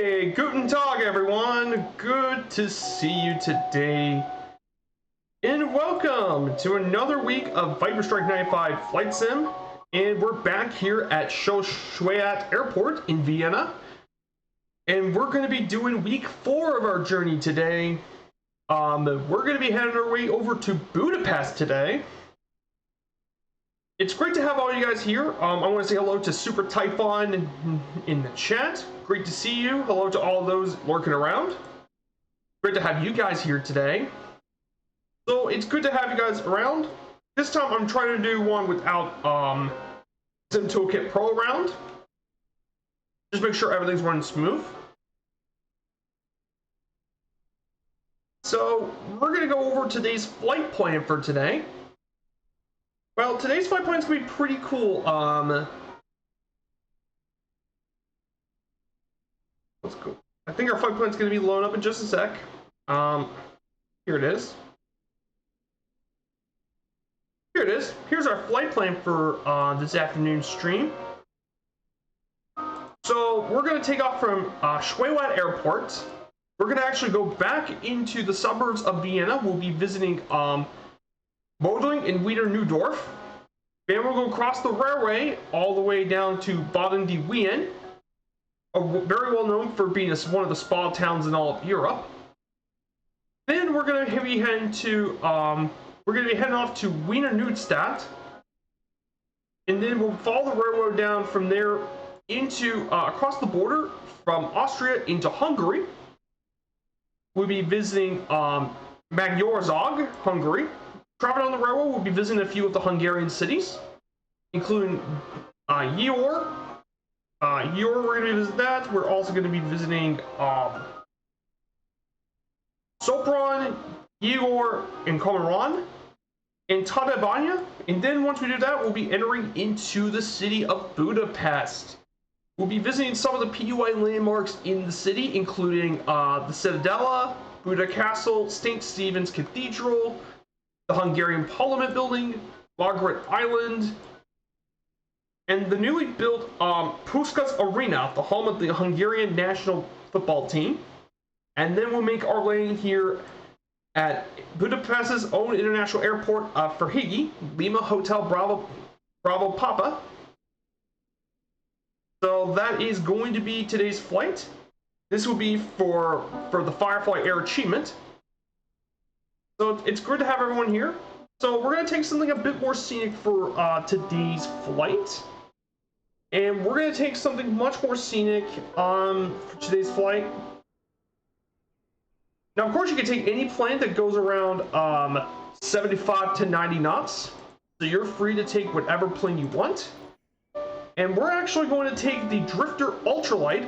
Hey, guten Tag everyone! Good to see you today. And welcome to another week of Viper Strike 95 Flight Sim. And we're back here at Schwechat Airport in Vienna. And we're going to be doing week 4 of our journey today. We're going to be heading our way over to Budapest today. It's great to have all you guys here. I want to say hello to Super Typhon in the chat. Great to see you. Hello to all those lurking around. Great to have you guys here today. So it's good to have you guys around. This time I'm trying to do one without Sim Toolkit Pro around. Just make sure everything's running smooth. So we're going to go over today's flight plan for today. Well, today's flight plan is going to be pretty cool. Let's go. I think our flight plan is going to be loaded up in just a sec. Here it is. Here it is. Here's our flight plan for this afternoon's stream. So we're going to take off from Schwechat Airport. We're going to actually go back into the suburbs of Vienna. We'll be visiting Mödling and Wiederneuendorf. Then we'll go across the railway all the way down to Baden de Wien, very well known for being one of the spa towns in all of Europe. Then we're going to be heading to off to Wiener Neustadt, and then we'll follow the railroad down from there into across the border from Austria into Hungary. We'll be visiting Magyarország, Hungary. Traveling on the railroad, we'll be visiting a few of the Hungarian cities, including Győr. Győr, we're going to visit that. We're also going to be visiting Sopron, Győr, and Komárom, and Tatabánya. And then once we do that, we'll be entering into the city of Budapest. We'll be visiting some of the PUI landmarks in the city, including the Citadella, Buda Castle, St. Stephen's Cathedral, the Hungarian Parliament Building, Margaret Island, and the newly built Puskás Arena, the home of the Hungarian national football team. And then we'll make our landing here at Budapest's own international airport, Ferihegy, Lima Hotel Bravo Papa. So that is going to be today's flight. This will be for the Firefly Air Achievement. So it's good to have everyone here. So we're going to take something a bit more scenic for today's flight. And we're going to take something much more scenic for today's flight. Now, of course, you can take any plane that goes around 75 to 90 knots. So you're free to take whatever plane you want. And we're actually going to take the Drifter Ultralight.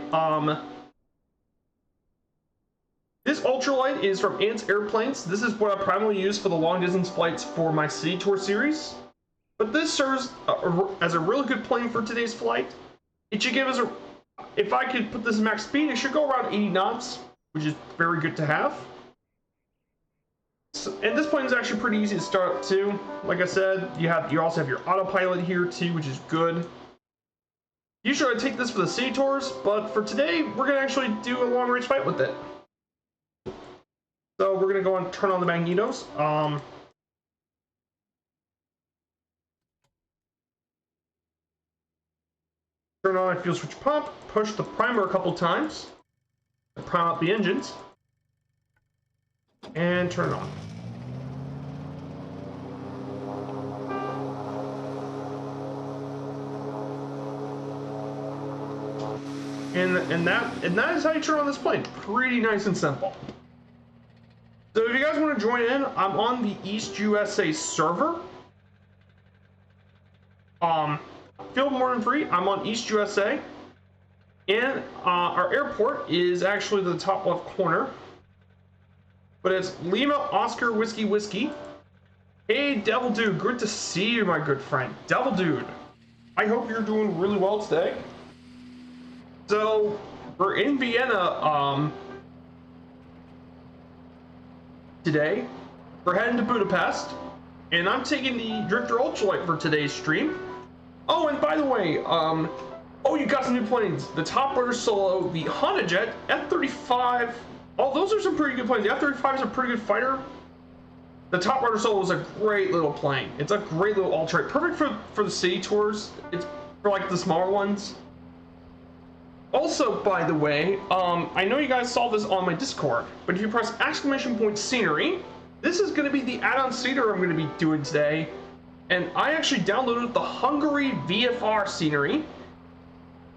This ultralight is from Ants Airplanes. This is what I primarily use for the long distance flights for my City Tour series. But this serves as a really good plane for today's flight. It should give us if I could put this max speed, it should go around 80 knots, which is very good to have. So, and this plane is actually pretty easy to start up too. Like I said, you also have your autopilot here too, which is good. Usually I take this for the City Tours, but for today, we're going to actually do a long range fight with it. So we're going to go and turn on the magnetos. Turn on a fuel switch pump, push the primer a couple times, prime up the engines, and turn it on. And that is how you turn on this plane. Pretty nice and simple. So if you guys want to join in, I'm on the East USA server. Feel more than free. I'm on East USA. And our airport is actually the top left corner. But it's Lima Oscar Whiskey Whiskey. Hey, Devil Dude. Good to see you, my good friend. Devil Dude. I hope you're doing really well today. So, we're in Vienna today. We're heading to Budapest. And I'm taking the Drifter Ultralight for today's stream. Oh, and by the way, Oh, you got some new planes. The Top Raider Solo, the HondaJet, F-35. Oh, those are some pretty good planes. The F-35 is a pretty good fighter. The Top Raider Solo is a great little plane. It's a great little ultra. Perfect for the city tours. It's for like the smaller ones. Also, by the way, I know you guys saw this on my Discord, but if you press ! scenery, this is going to be the add-on scenery I'm going to be doing today. And I actually downloaded the Hungary VFR scenery.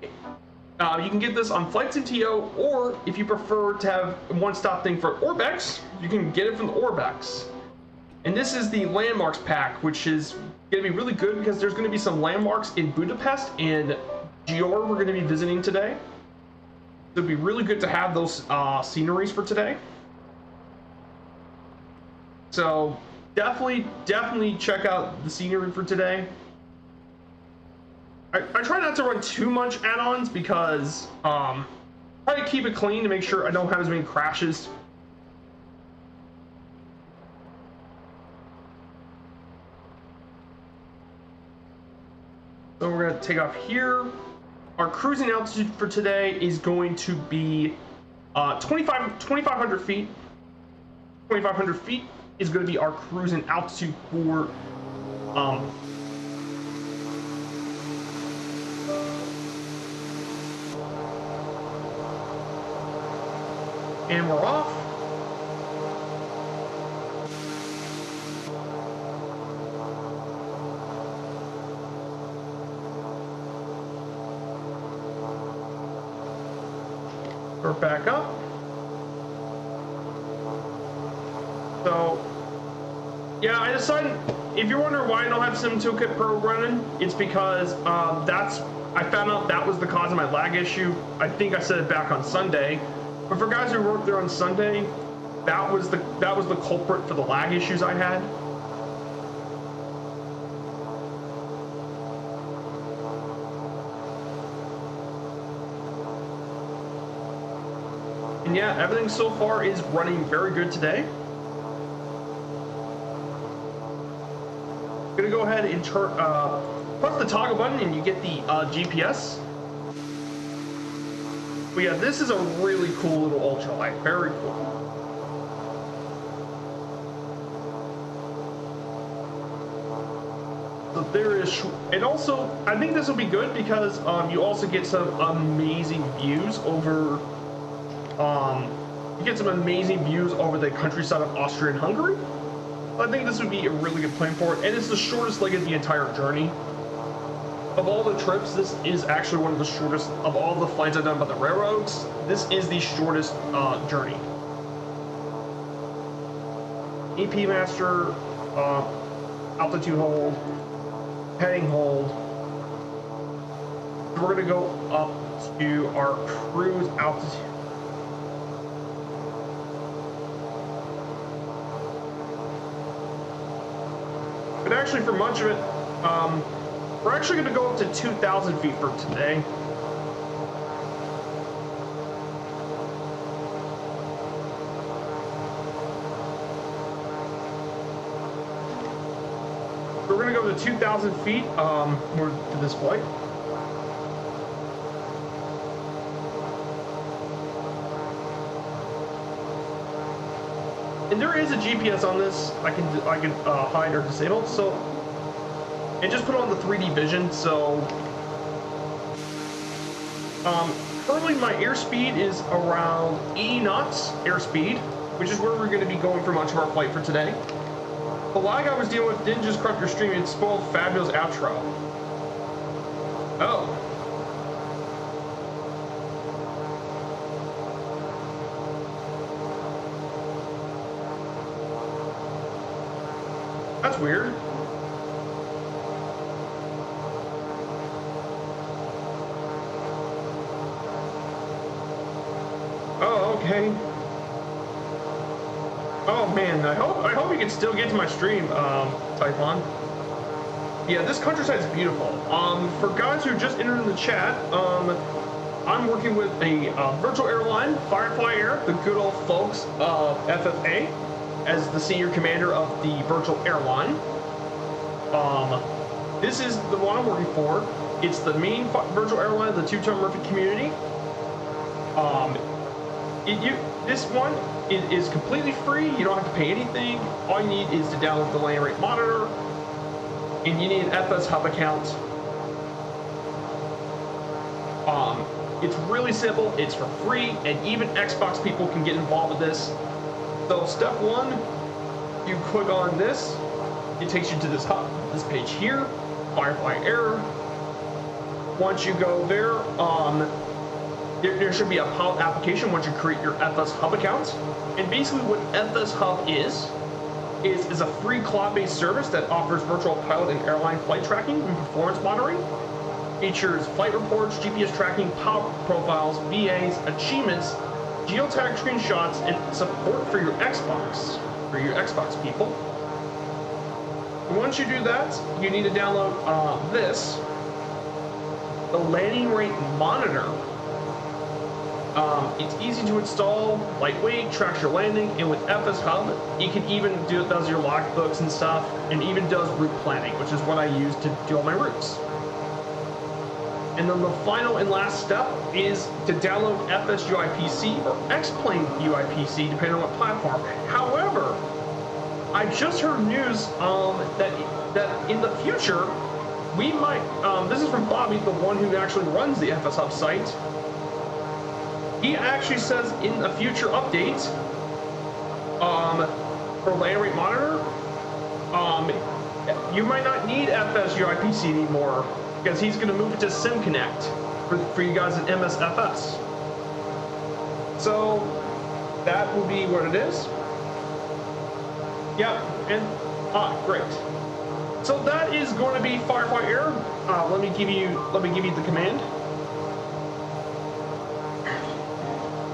You can get this on FlightSimTO, or if you prefer to have a one-stop thing for Orbex, you can get it from the Orbex. And this is the landmarks pack, which is going to be really good because there's going to be some landmarks in Budapest and Győr we're going to be visiting today. It'd be really good to have those sceneries for today. So definitely check out the scenery for today. I try not to run too much add-ons because try to keep it clean to make sure I don't have as many crashes. So we're going to take off here. Our cruising altitude for today is going to be 2,500 feet. 2,500 feet is going to be our cruising altitude for and we're off. We're back up. So, yeah, I decided, if you're wondering why I don't have Sim Toolkit Pro running, it's because I found out that was the cause of my lag issue. I think I said it back on Sunday. But for guys who worked there on Sunday, that was the culprit for the lag issues I had. And yeah, everything so far is running very good today. I'm gonna go ahead and press the toggle button and you get the GPS. But yeah, this is a really cool little ultralight. Very cool. So there is, and also I think this will be good because you also get some amazing views over. You get some amazing views over the countryside of Austria and Hungary. I think this would be a really good plane for it, and it's the shortest leg of the entire journey. Of all the trips, this is actually one of the shortest of all the flights I've done by the railroads. This is the shortest journey. EP master, altitude hold, heading hold. We're gonna go up to our cruise altitude. But actually, for much of it, we're actually going to go up to 2,000 feet for today. We're going to go to 2,000 feet for this flight. And there is a GPS on this. I can hide or disable. So, and just put on the 3D vision. So, currently my airspeed is around 80 knots airspeed, which is where we're going to be going for much of our flight for today. The lag I was dealing with didn't just corrupt your stream; it spoiled Fabio's outro. Oh. That's weird. Oh, okay. Oh man, I hope you can still get to my stream, Typhon. Yeah, this countryside is beautiful. For guys who just entered in the chat, I'm working with a virtual airline, Firefly Air, the good old folks of FFA, as the senior commander of the virtual airline. This is the one I'm working for. It's the main virtual airline of the Two-Tone Murphy community. This one is completely free. You don't have to pay anything. All you need is to download the land rate monitor, and you need an FS Hub account. It's really simple. It's for free, and even Xbox people can get involved with this. So step one, you click on this. It takes you to this hub, this page here, Firefly Air. Once you go there, there should be a pilot application once you create your FS Hub account. And basically what FS Hub is a free cloud-based service that offers virtual pilot and airline flight tracking and performance monitoring. Features flight reports, GPS tracking, pilot profiles, VAs, achievements, geotag screenshots, and support for your Xbox people. And once you do that, you need to download this, the landing rate monitor. It's easy to install, lightweight, tracks your landing, and with FS Hub, it can even does your logbooks and stuff, and even does route planning, which is what I use to do all my routes. And then the final and last step is to download FS UIPC or X-Plane UIPC, depending on what platform. However, I just heard news that in the future, we might, this is from Bobby, the one who actually runs the FS Hub site. He actually says in a future update, for land rate monitor, you might not need FS UIPC anymore, because he's going to move it to SimConnect for you guys at MSFS. So that will be what it is. Yep, and great. So that is going to be Firefly Air. Let me give you the command.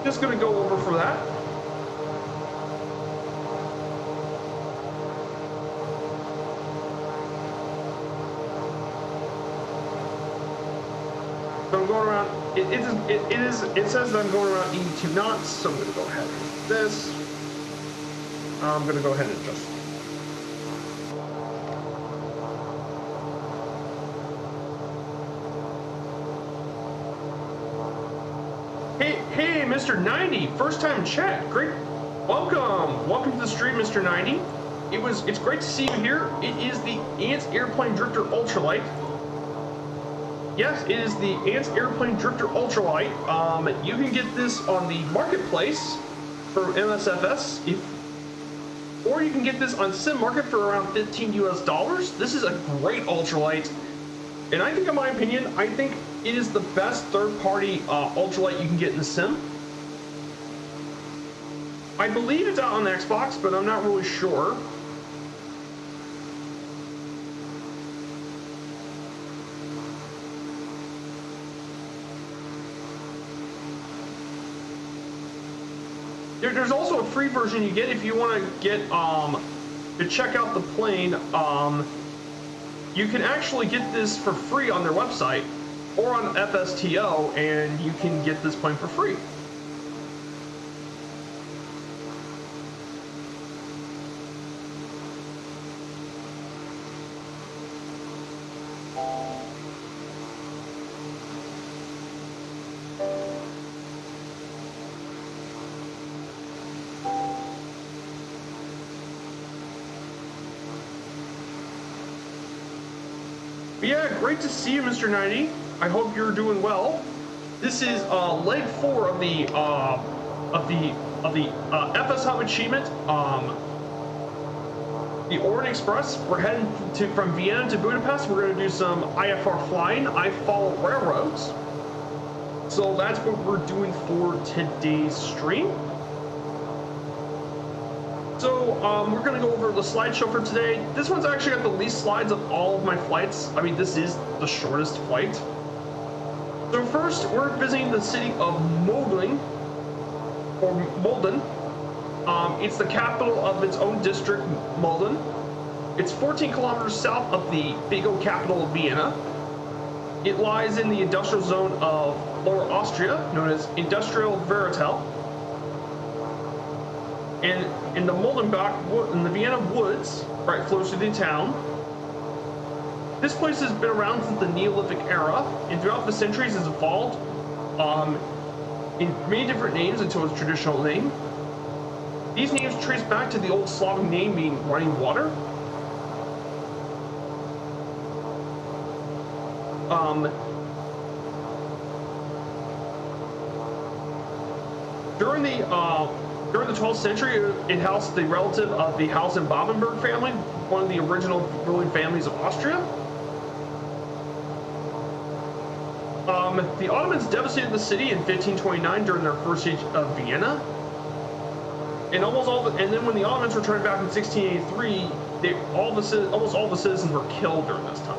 Just going to go over for that. So I'm going around. It says that I'm going around 82 knots. So I'm going to go ahead and do this. I'm going to go ahead and adjust. Hey, Mr. 90, first time chat. Great. Welcome to the stream, Mr. 90. It's great to see you here. It is the Ants Airplane Drifter Ultralight. Yes, it is the Ants Airplane Drifter Ultralight. You can get this on the marketplace for MSFS, or you can get this on Sim Market for around $15 US. This is a great ultralight, and I think, in my opinion, I think it is the best third-party ultralight you can get in the Sim. I believe it's out on the Xbox, but I'm not really sure. There's also a free version you get if you want to get to check out the plane. You can actually get this for free on their website or on FSTO, and you can get this plane for free. Yeah, great to see you, Mr. 90. I hope you're doing well. This is leg 4 of the FS Hub achievement. The Orient Express. We're heading from Vienna to Budapest. We're going to do some IFR flying. I follow railroads. So that's what we're doing for today's stream. So we're going to go over the slideshow for today. This one's actually got the least slides of all of my flights. I mean, this is the shortest flight. So first, we're visiting the city of Molden. It's the capital of its own district, Molden. It's 14 kilometers south of the big old capital of Vienna. It lies in the industrial zone of Lower Austria, known as Industrial Veritel. And in the Moldenbach, in the Vienna woods, right close to the town, This place has been around since the Neolithic era, and throughout the centuries has evolved in many different names until its traditional name. These names trace back to the old Slavic name meaning running water. During the 12th century, it housed the relative of the House in Babenberg family, one of the original ruling families of Austria. The Ottomans devastated the city in 1529 during their first siege of Vienna. And then when the Ottomans returned back in 1683, almost all the citizens were killed during this time.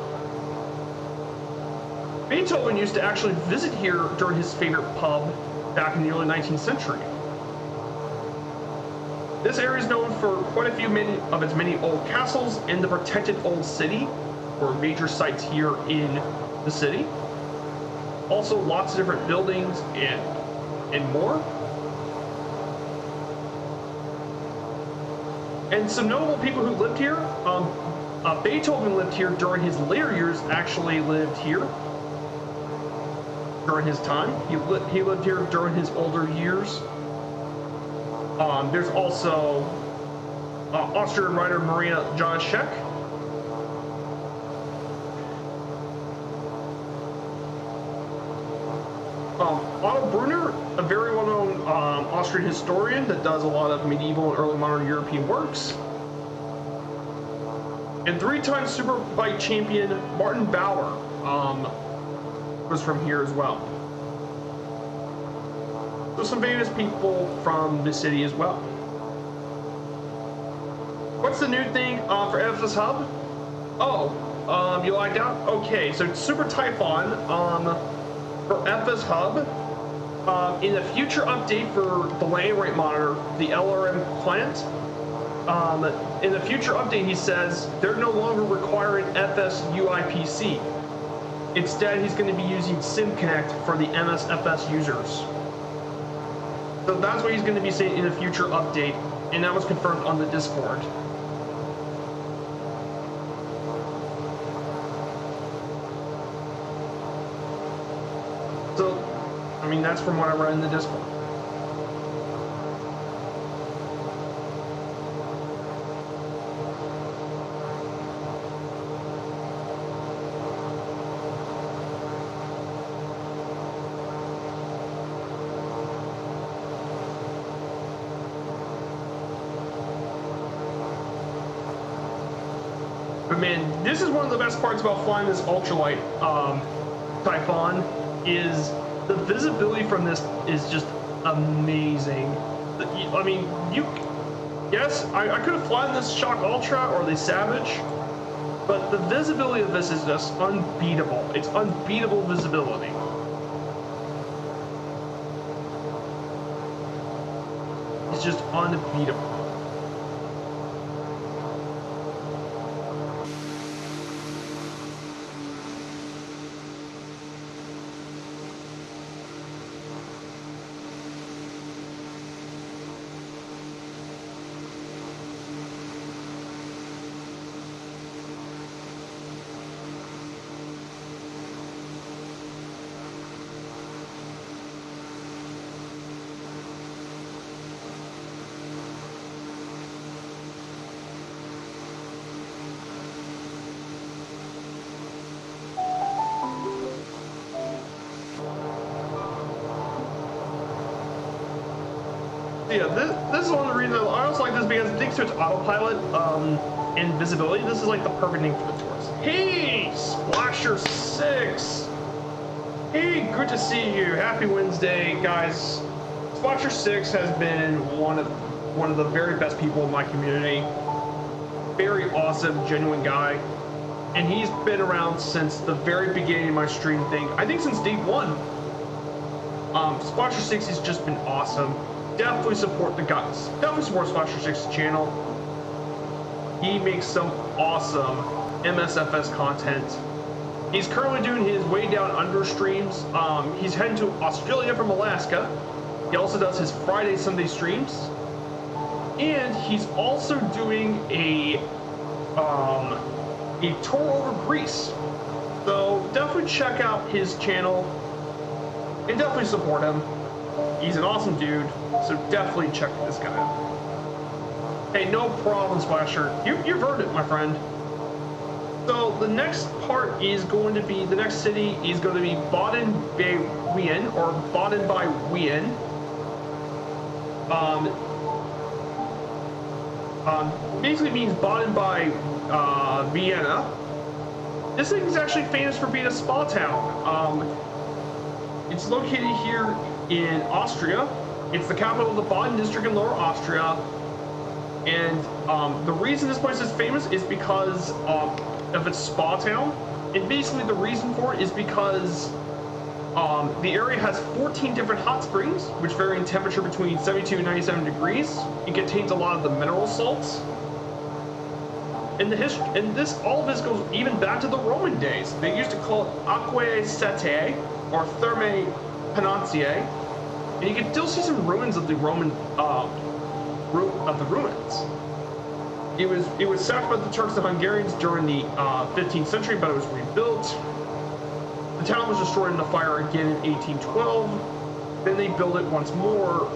Beethoven used to actually visit here during his favorite pub back in the early 19th century. This area is known for quite a few of its many old castles, and the protected old city were major sites here in the city. Also, lots of different buildings and more. And some notable people who lived here. Beethoven lived here during his later years. Actually, lived here during his time. He lived here during his older years. There's also Austrian writer Maria Janacek. Otto Brunner, a very well-known Austrian historian that does a lot of medieval and early modern European works. And three-time Superbike champion Martin Bauer was from here as well. So some famous people from the city as well. What's the new thing for FS Hub? Oh, you liked out? Okay, so Super Typhon for FS Hub. In a future update for the land rate monitor, the LRM client, in the future update he says they're no longer requiring FS UIPC. Instead, he's going to be using SimConnect for the MSFS users. So that's what he's going to be saying in a future update, and that was confirmed on the Discord. So, I mean, that's from what I read in the Discord. But man, this is one of the best parts about flying this ultralight Typhon is the visibility from this is just amazing. I mean, yes, I could have flown this Shock Ultra or the Savage, but the visibility of this is just unbeatable. It's unbeatable visibility. It's just unbeatable. Yeah, this is one of the reasons I also like this, because thanks to its autopilot and visibility, this is like the perfect name for the tourist. Hey, Splasher6! Hey, good to see you. Happy Wednesday, guys. Splasher6 has been one of the very best people in my community. Very awesome, genuine guy. And he's been around since the very beginning of my stream thing. I think since day one. Splasher6 has just been awesome. Definitely support the guys. Definitely support Splasher6's channel. He makes some awesome MSFS content. He's currently doing his Way Down Under streams. He's heading to Australia from Alaska. He also does his Friday, Sunday streams. And he's also doing a a tour over Greece. So definitely check out his channel and definitely support him. He's an awesome dude, so definitely check this guy out. Hey, no problem, Splasher. You've heard it, my friend. So the next part is going to be, the next city is going to be Baden-by-Wien, or Baden-by-Wien. Basically means Baden by Vienna. This thing is actually famous for being a spa town. It's located here in Austria. It's the capital of the Baden district in Lower Austria. And the reason this place is famous is because of its spa town. And basically the reason for it is because the area has 14 different hot springs, which vary in temperature between 72 and 97 degrees. It contains a lot of the mineral salts. And all of this goes even back to the Roman days. They used to call it Aquae Setae, or Thermae Panacea, and you can still see some ruins of the Roman ruins. It was sacked by the Turks and Hungarians during the 15th century, but it was rebuilt. The town was destroyed in a fire again in 1812. Then they built it once more.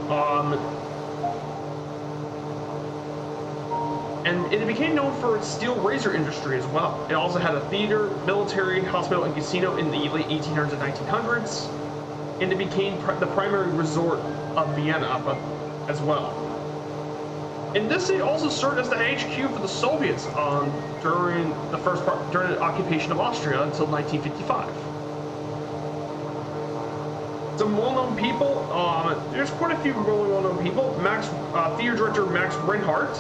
And it became known for its steel razor industry as well. It also had a theater, military, hospital, and casino in the late 1800s and 1900s. And it became the primary resort of Vienna as well. And this city also served as the HQ for the Soviets during the occupation of Austria until 1955. Some well-known people, there's quite a few really well-known people. Theater director Max Reinhardt.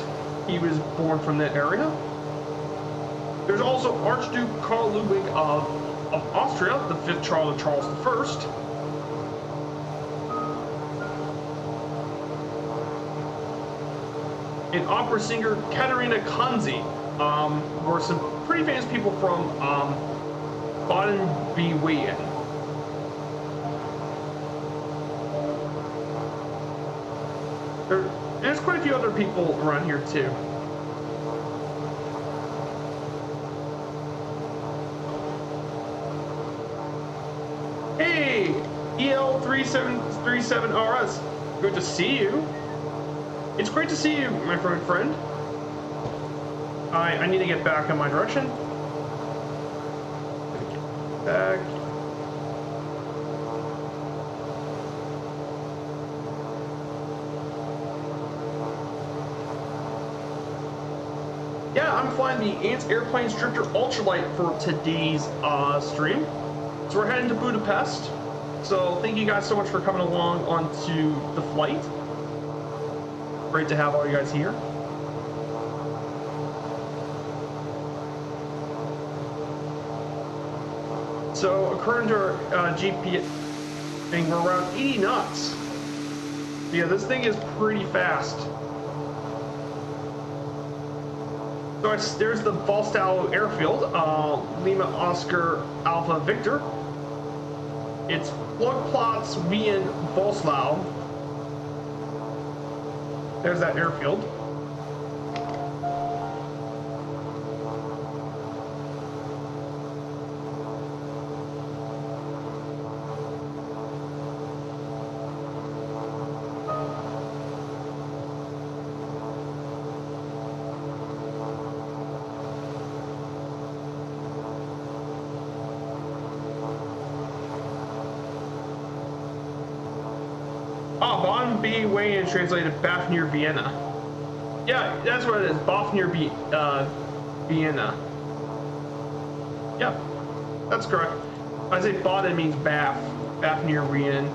He was born from that area. There's also Archduke Karl Ludwig of Austria, the fifth child of Charles I. And opera singer Katerina Kanzi were some pretty famous people from Baden-by-Wien. There's quite a few other people around here too. Hey, EL3737RS, good to see you. It's great to see you, my friend. I need to get back in my direction. Back. Yeah, I'm flying the Ants Airplane Drifter Ultralight for today's stream. So we're heading to Budapest. So thank you guys so much for coming along onto the flight. Great to have all you guys here. So according to our GPS thing, we're around 80 knots. Yeah, this thing is pretty fast. So there's the Vollstau airfield, Lima Oscar Alpha Victor. It's Flugplatz Wien Voslau. There's that airfield. Baden-by-Wien translated Bath near Vienna. Yeah, that's what it is. Bath near Vienna. Yep, that's correct. I say Baden means Bath. Bath near Wien.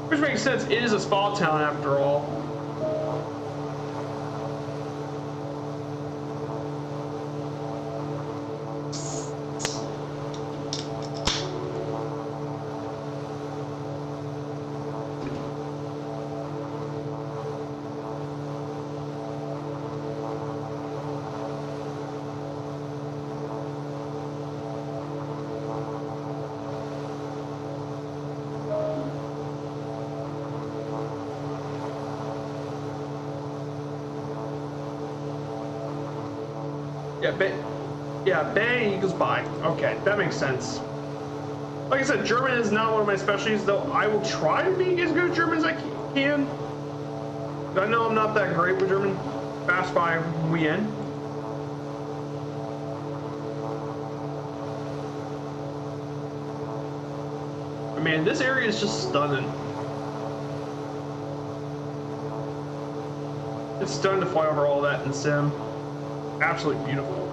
Which makes sense. It is a spa town after all. Yeah, bay equals by. Okay, that makes sense. Like I said, German is not one of my specialties, though I will try to be as good at German as I can. I know I'm not that great with German. Fast by Wien. But man, this area is just stunning. It's stunning to fly over all that in Sim. Absolutely beautiful.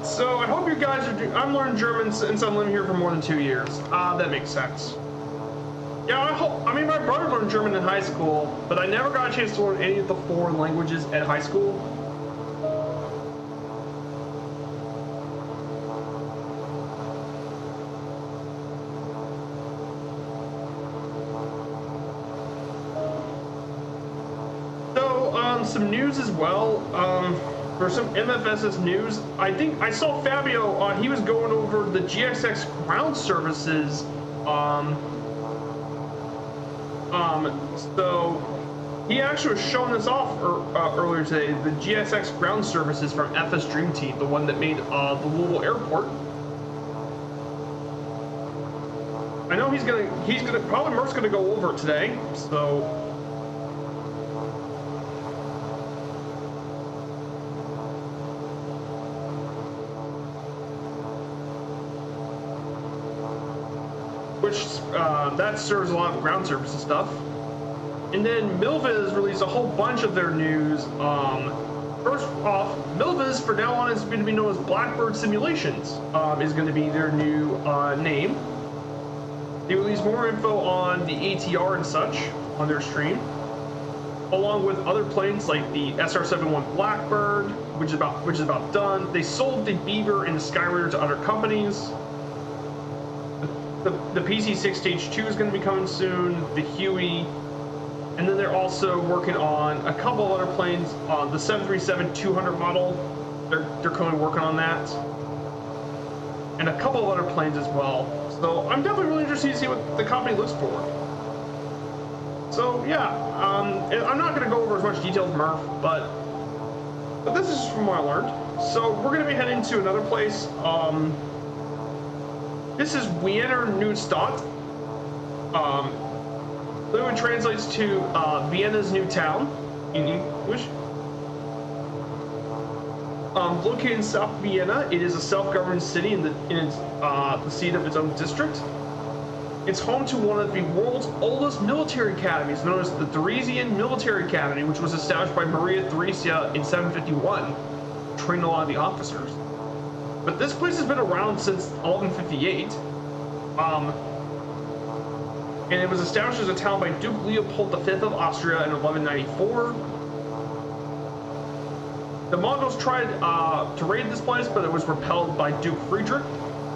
So I hope you guys are I'm learning German since I'm living here for more than 2 years. That makes sense. Yeah, I mean, my brother learned German in high school, but I never got a chance to learn any of the foreign languages at high school. So, some news as well. For some MFS's news, I think I saw Fabio, he was going over the GXX ground services, so he actually was showing this off earlier today, the GXX ground services from FS Dream Team, the one that made the Louisville airport. I know he's gonna probably Merck's gonna go over it today, so. Which that serves a lot of ground services stuff. And then Milviz released a whole bunch of their news. First off, Milviz for now on is going to be known as Blackbird Simulations. Is going to be their new name. They released more info on the ATR and such on their stream, along with other planes like the SR-71 Blackbird, which is about done. They sold the Beaver and the Skyraider to other companies. The PC-6 Stage 2 is going to be coming soon, the Huey, and then they're also working on a couple of other planes, the 737-200 model, they're currently working on that, and a couple of other planes as well. So I'm definitely really interested to see what the company looks for. So yeah, I'm not going to go over as much detail as Murph, but this is from what I learned. So we're going to be heading to another place. This is Wiener Neustadt. Literally translates to Vienna's new town in English. Located in South Vienna, it is a self-governed city in the seat of its own district. It's home to one of the world's oldest military academies, known as the Theresian Military Academy, which was established by Maria Theresia in 751, trained a lot of the officers. But this place has been around since 1158, and it was established as a town by Duke Leopold V of Austria in 1194. The Mongols tried to raid this place, but it was repelled by Duke Friedrich,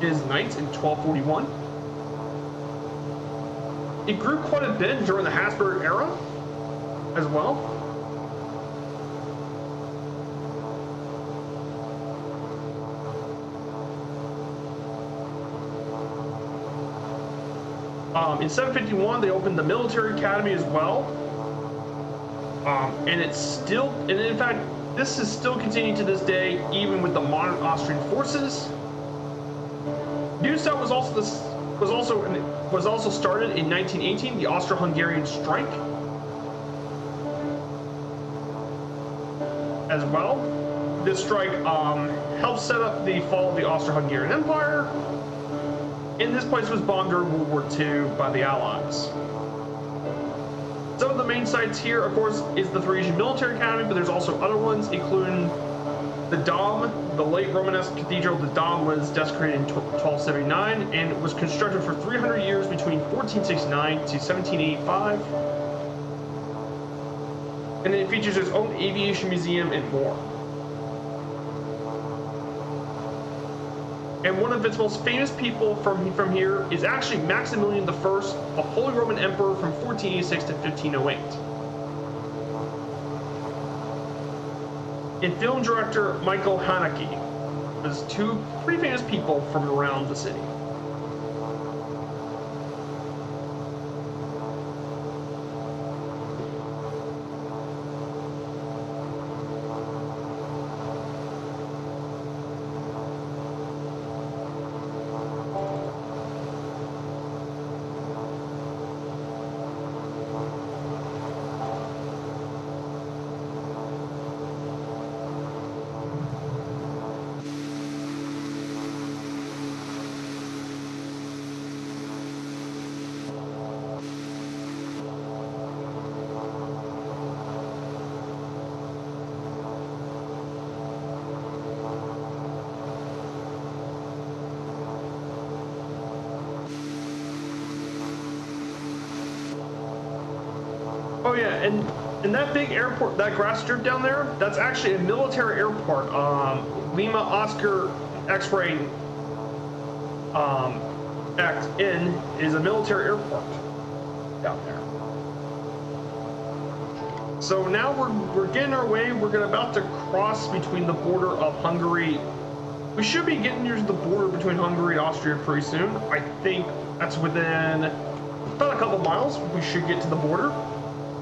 his knights, in 1241. It grew quite a bit during the Habsburg era as well. In 751, they opened the military academy as well, and it's still, and in fact, this is still continuing to this day, even with the modern Austrian forces. Neustadt was also started in 1918, the Austro-Hungarian strike, as well. This strike helped set up the fall of the Austro-Hungarian Empire. And this place was bombed during World War II by the Allies. Some of the main sites here, of course, is the Theresian Military Academy, but there's also other ones, including the Dom. The late Romanesque Cathedral of the Dom was desecrated in 1279, and it was constructed for 300 years between 1469 to 1785. And it features its own aviation museum and more. And one of its most famous people from here is actually Maximilian I, the Holy Roman Emperor from 1486 to 1508. and film director Michael Haneke. There's two pretty famous people from around the city. Oh yeah, and that big airport, that grass strip down there, that's actually a military airport. Lima Oscar X-ray X-N is a military airport down there. So now we're getting our way. We're about to cross between the border of Hungary. We should be getting near the border between Hungary and Austria pretty soon. I think that's within about a couple miles. We should get to the border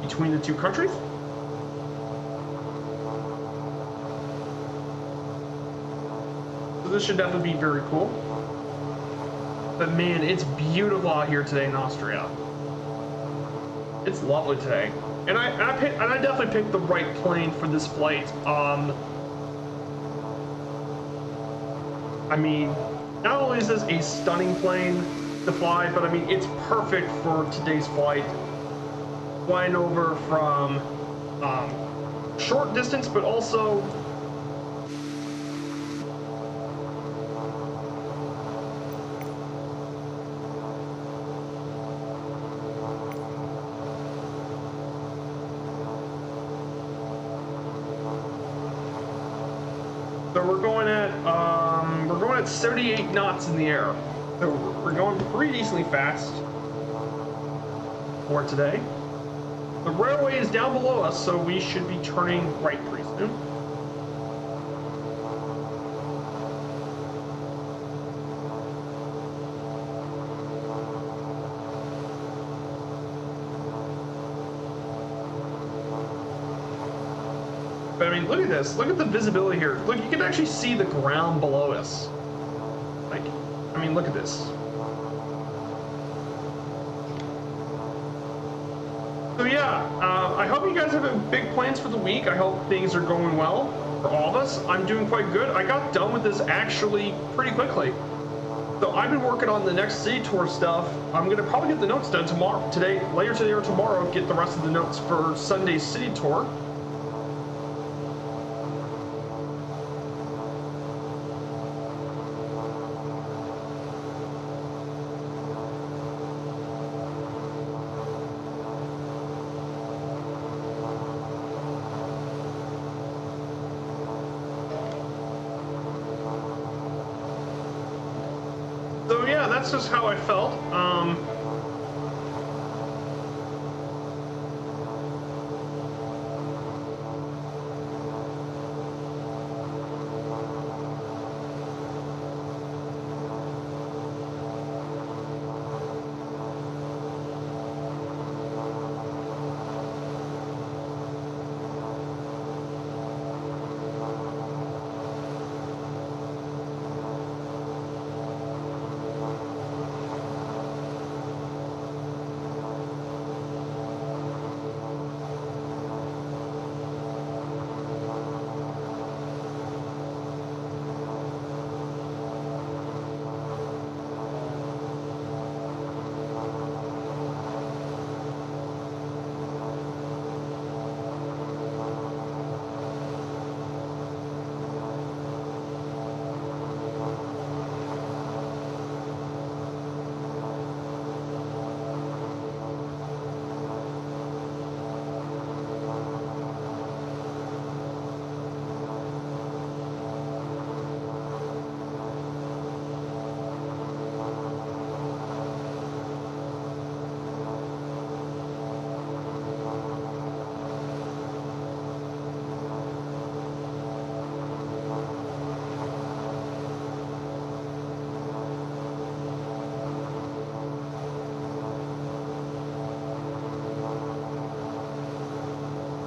between the two countries. So this should definitely be very cool. But man, it's beautiful out here today in Austria. It's lovely today. And I definitely picked the right plane for this flight. I mean, not only is this a stunning plane to fly, but I mean, it's perfect for today's flight. Flying over from short distance, but also so we're going at 78 knots in the air. So we're going pretty decently fast for today. The railway is down below us, so we should be turning right pretty soon. But I mean, look at this. Look at the visibility here. Look, you can actually see the ground below us. Like, I mean, look at this. So yeah, I hope you guys have big plans for the week. I hope things are going well for all of us. I'm doing quite good. I got done with this actually pretty quickly. So I've been working on the next city tour stuff. I'm gonna probably get the notes done tomorrow. Later today or tomorrow, get the rest of the notes for Sunday's city tour. So yeah, that's just how I felt.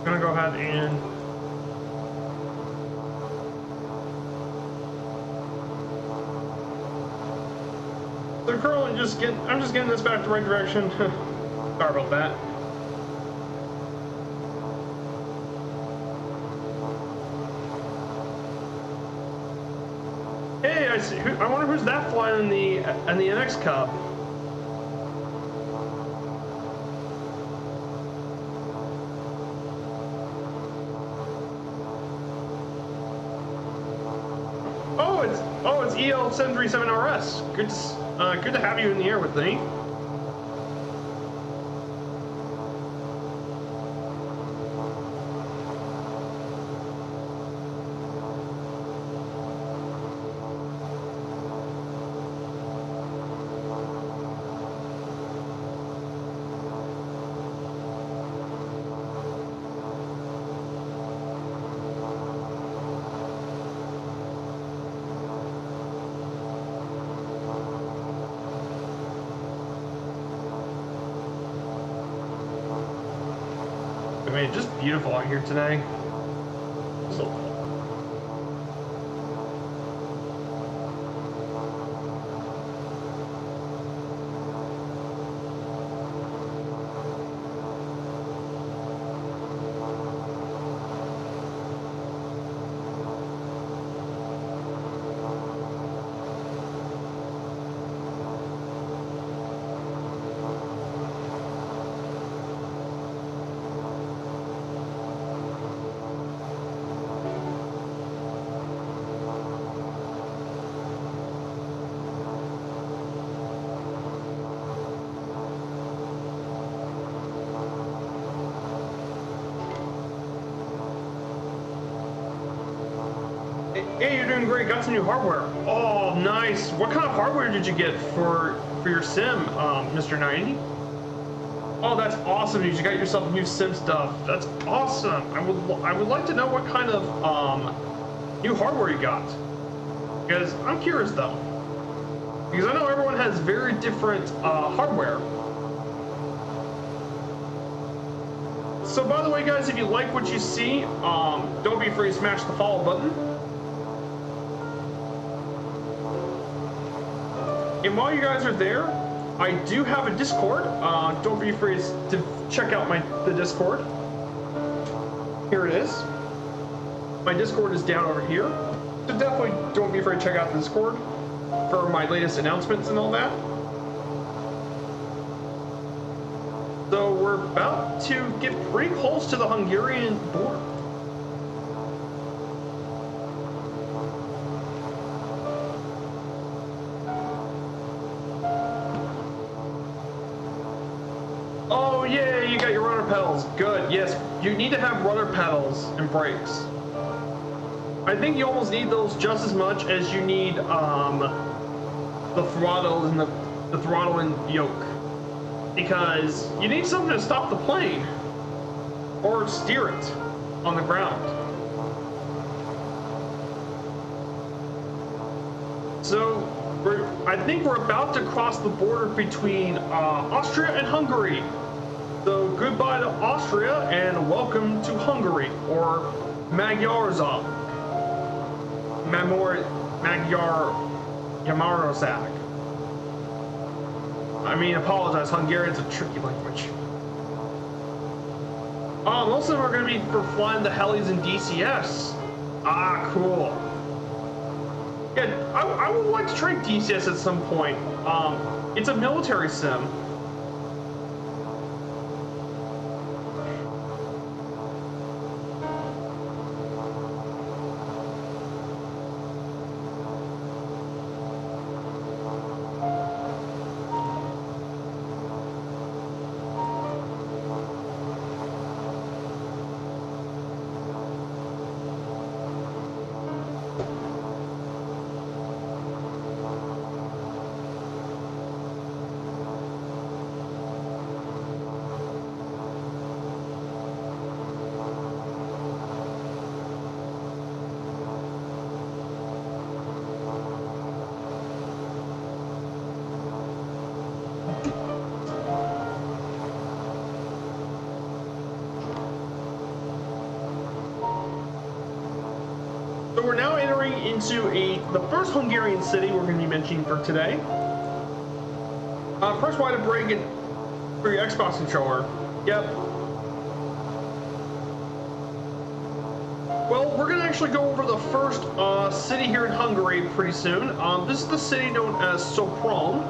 I'm gonna go ahead and so currently I'm just getting this back the right direction. Sorry about that. Hey, I see. I wonder who's that flying in the NX Cub. It's EL737RS. Good to have you in the air with me. I mean, just beautiful out here today. So hey, you're doing great. Got some new hardware. Oh, nice. What kind of hardware did you get for your sim, Mr. 90? Oh, that's awesome. You got yourself new sim stuff. That's awesome. I would like to know what kind of new hardware you got. Because I'm curious though. Because I know everyone has very different hardware. So by the way, guys, if you like what you see, don't be afraid to smash the follow button. And while you guys are there, I do have a Discord. Don't be afraid to check out the Discord. Here it is. My Discord is down over here. So definitely don't be afraid to check out the Discord for my latest announcements and all that. So we're about to get pretty close to the Hungarian border. Oh yeah, you got your rudder pedals. Good, yes. You need to have rudder pedals and brakes. I think you almost need those just as much as you need the throttle and the throttle and yoke. Because you need something to stop the plane or steer it on the ground. So I think we're about to cross the border between Austria and Hungary. So goodbye to Austria and welcome to Hungary, or Magyarország. Magyarország. I mean, apologize, Hungarian's a tricky language. Most of them are going to be for flying the helis and DCS. Ah, cool. Yeah, I would like to try DCS at some point. It's a military sim. So we're now entering into the first Hungarian city we're going to be mentioning for today. Press Y to break it for your Xbox controller. Yep. Well, we're going to actually go over the first city here in Hungary pretty soon. This is the city known as Sopron.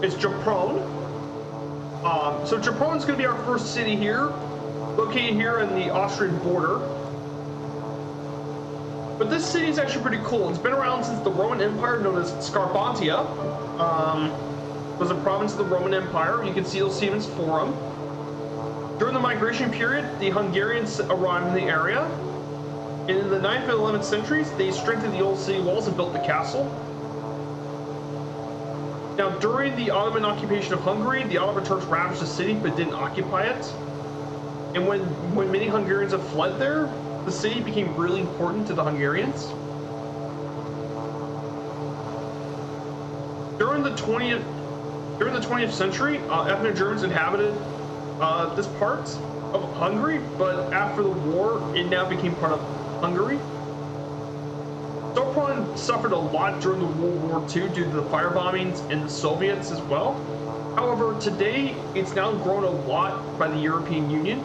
It's Japron. So Japron is going to be our first city here, located here in the Austrian border. But this city is actually pretty cool. It's been around since the Roman Empire, known as Scarpantia. It was a province of the Roman Empire. You can see the Siemens Forum. During the migration period, the Hungarians arrived in the area. And in the 9th and 11th centuries, they strengthened the old city walls and built the castle. Now, during the Ottoman occupation of Hungary, the Ottoman Turks ravaged the city but didn't occupy it. And when many Hungarians have fled there, the city became really important to the Hungarians. During the 20th century, ethnic Germans inhabited this part of Hungary, but after the war, it now became part of Hungary. Sopron suffered a lot during the World War II due to the fire bombings and the Soviets as well. However, today, it's now grown a lot by the European Union.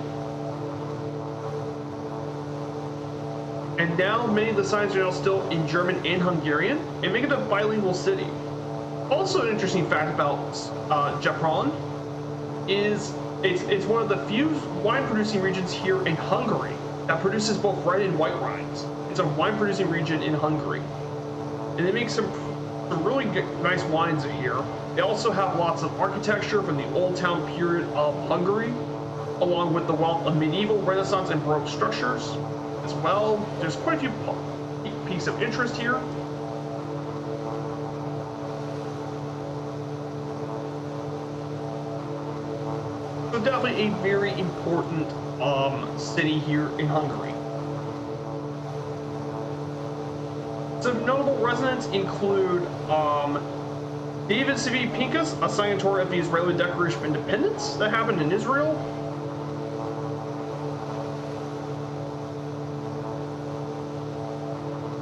And now many of the signs are now still in German and Hungarian, and make it a bilingual city. Also, an interesting fact about Japron is it's one of the few wine-producing regions here in Hungary that produces both red and white wines. It's a wine-producing region in Hungary, and they make some really nice wines here. They also have lots of architecture from the Old Town period of Hungary, along with the wealth of medieval, Renaissance, and Baroque structures as well. There's quite a few peaks of interest here. So definitely a very important city here in Hungary. Some notable residents include David Sivi Pinkas, a signatory of the Israeli Declaration of Independence that happened in Israel.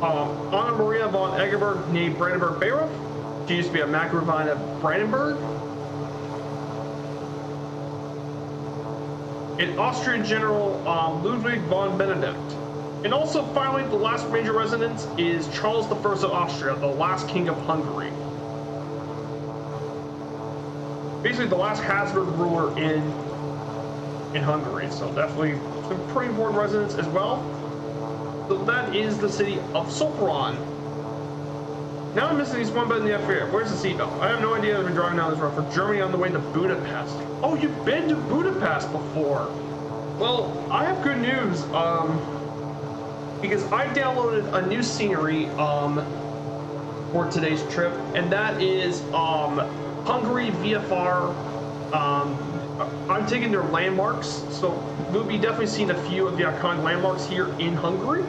Anna Maria von Egerberg, née Brandenburg-Bayreuth. She used to be a Margravine of Brandenburg. And Austrian General Ludwig von Benedict. And also, finally, the last major residence is Charles I of Austria, the last king of Hungary. Basically, the last Habsburg ruler in Hungary. So definitely some pretty important residents as well. So that is the city of Sopron. Now I'm missing these one button in the FAA. Where's the seatbelt? I have no idea I've been driving down this road for Germany on the way to Budapest. Oh, you've been to Budapest before. Well, I have good news. Because I downloaded a new scenery for today's trip, and that is Hungary VFR. I'm taking their landmarks, so we'll be definitely seeing a few of the iconic landmarks here in Hungary.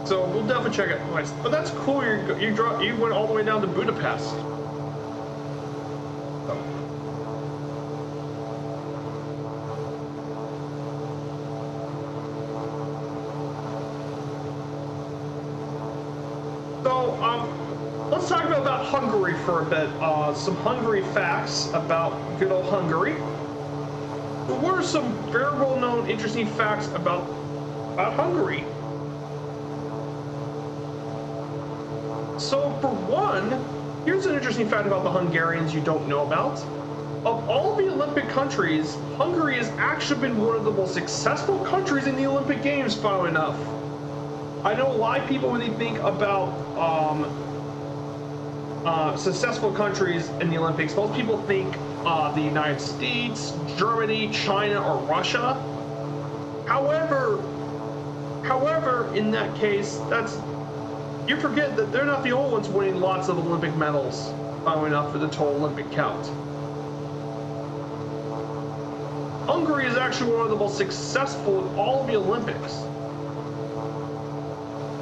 So we'll definitely check it. But that's cool. You went all the way down to Budapest. So let's talk about Hungary for a bit. Some Hungary facts about good old Hungary. So what are some very well-known, interesting facts about Hungary? So for one, here's an interesting fact about the Hungarians you don't know about. Of all the Olympic countries, Hungary has actually been one of the most successful countries in the Olympic Games, funnily enough. I know a lot of people, when they think about successful countries in the Olympics, most people think the United States, Germany, China, or Russia. However, in that case, you forget that they're not the only ones winning lots of Olympic medals, funnily enough, for the total Olympic count. Hungary is actually one of the most successful in all of the Olympics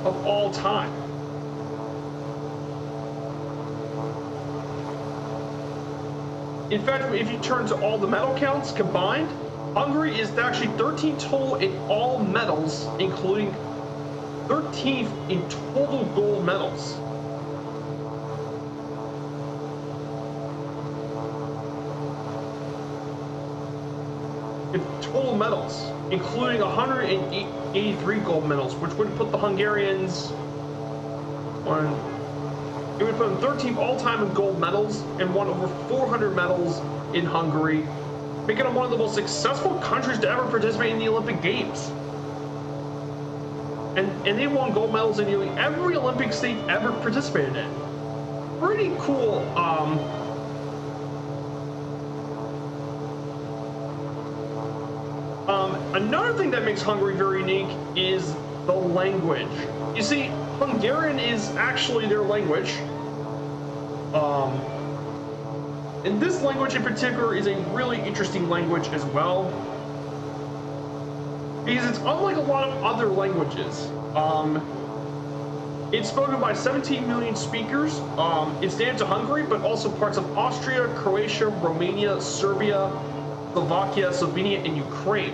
of all time. In fact, if you turn to all the medal counts combined, Hungary is actually 13th total in all medals, including 13th in total gold medals. In total medals, including 183 gold medals, which would put the Hungarians on. It would put them 13th all-time in gold medals and won over 400 medals in Hungary, making them one of the most successful countries to ever participate in the Olympic Games. And they won gold medals in nearly every Olympic state ever participated in. Pretty cool. Another thing that makes Hungary very unique is the language. You see, Hungarian is actually their language. And this language in particular is a really interesting language as well, because it's unlike a lot of other languages. It's spoken by 17 million speakers. It's native to Hungary, but also parts of Austria, Croatia, Romania, Serbia, Slovakia, Slovenia, and Ukraine.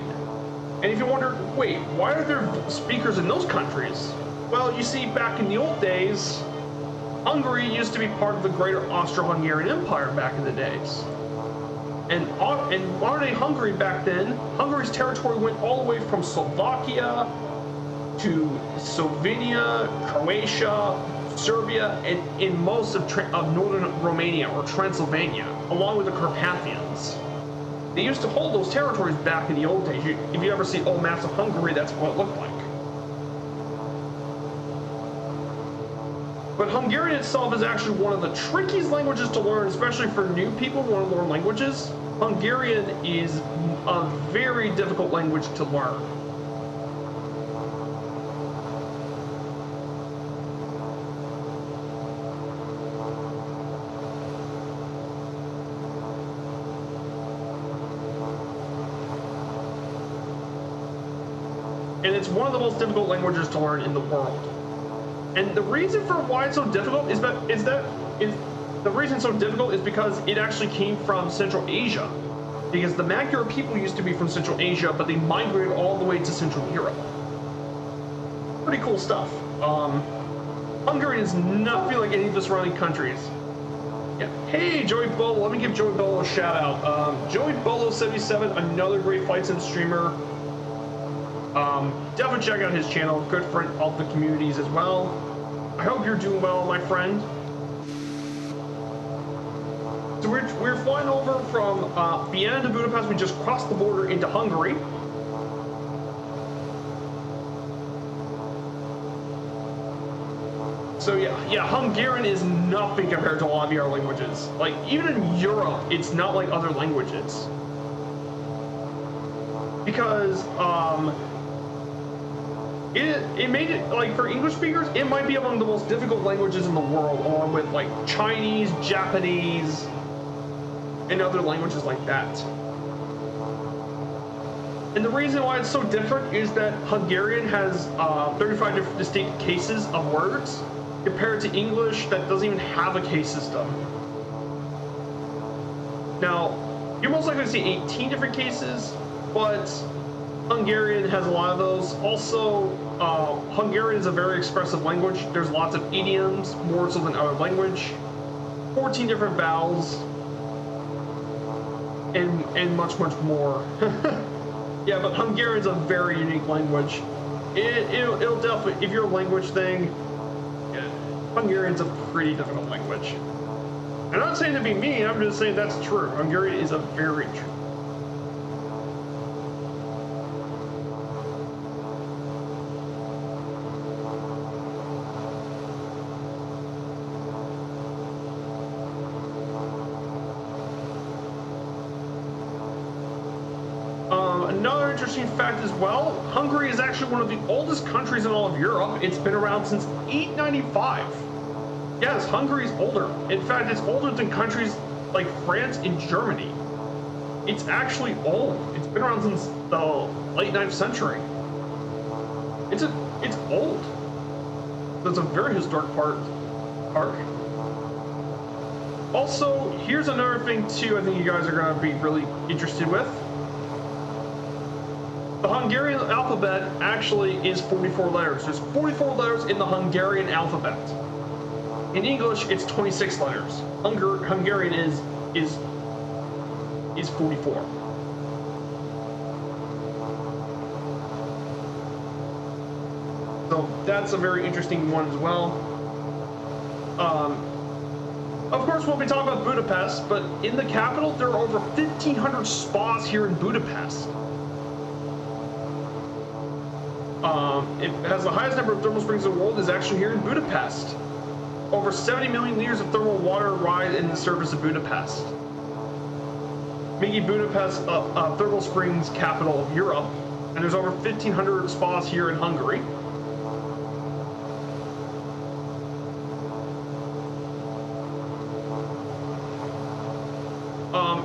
And if you wonder, wait, why are there speakers in those countries? Well, you see, back in the old days, Hungary used to be part of the greater Austro-Hungarian Empire back in the days. And modern-day Hungary back then, Hungary's territory went all the way from Slovakia to Slovenia, Croatia, Serbia, and in most of northern Romania or Transylvania, along with the Carpathians. They used to hold those territories back in the old days. If you ever see old maps of Hungary, that's what it looked like. But Hungarian itself is actually one of the trickiest languages to learn, especially for new people who want to learn languages. Hungarian is a very difficult language to learn. And it's one of the most difficult languages to learn in the world. And the reason for why it's so difficult is because it actually came from Central Asia. Because the Magyar people used to be from Central Asia, but they migrated all the way to Central Europe. Pretty cool stuff. Hungary is nothing like any of the surrounding countries. Yeah. Hey, Joey Bolo. Let me give Joey Bolo a shout out. Joey Bolo 77, another great Flight Sim streamer. Definitely check out his channel. Good friend of the communities as well. I hope you're doing well, my friend. So we're flying over from Vienna to Budapest. We just crossed the border into Hungary. So yeah, Hungarian is nothing compared to a lot of the other languages. Like, even in Europe, it's not like other languages. Because, it made it, like, for English speakers, it might be among the most difficult languages in the world, along with, like, Chinese, Japanese, and other languages like that. And the reason why it's so different is that Hungarian has 35 different distinct cases of words, compared to English that doesn't even have a case system. Now, you're most likely to see 18 different cases, but Hungarian has a lot of those. Also, Hungarian is a very expressive language. There's lots of idioms, more so than other language. 14 different vowels, and much more. Yeah, but Hungarian's a very unique language. It'll definitely, if you're a language thing, yeah, Hungarian's a pretty difficult language. I'm not saying to be mean, I'm just saying that's true. Hungarian is a very true. Another interesting fact as well, Hungary is actually one of the oldest countries in all of Europe. It's been around since 895. Yes, Hungary is older. In fact, it's older than countries like France and Germany. it's actually old. It's been around since the late 9th century. It's old. That's a very historic park. Also, here's another thing too I think you guys are going to be really interested with. The Hungarian alphabet actually is 44 letters. There's 44 letters in the Hungarian alphabet. In English, it's 26 letters. Hungarian is 44. So that's a very interesting one as well. Of course, we'll be talking about Budapest, but in the capital, there are over 1,500 spas here in Budapest. It has the highest number of thermal springs in the world is actually here in Budapest. Over 70 million liters of thermal water ride in the surface of Budapest, making Budapest a thermal springs capital of Europe. And there's over 1,500 spas here in Hungary.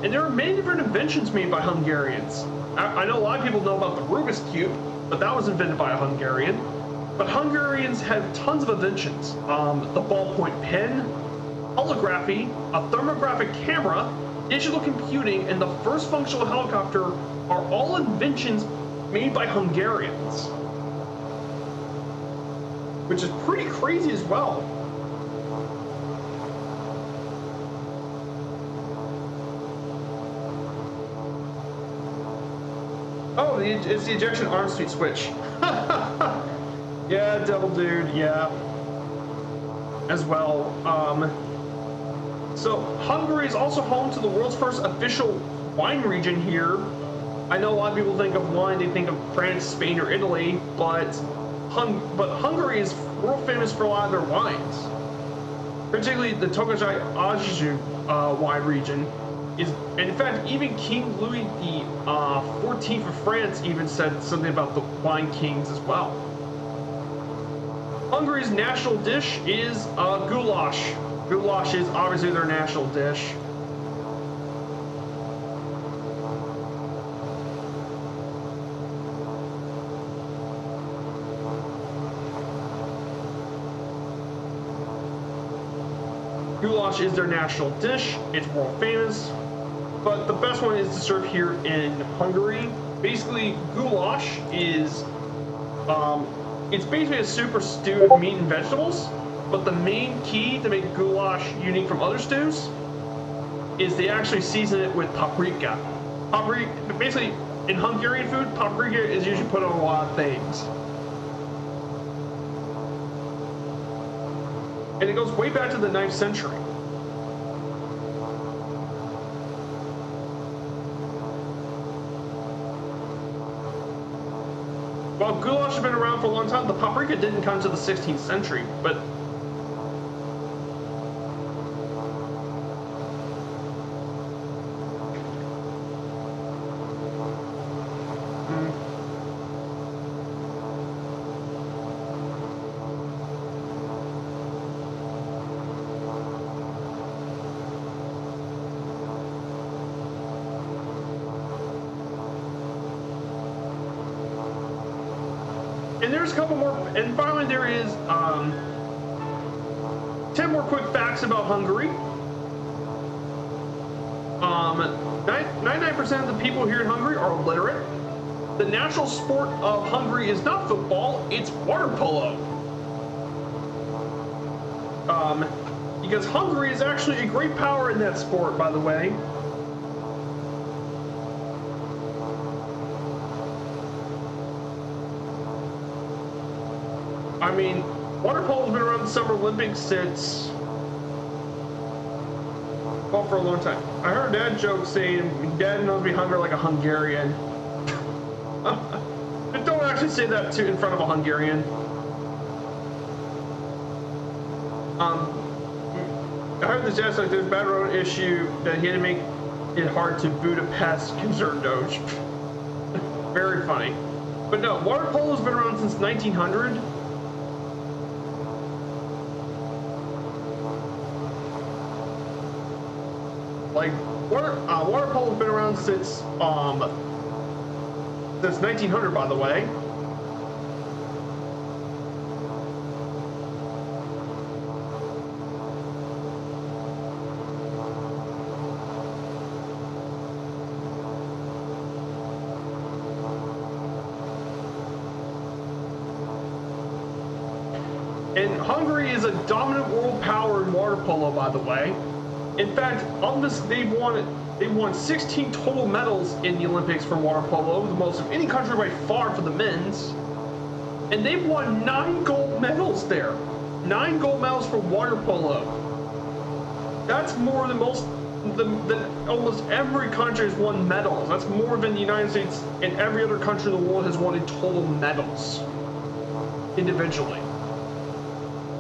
And there are many different inventions made by Hungarians. I know a lot of people know about the Rubik's Cube, but that was invented by a Hungarian. But Hungarians have tons of inventions. The ballpoint pen, holography, a thermographic camera, digital computing, and the first functional helicopter are all inventions made by Hungarians. Which is pretty crazy as well. Oh, it's the ejection arm speed switch. Yeah, Devil Dude, yeah. As well. So, Hungary is also home to the world's first official wine region here. I know a lot of people think of wine, they think of France, Spain, or Italy, but Hungary is world famous for a lot of their wines. Particularly the Tokaj-Anjou wine region. And in fact, even King Louis the 14th of France even said something about the wine kings as well. Hungary's national dish is goulash. Goulash is obviously their national dish. Goulash is their national dish. It's world famous. But the best one is to serve here in Hungary. Basically, goulash is, it's basically a soup or stew of meat and vegetables. But the main key to make goulash unique from other stews is they actually season it with paprika. Basically, in Hungarian food, paprika is usually put on a lot of things. And it goes way back to the 9th century. While goulash has been around for a long time, the paprika didn't come to the 16th century, but and there's a couple more, and finally there is 10 more quick facts about Hungary. 99% of the people here in Hungary are illiterate. The national sport of Hungary is not football, it's water polo. Because Hungary is actually a great power in that sport, by the way. I mean, water polo's been around the Summer Olympics since, well, for a long time. I heard Dad joke saying, Dad knows me Hungary like a Hungarian. But don't actually say that in front of a Hungarian. I heard this yesterday, there's a bad road issue that he had to make it hard to Budapest concern Doge. Very funny. But no, water polo's been around since 1900. Like, Water polo's been around since 1900, by the way. And Hungary is a dominant world power in water polo, by the way. In fact, of this, they've won 16 total medals in the Olympics for water polo, the most of any country by far for the men's. And they've won 9 gold medals there. 9 gold medals for water polo. That's more than than almost every country has won medals. That's more than the United States and every other country in the world has won in total medals individually.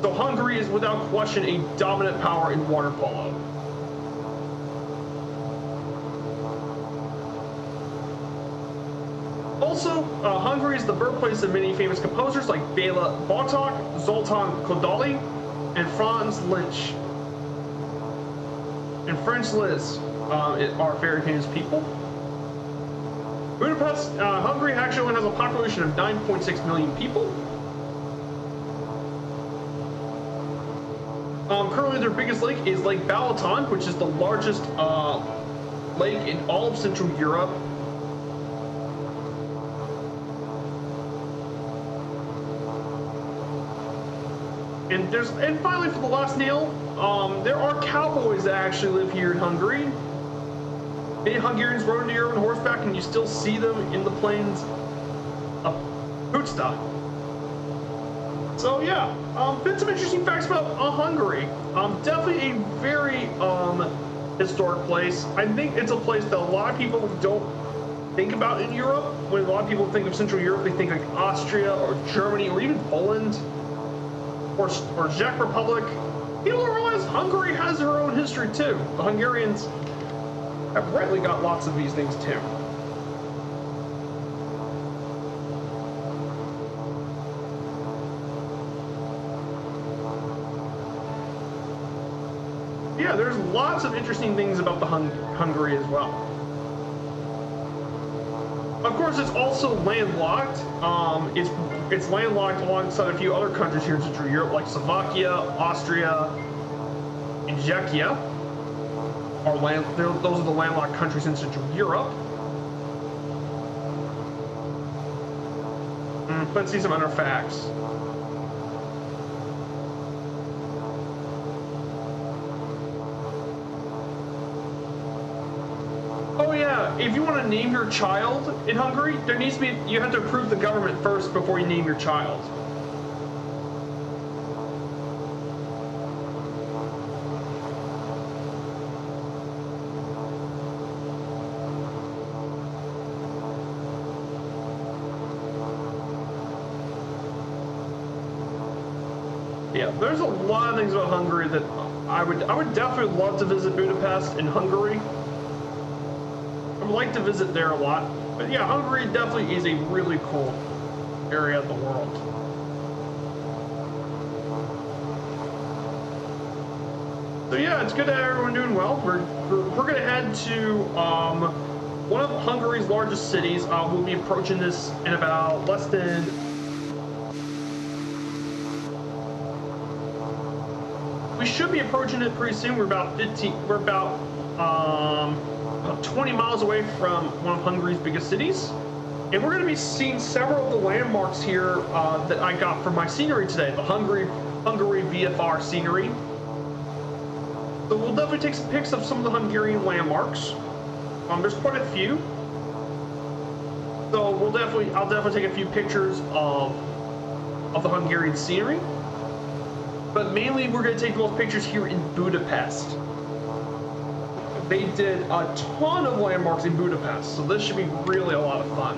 So Hungary is without question a dominant power in water polo. Also, Hungary is the birthplace of many famous composers like Béla Bartók, Zoltán Kodály, and Franz Liszt. And Franz Liszt are very famous people. Budapest, Hungary actually only has a population of 9.6 million people. Currently, their biggest lake is Lake Balaton, which is the largest lake in all of Central Europe. And finally, for the last nail, there are cowboys that actually live here in Hungary. Many Hungarians rode into Europe on horseback, and you still see them in the plains of Puszta. So yeah, been some interesting facts about Hungary. Definitely a very historic place. I think it's a place that a lot of people don't think about in Europe. When a lot of people think of Central Europe, they think like Austria or Germany or even Poland or Czech Republic. People don't realize Hungary has their own history too. The Hungarians have rightly got lots of these things too. Yeah, there's lots of interesting things about the Hungary as well. Of course, it's also landlocked. It's landlocked alongside a few other countries here in Central Europe, like Slovakia, Austria, and Czechia. Those are the landlocked countries in Central Europe. Let's see some other facts. Oh yeah, if you want to name your child in Hungary, you have to approve the government first before you name your child. Yeah, there's a lot of things about Hungary that I would definitely love to visit Budapest in Hungary. I would like to visit there a lot. But yeah, Hungary definitely is a really cool area of the world. So yeah, it's good that everyone's doing well. We're going to head to one of Hungary's largest cities. We'll be approaching this in about less than... We should be approaching it pretty soon. We're about 20 miles away from one of Hungary's biggest cities. And we're going to be seeing several of the landmarks here that I got from my scenery today, the Hungary VFR scenery. So we'll definitely take some pics of some of the Hungarian landmarks. There's quite a few. So I'll definitely take a few pictures of the Hungarian scenery. But mainly we're going to take those pictures here in Budapest. They did a ton of landmarks in Budapest, so this should be really a lot of fun.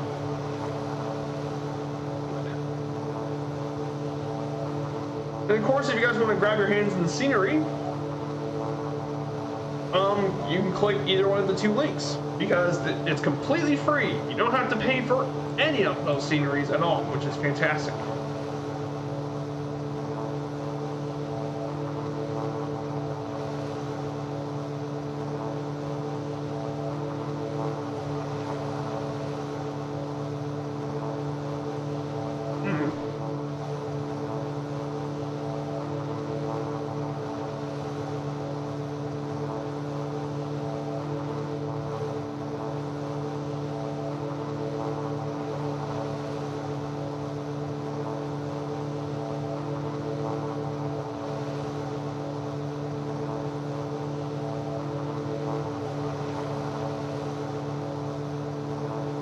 And of course, if you guys want to grab your hands in the scenery, you can click either one of the two links because it's completely free. You don't have to pay for any of those sceneries at all, which is fantastic.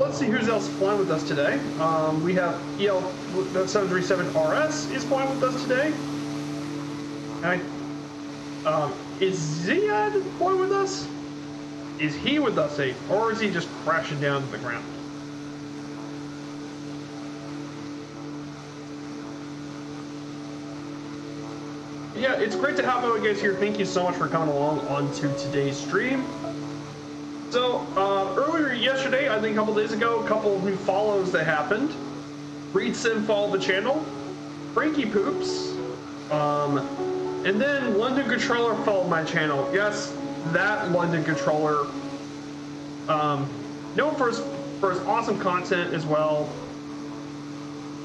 let's see who's else flying with us today. We have EL737RS is flying with us today. And is Ziad flying with us? Is he with us, or is he just crashing down to the ground? Yeah, it's great to have you guys here. Thank you so much for coming along onto today's stream. So, earlier yesterday, I think a couple days ago, a couple of new follows that happened. Reed Sim followed the channel. Frankie Poops. And then London Controller followed my channel. Yes, that London Controller. Known for his awesome content as well.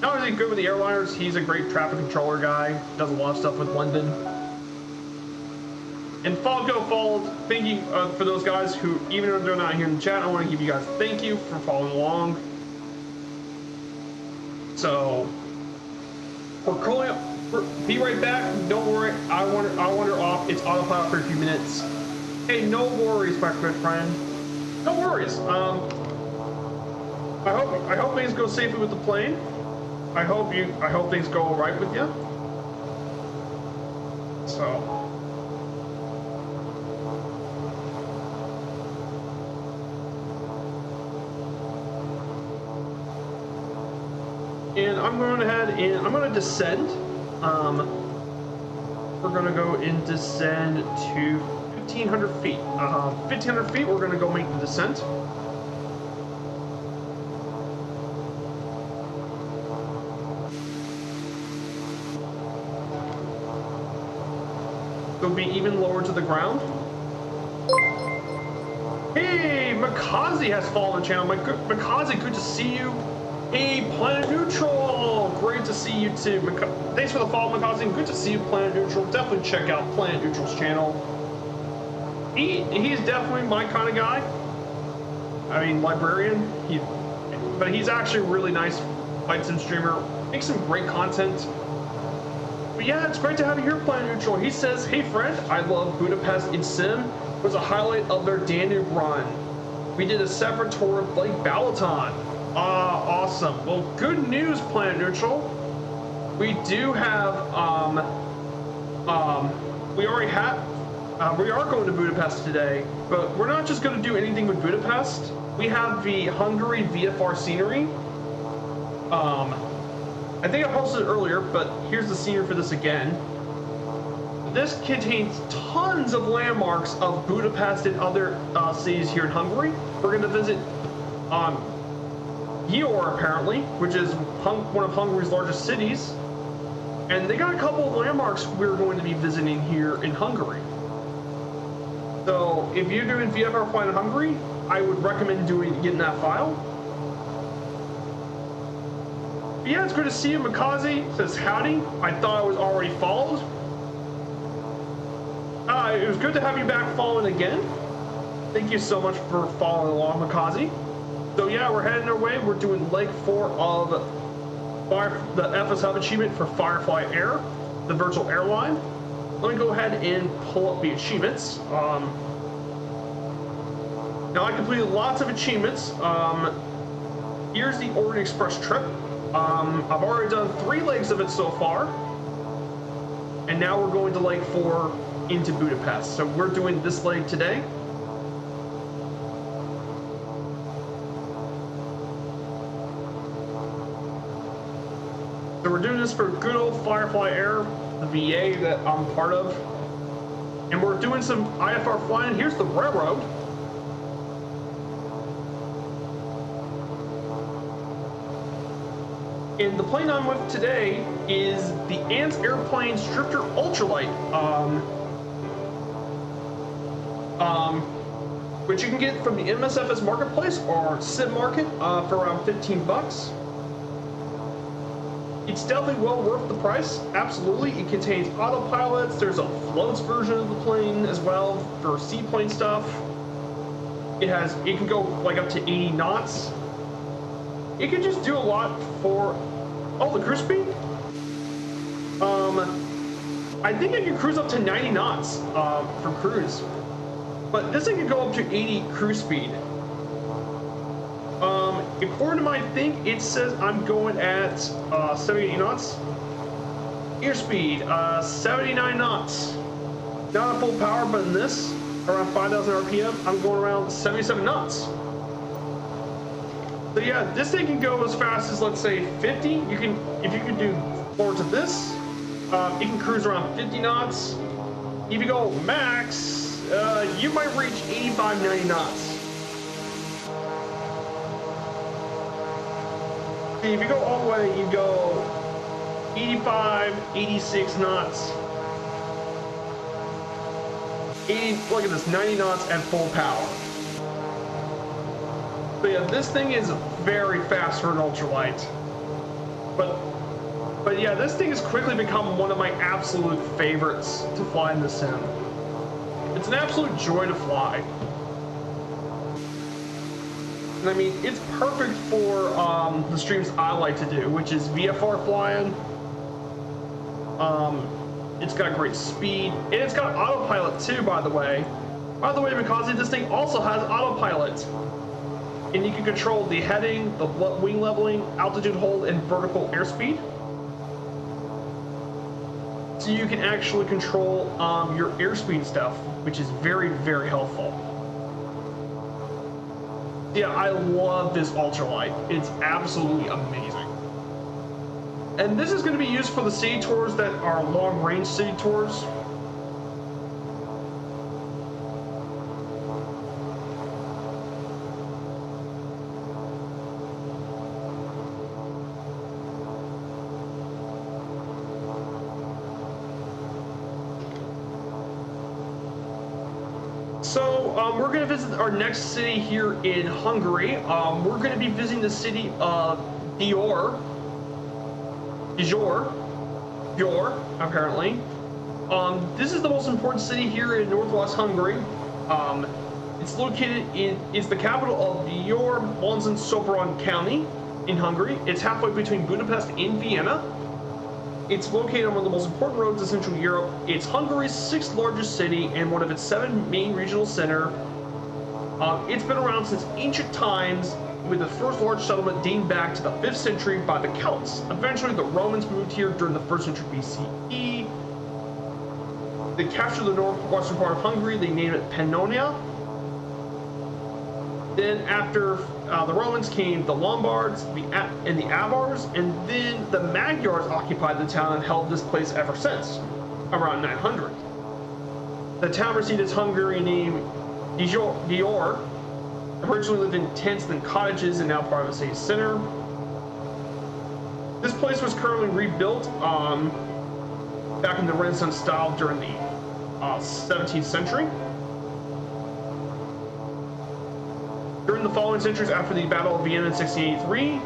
Not only good with the airliners, he's a great traffic controller guy. Does a lot of stuff with London. And Falco followed. Thank you for those guys who, even though they're not here in the chat, I want to give you guys thank you for following along. So, for calling up, be right back. Don't worry, I wander off. It's autopilot for a few minutes. Hey, no worries, my good friend. No worries. I hope things go safely with the plane. I hope things go all right with you. So. And I'm going ahead and I'm going to descend. We're going to go and descend to 1,500 feet. 1,500 feet, we're going to go make the descent. It'll be even lower to the ground. Hey, Makazi has followed the channel. Makazi, good to see you. Hey, Planet Neutral! Great to see you too. Thanks for the follow, Makazi. Good to see you, Planet Neutral. Definitely check out Planet Neutral's channel. He's definitely my kind of guy. I mean, librarian. But he's actually a really nice fight sim streamer. Makes some great content. But yeah, it's great to have you here, Planet Neutral. He says, hey friend, I love Budapest in Sim. It was a highlight of their Danube run. We did a separate tour of Lake Balaton. Awesome. Well, good news, Planet Neutral. We do have, we are going to Budapest today, but we're not just going to do anything with Budapest. We have the Hungary VFR scenery. I think I posted it earlier, but here's the scenery for this again. This contains tons of landmarks of Budapest and other cities here in Hungary. We're going to visit Győr, apparently, which is one of Hungary's largest cities. And they got a couple of landmarks we're going to be visiting here in Hungary. So if you're doing VFR flight in Hungary, I would recommend getting that file. But yeah, it's good to see you. Makazi says howdy. I thought I was already followed. It was good to have you back following again. Thank you so much for following along, Makazi. So yeah, we're heading our way. We're doing leg 4 of the FS Hub achievement for Firefly Air, the virtual airline. Let me go ahead and pull up the achievements. Now I completed lots of achievements. Here's the Orient Express trip. I've already done 3 legs of it so far. And now we're going to leg 4 into Budapest. So we're doing this leg today. So we're doing this for good old Firefly Air, the VA that I'm part of. And we're doing some IFR flying. Here's the railroad. And the plane I'm with today is the Ants Airplane Stricter Ultralight, which you can get from the MSFS Marketplace or Sim Market for around 15 bucks. It's definitely well worth the price, absolutely. It contains autopilots, there's a floats version of the plane as well for seaplane stuff. It can go like up to 80 knots. It can just do a lot for, the cruise speed? I think it can cruise up to 90 knots for cruise. But this thing can go up to 80 cruise speed. according to my thing, it says I'm going at 78 knots. Airspeed, 79 knots. Not at full power, but in this, around 5,000 RPM, I'm going around 77 knots. So yeah, this thing can go as fast as, let's say, 50. You can, if you can do forward to this, it can cruise around 50 knots. If you go max, you might reach 85, 90 knots. See, if you go all the way, you go 85, 86 knots. 80, look at this, 90 knots at full power. So yeah, this thing is very fast for an ultralight. But yeah, this thing has quickly become one of my absolute favorites to fly in the sim. It's an absolute joy to fly. And I mean, it's perfect for the streams I like to do, which is VFR flying. It's got great speed, and it's got autopilot too, by the way. Because this thing also has autopilot. And you can control the heading, the wing leveling, altitude hold, and vertical airspeed. So you can actually control your airspeed stuff, which is very, very helpful. Yeah, I love this ultralight. It's absolutely amazing. And this is going to be used for the city tours that are long-range city tours. So we're going to visit our next city here in Hungary. We're going to be visiting the city of Győr, apparently. This is the most important city here in northwest Hungary. It's located is the capital of Győr-Moson-Sopron County in Hungary. It's halfway between Budapest and Vienna. It's located on one of the most important roads in Central Europe. It's Hungary's 6th largest city and one of its 7 main regional centers. It's been around since ancient times, with the first large settlement dating back to the 5th century by the Celts. Eventually, the Romans moved here during the 1st century BCE. They captured the northwestern part of Hungary. They named it Pannonia. Then after the Romans came the Lombards and the Avars, and then the Magyars occupied the town and held this place ever since, around 900. The town received its Hungarian name Győr. Originally lived in tents and cottages and now part of the city center. This place was currently rebuilt back in the Renaissance style during the 17th century. During the following centuries after the Battle of Vienna in 1683,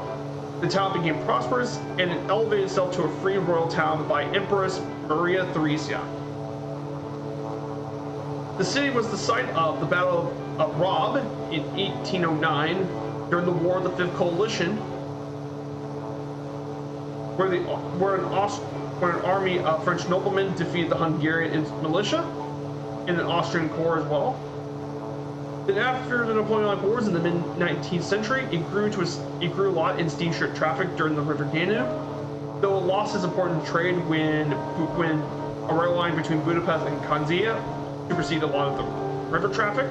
the town became prosperous and it elevated itself to a free royal town by Empress Maria Theresia. The city was the site of the Battle of Robb in 1809 during the War of the Fifth Coalition, where an army of French noblemen defeated the Hungarian militia and an Austrian corps as well. Then after the Napoleonic Wars in the mid-19th century, it grew a lot in steamship traffic during the River Danube, though it lost its important trade when a rail line between Budapest and Kanzia superseded a lot of the river traffic.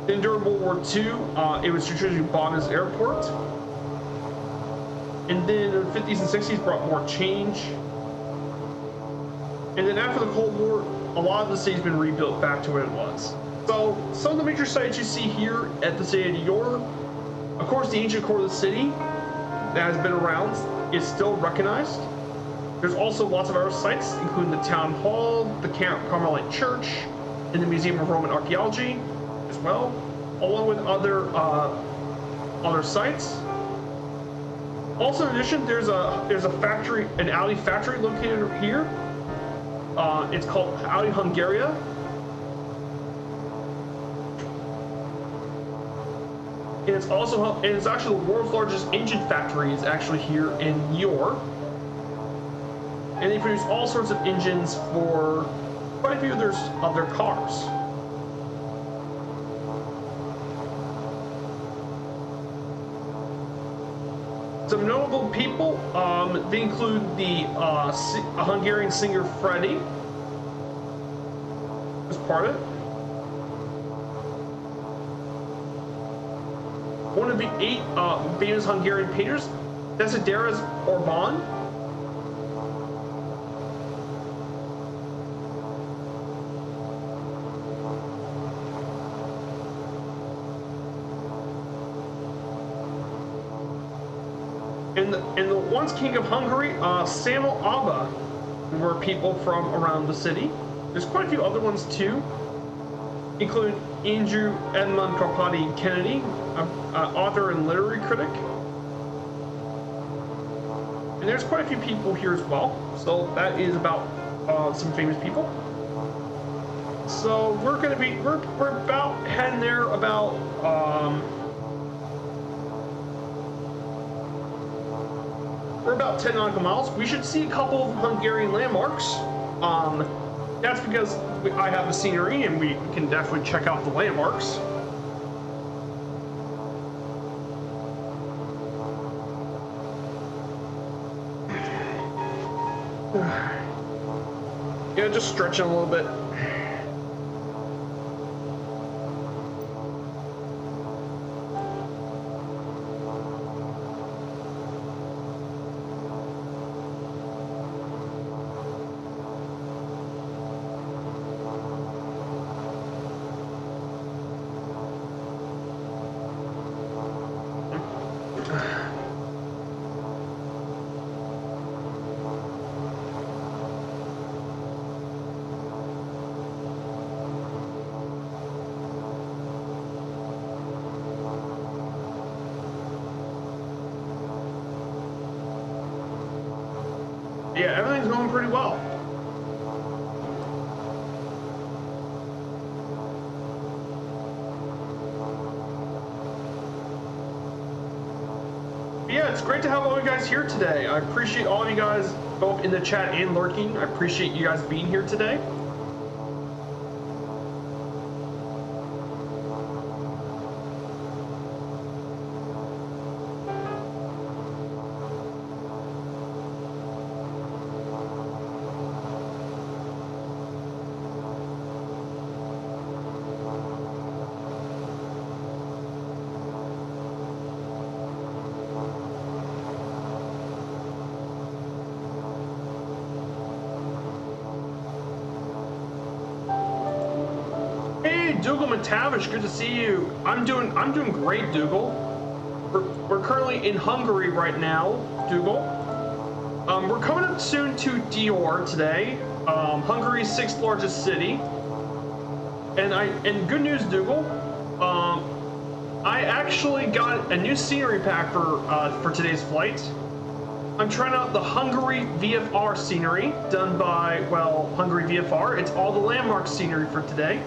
Then during World War II, it was strategically bought as an airport. And then the 50s and 60s brought more change. And then after the Cold War, a lot of the city's been rebuilt back to what it was. So some of the major sites you see here at the city of Győr, of course the ancient core of the city that has been around is still recognized. There's also lots of other sites, including the town hall, the Carmelite Church, and the Museum of Roman Archaeology as well, along with other sites. Also, in addition, there's a factory, an Audi factory located here. It's called Audi Hungaria. And it's actually the world's largest engine factory is actually here in Győr. And they produce all sorts of engines for quite a few of their cars. local people. They include the Hungarian singer Freddie as part of it. One of the 8 famous Hungarian painters, Desiderius Orban. And the once king of Hungary, Samuel Abba, were people from around the city. There's quite a few other ones too, including Andrew Edmund Carpati Kennedy, author and literary critic. And there's quite a few people here as well. So that is about some famous people. So we're about heading there about we're about 10 nautical miles. We should see a couple of Hungarian landmarks. That's because I have the scenery and we can definitely check out the landmarks. Yeah, just stretching a little bit. Yeah, everything's going pretty well. Yeah, it's great to have all you guys here today. I appreciate all of you guys, both in the chat and lurking. I appreciate you guys being here today. Dougal McTavish, good to see you. I'm doing great, Dougal. We're currently in Hungary right now, Dougal. We're coming up soon to Dior today, Hungary's 6th largest city. And good news, Dougal. I actually got a new scenery pack for today's flight. I'm trying out the Hungary VFR scenery done by, well, Hungary VFR. It's all the landmark scenery for today.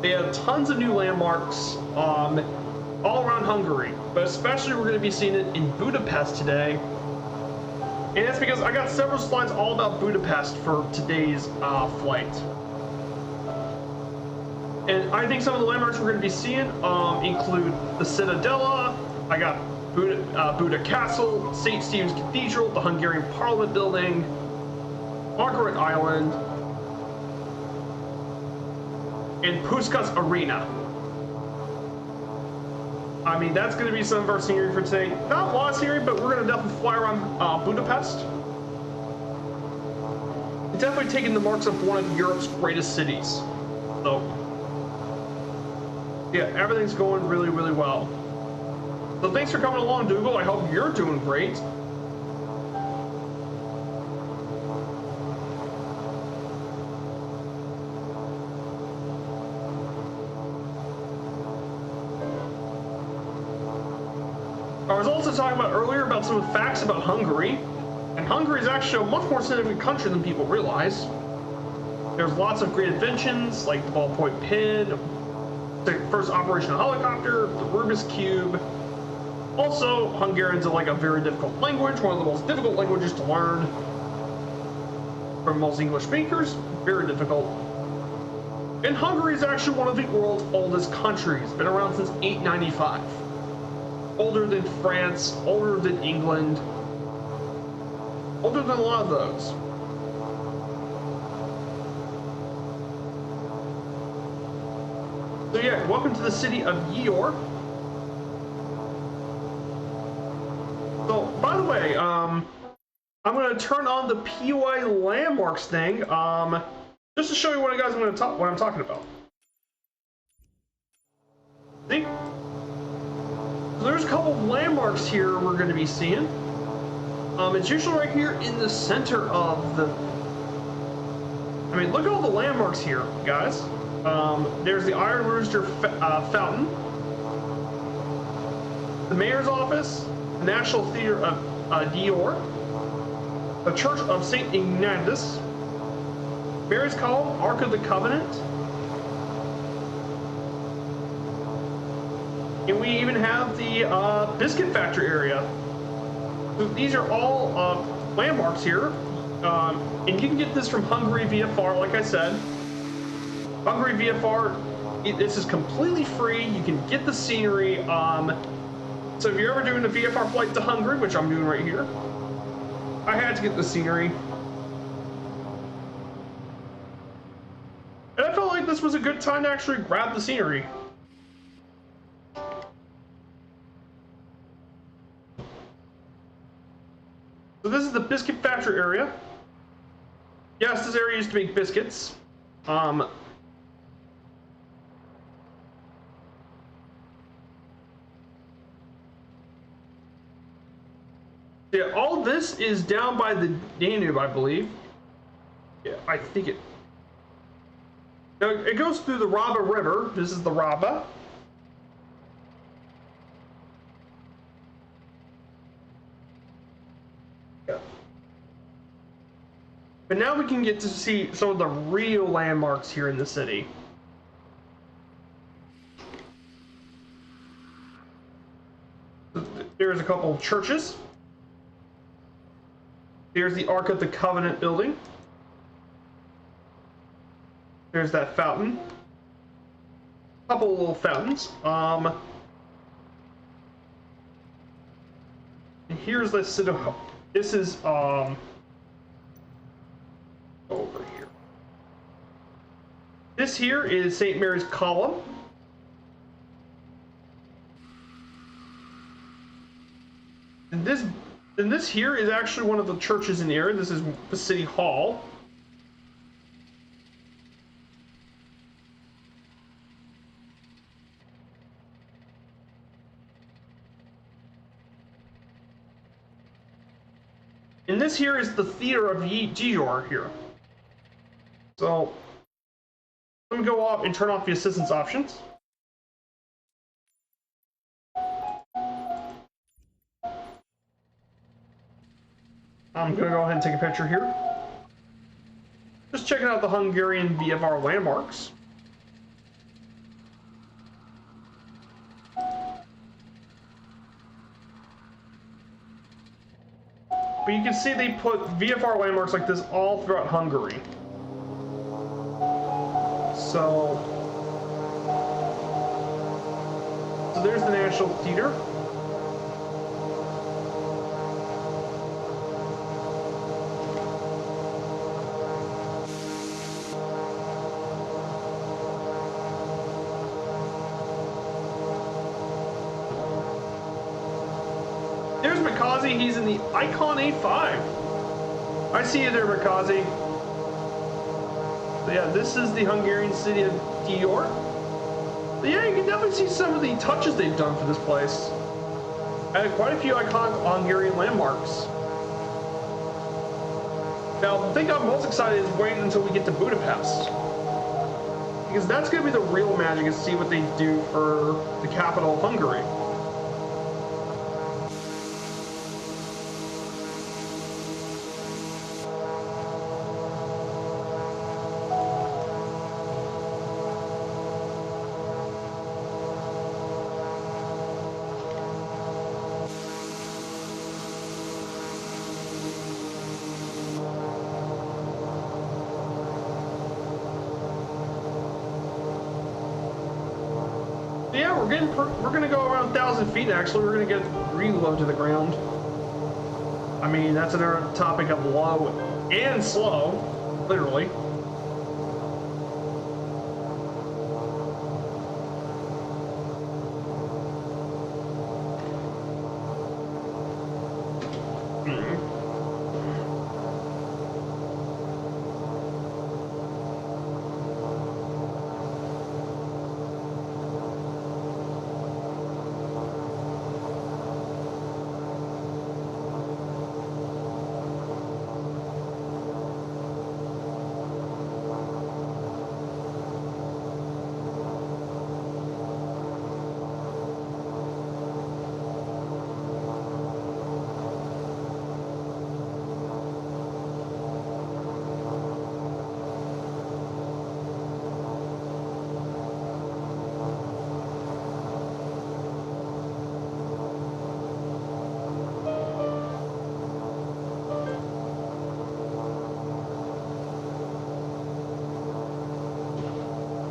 They have tons of new landmarks all around Hungary, but especially we're going to be seeing it in Budapest today. And that's because I got several slides all about Budapest for today's flight. And I think some of the landmarks we're going to be seeing include the Citadella, I got Buda Castle, St. Stephen's Cathedral, the Hungarian Parliament Building, Margaret Island, and Puskás Arena. I mean, that's going to be some of our scenery for today. Not a lot of scenery, but we're going to definitely fly around Budapest. It's definitely taking the marks of one of Europe's greatest cities. So, yeah, everything's going really, really well. So thanks for coming along, Dougal. I hope you're doing great. I was also talking about earlier about some facts about Hungary, and Hungary is actually a much more significant country than people realize. There's lots of great inventions like the ballpoint pen, the first operational helicopter, the Rubik's Cube. Also, Hungarian's like a very difficult language, one of the most difficult languages to learn for most English speakers, very difficult. And Hungary is actually one of the world's oldest countries, been around since 895. Older than France, older than England. Older than a lot of those. So yeah, welcome to the city of Yeor. So, by the way, I'm going to turn on the POI landmarks thing, just to show you what I'm talking about. See? So there's a couple of landmarks here we're going to be seeing. It's usually right here in the center of the... I mean, look at all the landmarks here, guys. There's the Iron Rooster Fountain, the Mayor's Office, the National Theater of Yeor, the Church of St. Ignatius, Mary's Column, Ark of the Covenant, and we even have the Biscuit Factory area. So these are all landmarks here, and you can get this from Hungary VFR, like I said. Hungary VFR, this is completely free. You can get the scenery. So if you're ever doing a VFR flight to Hungary, which I'm doing right here, I had to get the scenery. And I felt like this was a good time to actually grab the scenery. So this is the Biscuit Factory area. Yes, this area used to make biscuits. Yeah, all this is down by the Danube, I believe. Yeah, I think it... Now, it goes through the Raba River. This is the Raba. Yeah. But now we can get to see some of the real landmarks here in the city. There's a couple of churches. Here's the Ark of the Covenant building. There's that fountain. A couple of little fountains. And here's the citadel. This is over here. This here is St. Mary's Column. And this here is actually one of the churches in the area. This is the City Hall. And this here is the Theater of Yeor here. So, let me go off and turn off the assistance options. I'm going to go ahead and take a picture here. Just checking out the Hungarian VFR landmarks. But you can see they put VFR landmarks like this all throughout Hungary. So there's the National Theater. There's Mikazi, he's in the Icon A5. I see you there, Mikazi. So yeah, this is the Hungarian city of Yeor. So yeah, you can definitely see some of the touches they've done for this place. And quite a few iconic Hungarian landmarks. Now, the thing I'm most excited is waiting until we get to Budapest. Because that's going to be the real magic, is see what they do for the capital of Hungary. Yeah, we're gonna go around 1,000 feet. Actually, we're gonna get really low to the ground. I mean, that's another topic of low and slow, literally.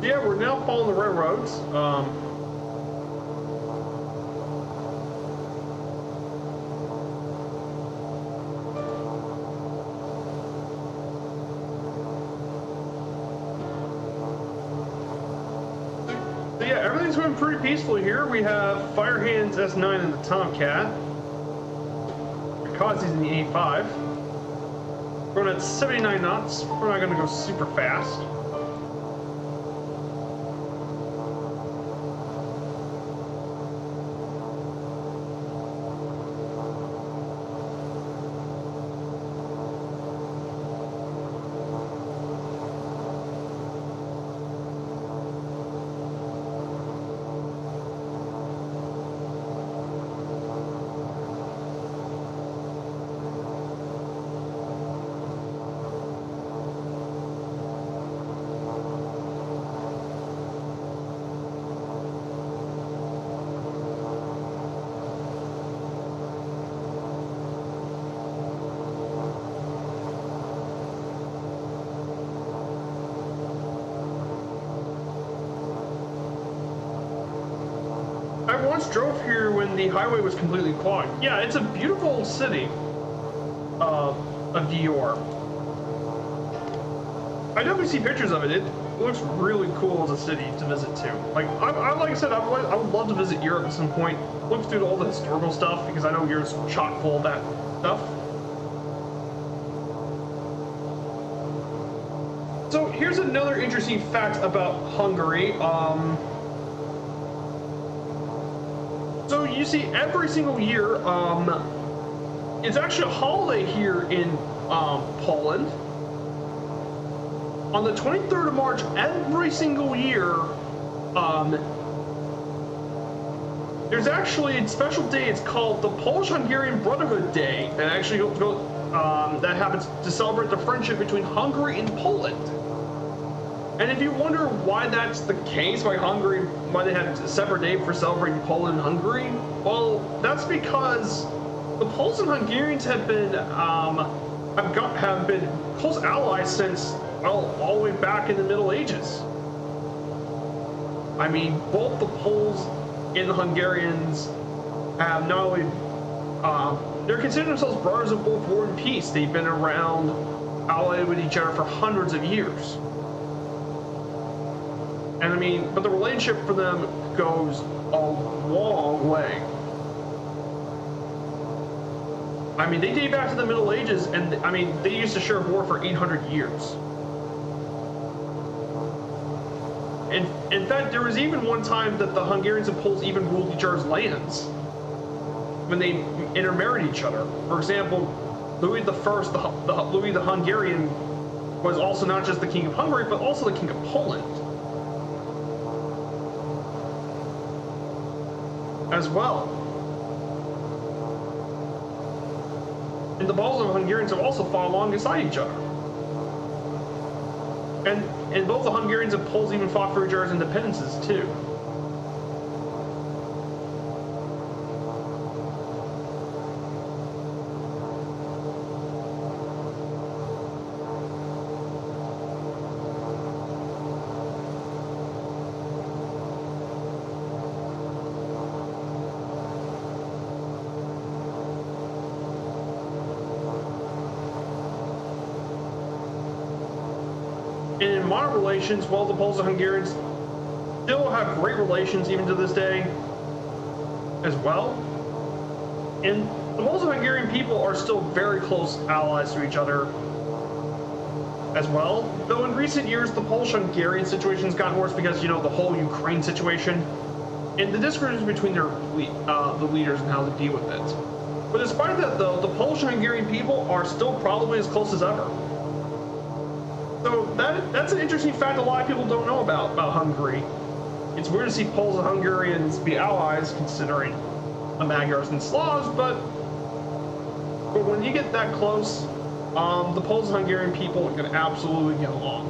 Yeah, we're now following the railroads. So yeah, everything's going pretty peacefully here. We have Firehands S9 in the Tomcat. Kazi's in the A5. We're going at 79 knots. We're not going to go super fast. I once drove here when the highway was completely clogged. Yeah, it's a beautiful city of Dior. I definitely see pictures of it. It looks really cool as a city to visit too. Like I said, I would love to visit Europe at some point. Look through all the historical stuff because I know Europe's chock full of that stuff. So here's another interesting fact about Hungary. So you see, every single year, it's actually a holiday here in Poland. On the 23rd of March, every single year, there's actually a special day. It's called the Polish-Hungarian Brotherhood Day, and actually that happens to celebrate the friendship between Hungary and Poland. And if you wonder why that's the case, why they had a separate day for celebrating Poland and Hungary, well, that's because the Poles and Hungarians have been close allies since all the way back in the Middle Ages. I mean, both the Poles and the Hungarians have not only they're considering themselves brothers of both war and peace. They've been around, allied with each other for hundreds of years. And I mean, but the relationship for them goes a long way. I mean, they date back to the Middle Ages, and I mean, they used to share war for 800 years. And in fact, there was even one time that the Hungarians and Poles even ruled each other's lands when they intermarried each other. For example, Louis the First, Louis the Hungarian, was also not just the king of Hungary, but also the king of Poland as well. And the Poles and Hungarians have also fought alongside each other. And both the Hungarians and Poles even fought for each other's independences too. Germanic relations, well, the Poles and Hungarians still have great relations even to this day as well. And the Poles and Hungarian people are still very close allies to each other as well. Though in recent years, the Polish-Hungarian situation has gotten worse because, you know, the whole Ukraine situation and the disagreements between their the leaders and how to deal with it. But despite that, though, the Polish and Hungarian people are still probably as close as ever. So that's an interesting fact a lot of people don't know about Hungary. It's weird to see Poles and Hungarians be allies, considering the Magyars and Slavs, but when you get that close, the Poles and Hungarian people are going to absolutely get along.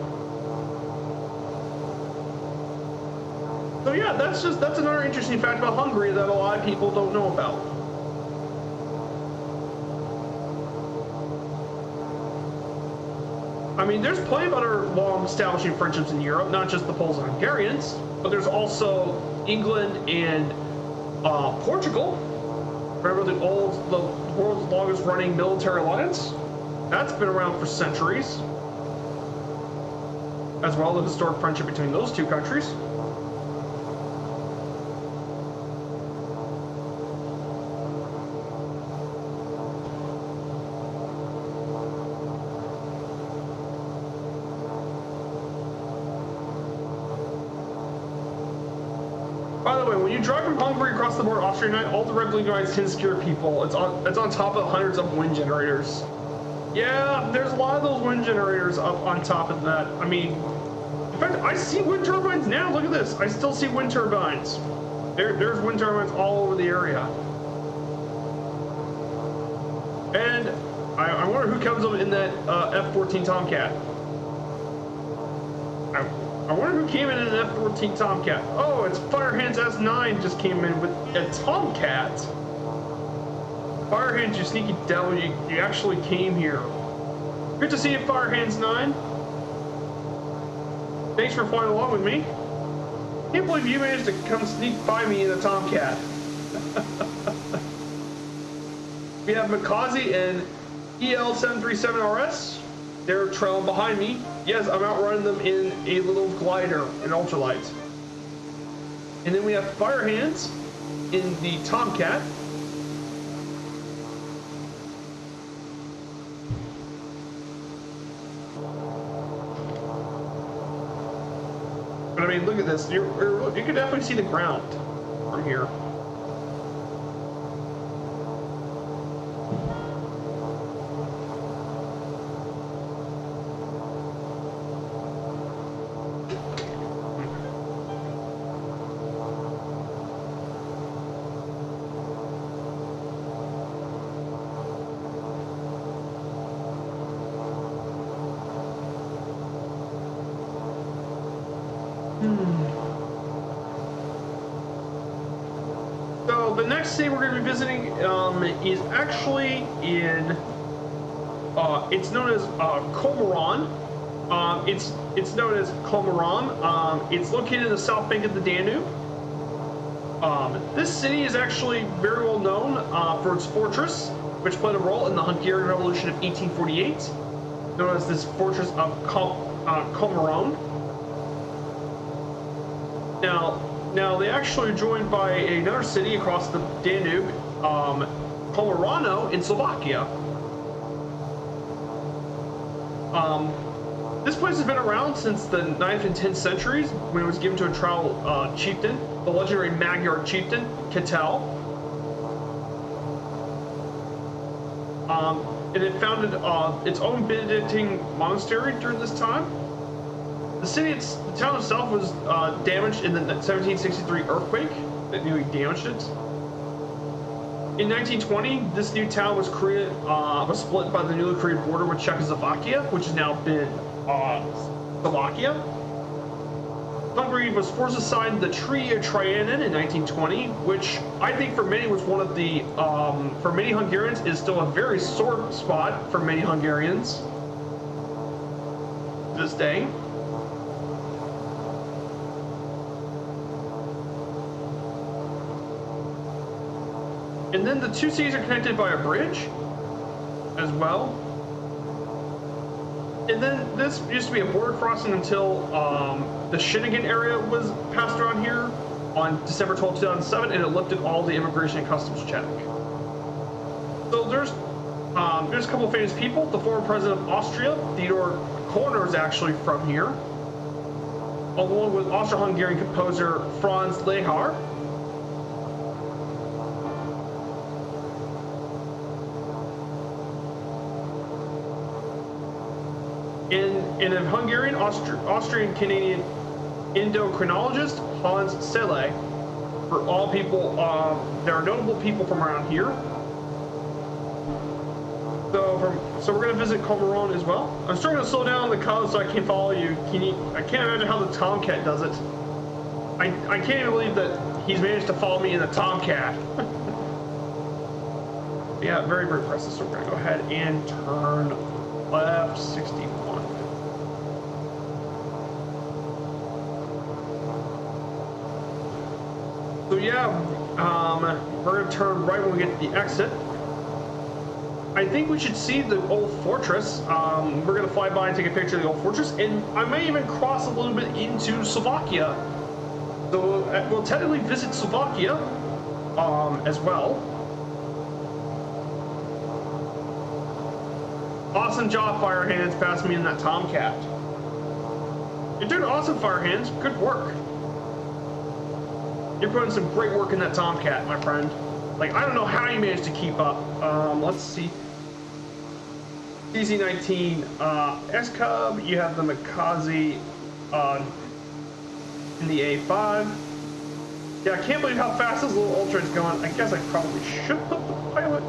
So yeah, that's another interesting fact about Hungary that a lot of people don't know about. I mean, there's plenty of other long-establishing friendships in Europe, not just the Poles and Hungarians, but there's also England and Portugal. Remember the world's longest-running military alliance? That's been around for centuries. As well, the historic friendship between those two countries. By the way, when you drive from Hungary across the border Austria night, all the red-blue lines tend to scare people. It's on top of hundreds of wind generators. Yeah, there's a lot of those wind generators up on top of that. I mean, in fact, I see wind turbines now. Look at this. I still see wind turbines. There's wind turbines all over the area. And I wonder who comes up in that F-14 Tomcat. I wonder who came in an F-14 Tomcat. Oh, it's Firehands S9 just came in with a Tomcat. Firehands, you sneaky devil, you actually came here. Good to see you, Firehands 9. Thanks for flying along with me. Can't believe you managed to come sneak by me in a Tomcat. We have Makazi and EL737RS. They're trailing behind me. Yes, I'm outrunning them in a little glider in ultralight. And then we have Firehands in the Tomcat. But I mean, look at this. You can definitely see the ground from here. So the next city we're going to be visiting is actually in, it's known as Komarom. It's known as Komarom. It's located in the south bank of the Danube. This city is actually very well known for its fortress, which played a role in the Hungarian Revolution of 1848, known as this fortress of Komarom. Now they actually are joined by another city across the Danube, Komarano in Slovakia. This place has been around since the 9th and 10th centuries when it was given to a tribal chieftain, the legendary Magyar chieftain, Ketel. And it founded its own Benedictine monastery during this time. The town itself was damaged in the 1763 earthquake that nearly damaged it. In 1920, this new town was split by the newly created border with Czechoslovakia, which has now been Slovakia. Hungary was forced to sign the Treaty of Trianon in 1920, which I think for many was one of the, for many Hungarians, is still a very sore spot for many Hungarians to this day. And then the two cities are connected by a bridge as well. And then this used to be a border crossing until the Shinigan area was passed around here on December 12, 2007, and it lifted all the immigration and customs check. So there's a couple of famous people. The former president of Austria, Theodor Korner, is actually from here, along with Austro-Hungarian composer Franz Lehár. And a Hungarian, Austrian, Canadian endocrinologist, Hans Selle. For all people, there are notable people from around here. So we're gonna visit Comoron as well. I'm starting to slow down the code so I can follow you. I can't imagine how the Tomcat does it. I can't even believe that he's managed to follow me in the Tomcat. Yeah, very, very impressive. So we're gonna go ahead and turn left 61. So yeah, we're gonna turn right when we get to the exit. I think we should see the old fortress. We're gonna fly by and take a picture of the old fortress, and I may even cross a little bit into Slovakia. So we'll technically visit Slovakia as well. Awesome job, Fire Hands, passing me in that Tomcat. You're doing awesome, Fire Hands. Good work. You're putting some great work in that Tomcat, my friend. Like, I don't know how you managed to keep up. Let's see. DC-19 S-Cub. You have the Mikaze in the A5. Yeah, I can't believe how fast this little Ultra is going. I guess I probably should put the pilot.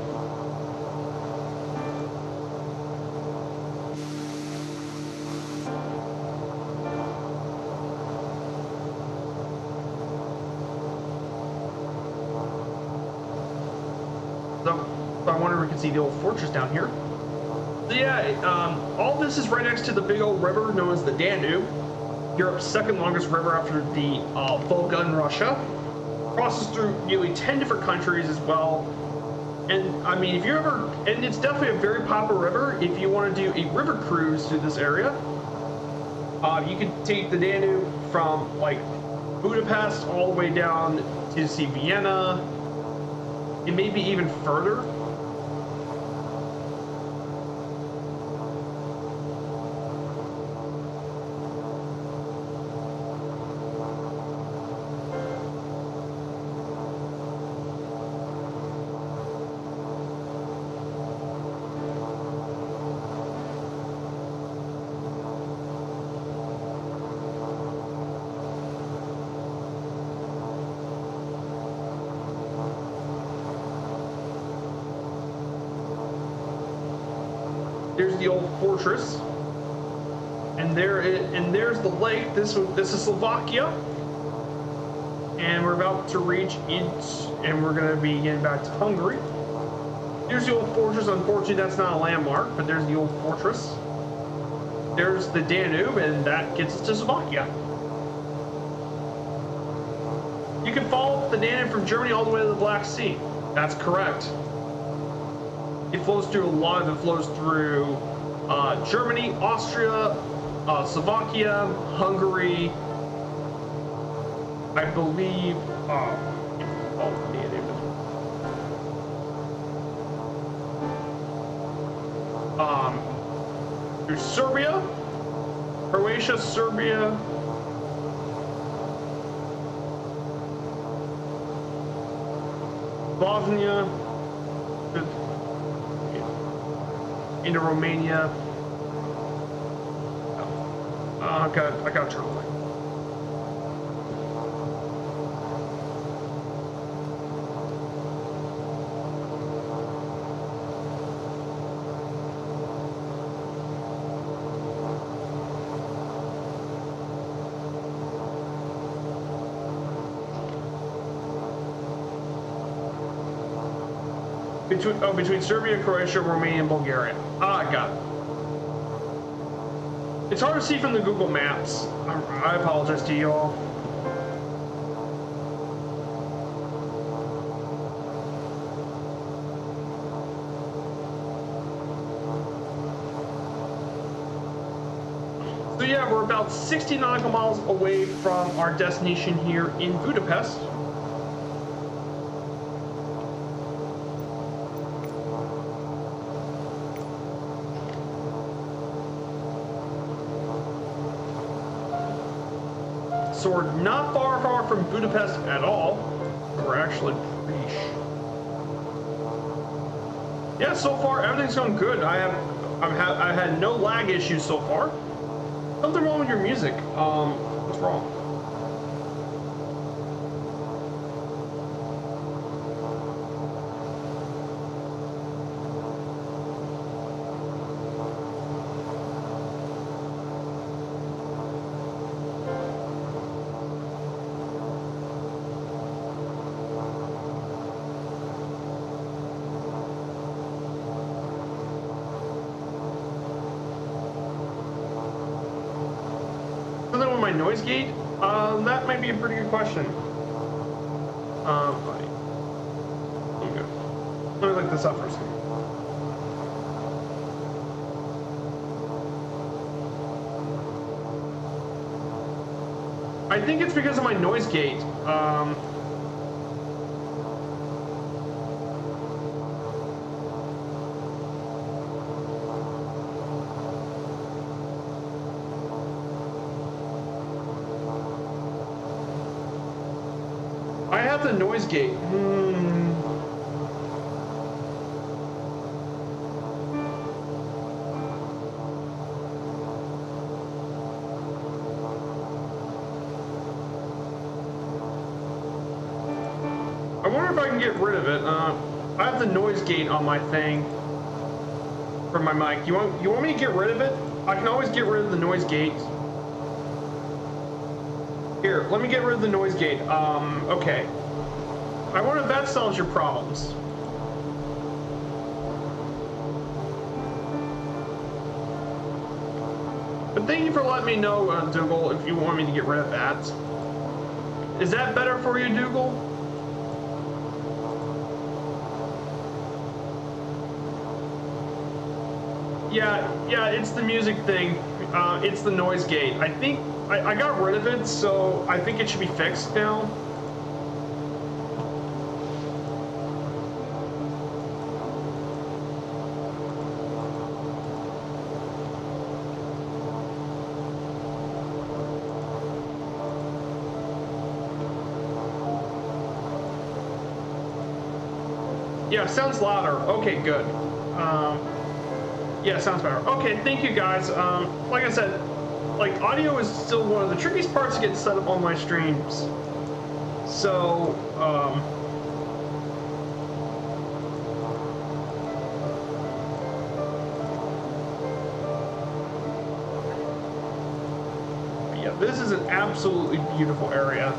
So I wonder if we can see the old fortress down here. So yeah, all this is right next to the big old river known as the Danube, Europe's second longest river after the Volga in Russia. Crosses through nearly 10 different countries as well. And I mean, if you ever, and it's definitely a very popular river, if you want to do a river cruise through this area, you can take the Danube from like Budapest all the way down to see Vienna, and maybe even further. There's the old fortress, and there's the lake. This is Slovakia, and we're about to reach it, and we're gonna be getting back to Hungary. There's the old fortress. Unfortunately, that's not a landmark, but there's the old fortress. There's the Danube, and that gets us to Slovakia. You can follow the Danube from Germany all the way to the Black Sea. That's correct. It flows through a lot of it flows through Germany, Austria, Slovakia, Hungary, I believe. Through Serbia, Croatia, Serbia. Bosnia. Into Romania. I gotta turn away. Between Serbia, Croatia, Romania, and Bulgaria. I got it. It's hard to see from the Google Maps. I apologize to you all. about 60 nautical miles away from our destination here in Budapest. So we're not far from Budapest at all. We're actually pretty yeah, so far everything's going good. I've had no lag issues so far. Something wrong with your music. What's wrong? Noise gate? That might be a pretty good question. Let me look this up for a second. I think it's because of my noise gate. I have the noise gate. I wonder if I can get rid of it. I have the noise gate on my thing for my mic. You want me to get rid of it? I can always get rid of the noise gate. Here, let me get rid of the noise gate. Okay. I wonder if that solves your problems. But thank you for letting me know, Dougal, if you want me to get rid of that. Is that better for you, Dougal? Yeah, it's the music thing. It's the noise gate. I think I got rid of it, so I think it should be fixed now. Yeah, sounds louder. Okay, good. Yeah, sounds better. Okay, thank you guys. Like I said, like audio is still one of the trickiest parts to get set up on my streams. So, yeah, this is an absolutely beautiful area.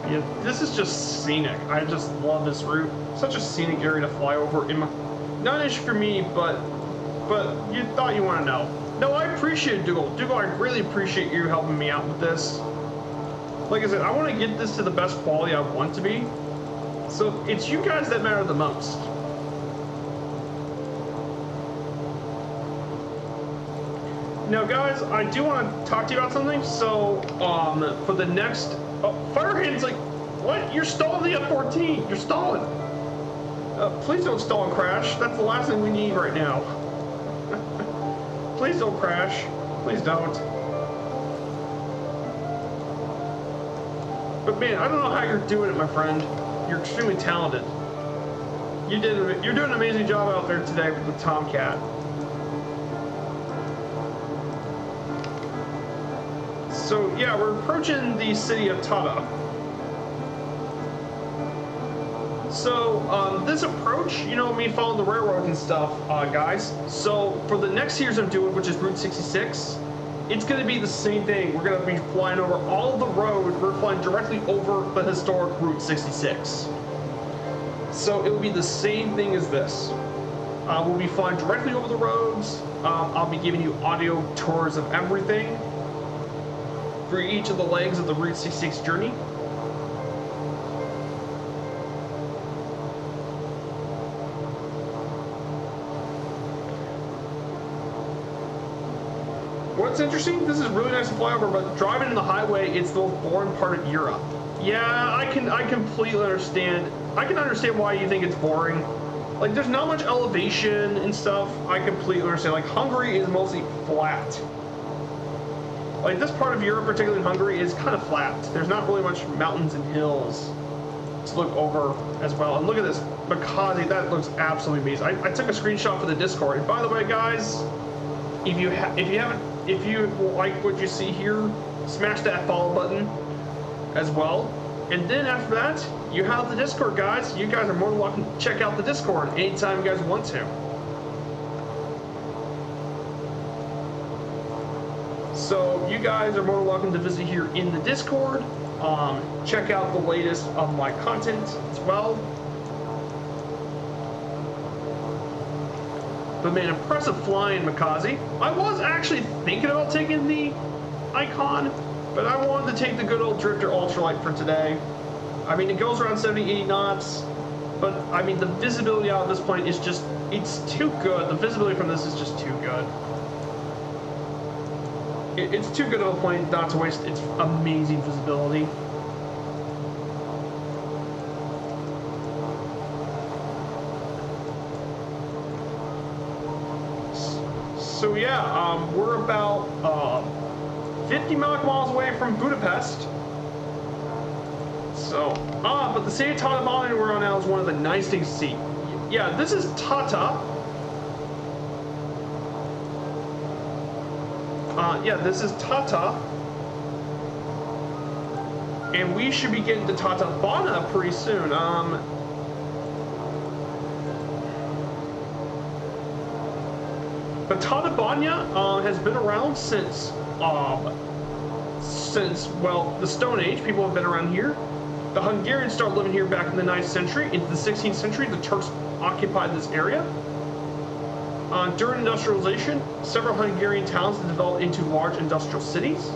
Yeah, this is just scenic. I just love this route. Such a scenic area to fly over. Not an issue for me, but you thought you want to know. No, I appreciate it, Dougal. Dougal, I really appreciate you helping me out with this. Like I said, I want to get this to the best quality I want to be. So it's you guys that matter the most. Now, guys, I do want to talk to you about something. So, for the next... Oh, Firehand's like, what? You're stalling the F-14. You're stalling. Please don't stall and crash. That's the last thing we need right now. Please don't crash. Please don't. But man, I don't know how you're doing it, my friend. You're extremely talented. You're doing an amazing job out there today with the Tomcat. So yeah, we're approaching the city of Tata. So this approach, you know, me following the railroad and stuff, guys. So for the next series I'm doing, which is Route 66, it's going to be the same thing. We're going to be flying over all of the road. We're flying directly over the historic Route 66. So it will be the same thing as this. We'll be flying directly over the roads. I'll be giving you audio tours of everything for each of the legs of the Route 66 journey. What's interesting, this is really nice to fly over, but driving in the highway, it's the most boring part of Europe. Yeah, I completely understand. I can understand why you think it's boring. Like, there's not much elevation and stuff. I completely understand. Like, Hungary is mostly flat. Like, this part of Europe, particularly in Hungary, is kind of flat. There's not really much mountains and hills to look over as well. And look at this Bakazi, that looks absolutely amazing. I took a screenshot for the Discord. And by the way, guys, if you like what you see here, smash that follow button as well. And then after that, you have the Discord, guys. You guys are more than welcome to check out the Discord anytime you guys want to. So you guys are more than welcome to visit here in the Discord. Check out the latest of my content as well. But man, impressive flying, Makazi. I was actually thinking about taking the Icon, but I wanted to take the good old Drifter Ultralight for today. I mean, it goes around 70, 80 knots, but I mean, the visibility out of this plane is just, it's too good. The visibility from this is just too good. It's too good of a plane not to waste its amazing visibility. So yeah, we're about 50 miles away from Budapest. So, but the city of Tatabánya we're on now is one of the nice things to see. Yeah, this is Tata. Yeah, this is Tata. And we should be getting to Tatabánya pretty soon. But Tatabánya has been around since, well, the Stone Age. People have been around here. The Hungarians started living here back in the 9th century. Into the 16th century, the Turks occupied this area. During industrialization, several Hungarian towns developed into large industrial cities.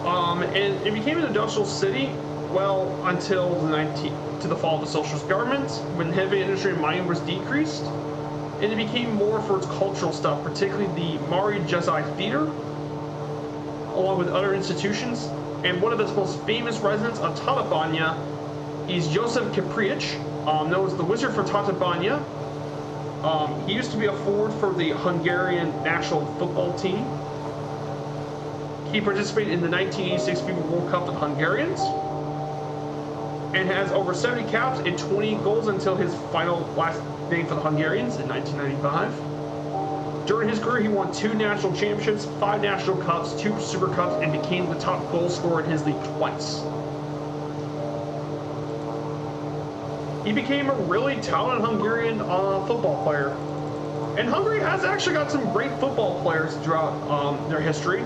And it became an industrial city, well, until the fall of the socialist government, when heavy industry and mining was decreased. And it became more for its cultural stuff, particularly the Mari Jesuit Theater, along with other institutions. And one of its most famous residents of Tatabánya is Joseph Kiprich, known as the Wizard for Tatabánya. He used to be a forward for the Hungarian national football team. He participated in the 1986 FIFA World Cup with Hungarians and has over 70 caps and 20 goals until his last game for the Hungarians in 1995. During his career, he won 2 national championships, 5 national cups, 2 super cups, and became the top goal scorer in his league twice. He became a really talented Hungarian football player. And Hungary has actually got some great football players throughout their history.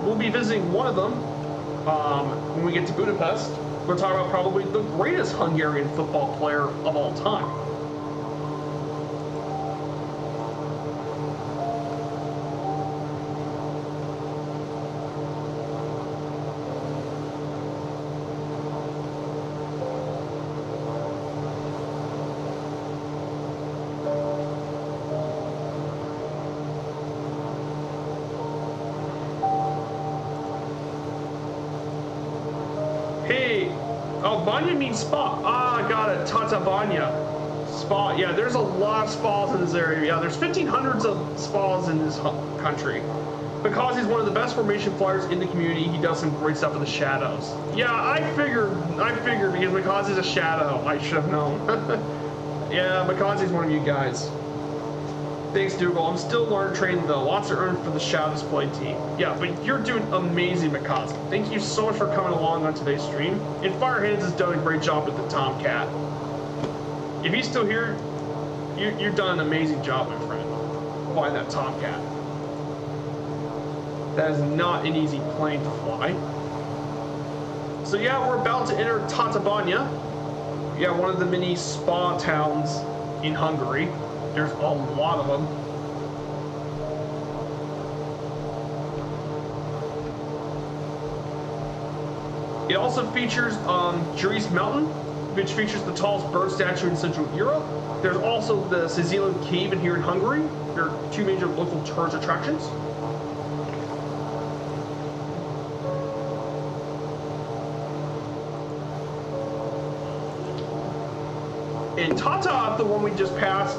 We'll be visiting one of them when we get to Budapest. We'll talk about probably the greatest Hungarian football player of all time. Banya means spa. Ah, got it. Tatabánya. Spa. Yeah, there's a lot of spas in this area. Yeah, there's 1,500 of spas in this country. Because he's one of the best formation flyers in the community, he does some great stuff in the shadows. Yeah, I figured because Makazi's a shadow, I should have known. Yeah, Makazi's one of you guys. Thanks, Dougal. I'm still learning training though. Lots to earn for the Shadow Display team. Yeah, but you're doing amazing, Makazi. Thank you so much for coming along on today's stream. And Firehands has done a great job with the Tomcat. If he's still here, you've done an amazing job, my friend. Flying that Tomcat. That is not an easy plane to fly. So yeah, we're about to enter Tatabánya. Yeah, one of the mini spa towns in Hungary. There's a lot of them. It also features Juris Mountain, which features the tallest bird statue in Central Europe. There's also the Sicilian Cave in here in Hungary. There are two major local tourist attractions. In Tata, the one we just passed,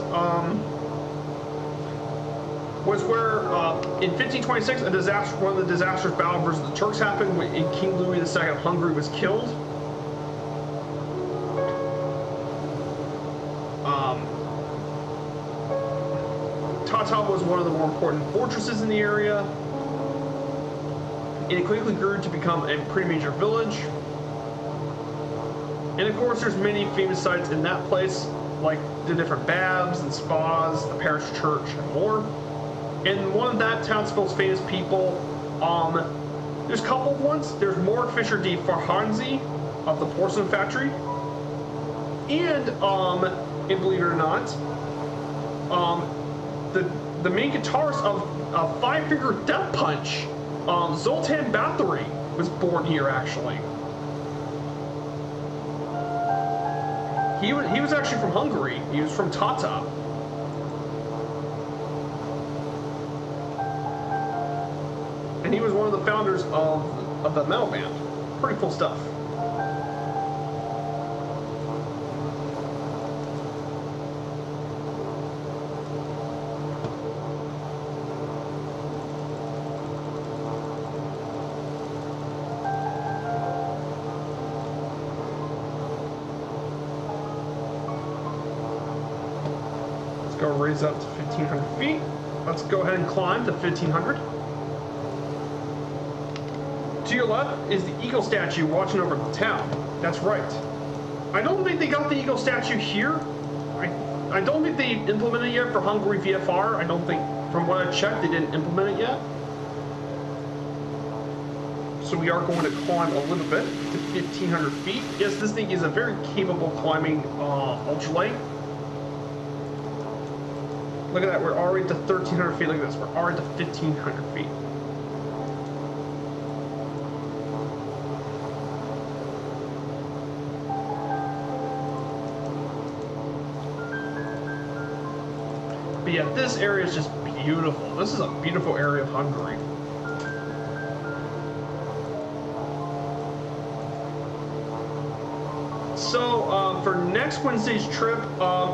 was where in 1526 one of the disastrous battle versus the Turks happened when King Louis II of Hungary was killed. Tata was one of the more important fortresses in the area, and it quickly grew to become a pretty major village. And of course, there's many famous sites in that place, like the different baths and spas, the parish church, and more. And one of that town's most famous people, there's a couple of ones. There's Morg Fischer de Farhanzi of the porcelain factory, and believe it or not, the main guitarist of Five Finger Death Punch, Zoltan Bathory, was born here actually. He was actually from Hungary. He was from Tata. And he was one of the founders of the metal band. Pretty cool stuff. Go raise up to 1,500 feet. Let's go ahead and climb to 1,500. To your left is the eagle statue watching over the town. That's right. I don't think they got the eagle statue here. I don't think they implemented it yet for Hungary VFR. I don't think, from what I checked, they didn't implement it yet. So we are going to climb a little bit to 1,500 feet. Yes, this thing is a very capable climbing ultralight. Look at that, we're already to 1,300 feet. Look at this, we're already to 1,500 feet. But yeah, this area is just beautiful. This is a beautiful area of Hungary. So for next Wednesday's trip,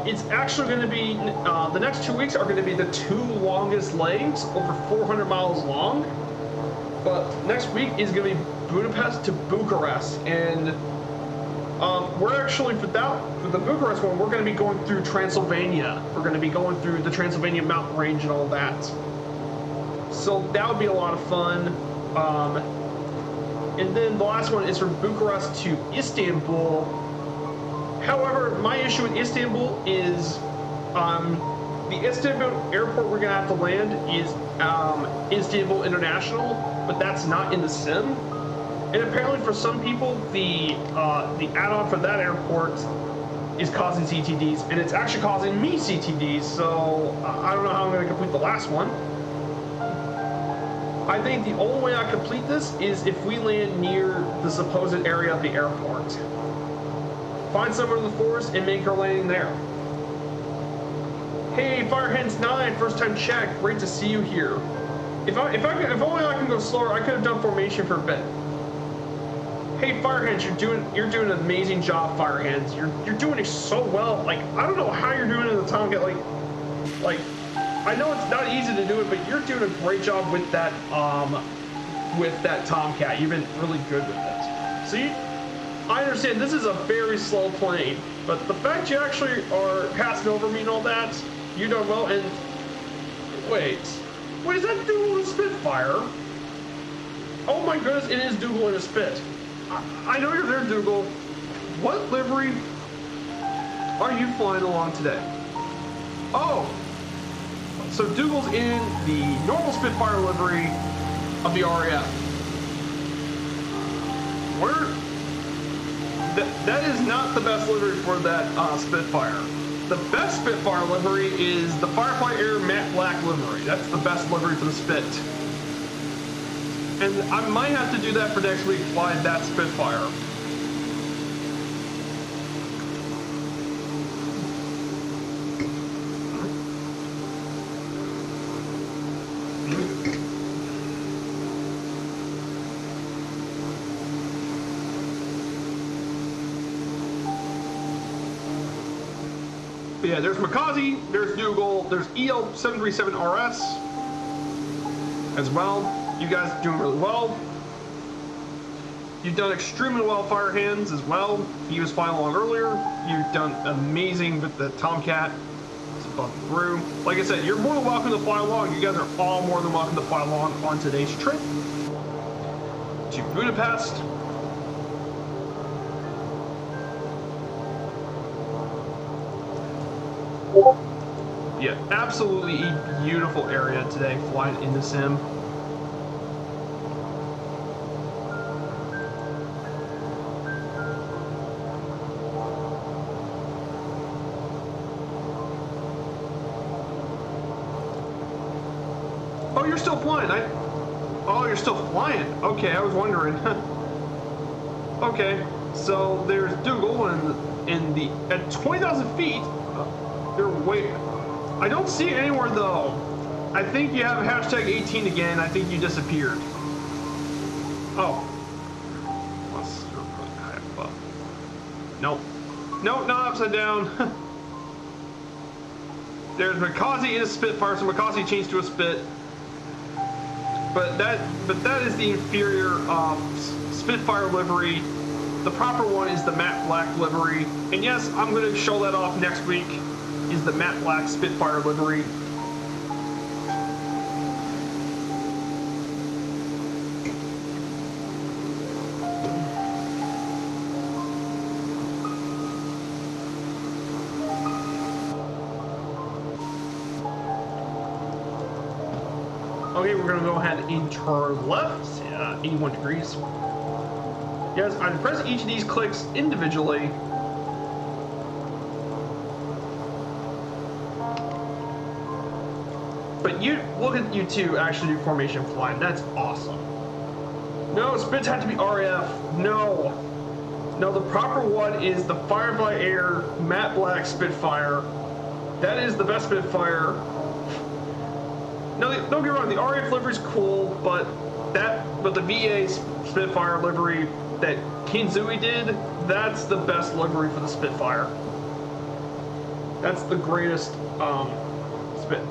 it's actually going to be, the next 2 weeks are going to be the two longest legs, over 400 miles long. But next week is going to be Budapest to Bucharest, and we're actually, for the Bucharest one, we're going to be going through Transylvania. We're going to be going through the Transylvania mountain range and all that. So that would be a lot of fun. And then the last one is from Bucharest to Istanbul. However, my issue with Istanbul is the Istanbul airport we're going to have to land is Istanbul International, but that's not in the sim. And apparently for some people, the add-on for that airport is causing CTDs, and it's actually causing me CTDs, so I don't know how I'm going to complete the last one. I think the only way I complete this is if we land near the supposed area of the airport. Find somewhere in the forest and make our landing there. Hey, Firehands9, first time check. Great to see you here. If only I can go slower, I could have done formation for a bit. Hey, Firehands, you're doing an amazing job, Firehands. You're doing it so well. Like, I don't know how you're doing it in the Tomcat. Like I know it's not easy to do it, but you're doing a great job with that Tomcat. You've been really good with it. See, I understand this is a very slow plane, but the fact you actually are passing over me and all that, you're doing well. And wait, is that Dougal in a Spitfire? Oh my goodness, it is Dougal in a Spit. I know you're there, Dougal. What livery are you flying along today? Oh, so Dougal's in the normal Spitfire livery of the RAF. that is not the best livery for that Spitfire. The best Spitfire livery is the Firefly Air Matte Black livery. That's the best livery for the Spit. And I might have to do that for next week, fly that Spitfire. Yeah, there's Makazi, there's Dougal, there's EL737RS as well. You guys are doing really well. You've done extremely well, Fire Hands, as well. He was flying along earlier. You've done amazing with the Tomcat. It's above through. Like I said, you're more than welcome to fly along. You guys are all more than welcome to fly along on today's trip to Budapest. Yeah, absolutely a beautiful area today flying into Sim. Oh, you're still flying. Oh, you're still flying. Okay, I was wondering. Okay, so there's Dougal at 20,000 feet. They're way. I don't see it anywhere though. I think you have hashtag 18 again. I think you disappeared. Oh. Let's really high up. Nope. Nope, not upside down. There's Makazi in a Spitfire, so Makazi changed to a Spit. But that is the inferior Spitfire livery. The proper one is the matte black livery. And yes, I'm going to show that off next week. Is the matte black Spitfire livery. Okay, we're going to go ahead and turn left, 81 degrees. Yes, I press each of these clicks individually. But you look at you two actually do formation flying. That's awesome. No, Spits have to be RF. No. No, the proper one is the Firefly Air Matte Black Spitfire. That is the best Spitfire. No, don't get me wrong, the RF livery is cool, but the VA Spitfire livery that Kinzui did, that's the best livery for the Spitfire. That's the greatest Spit.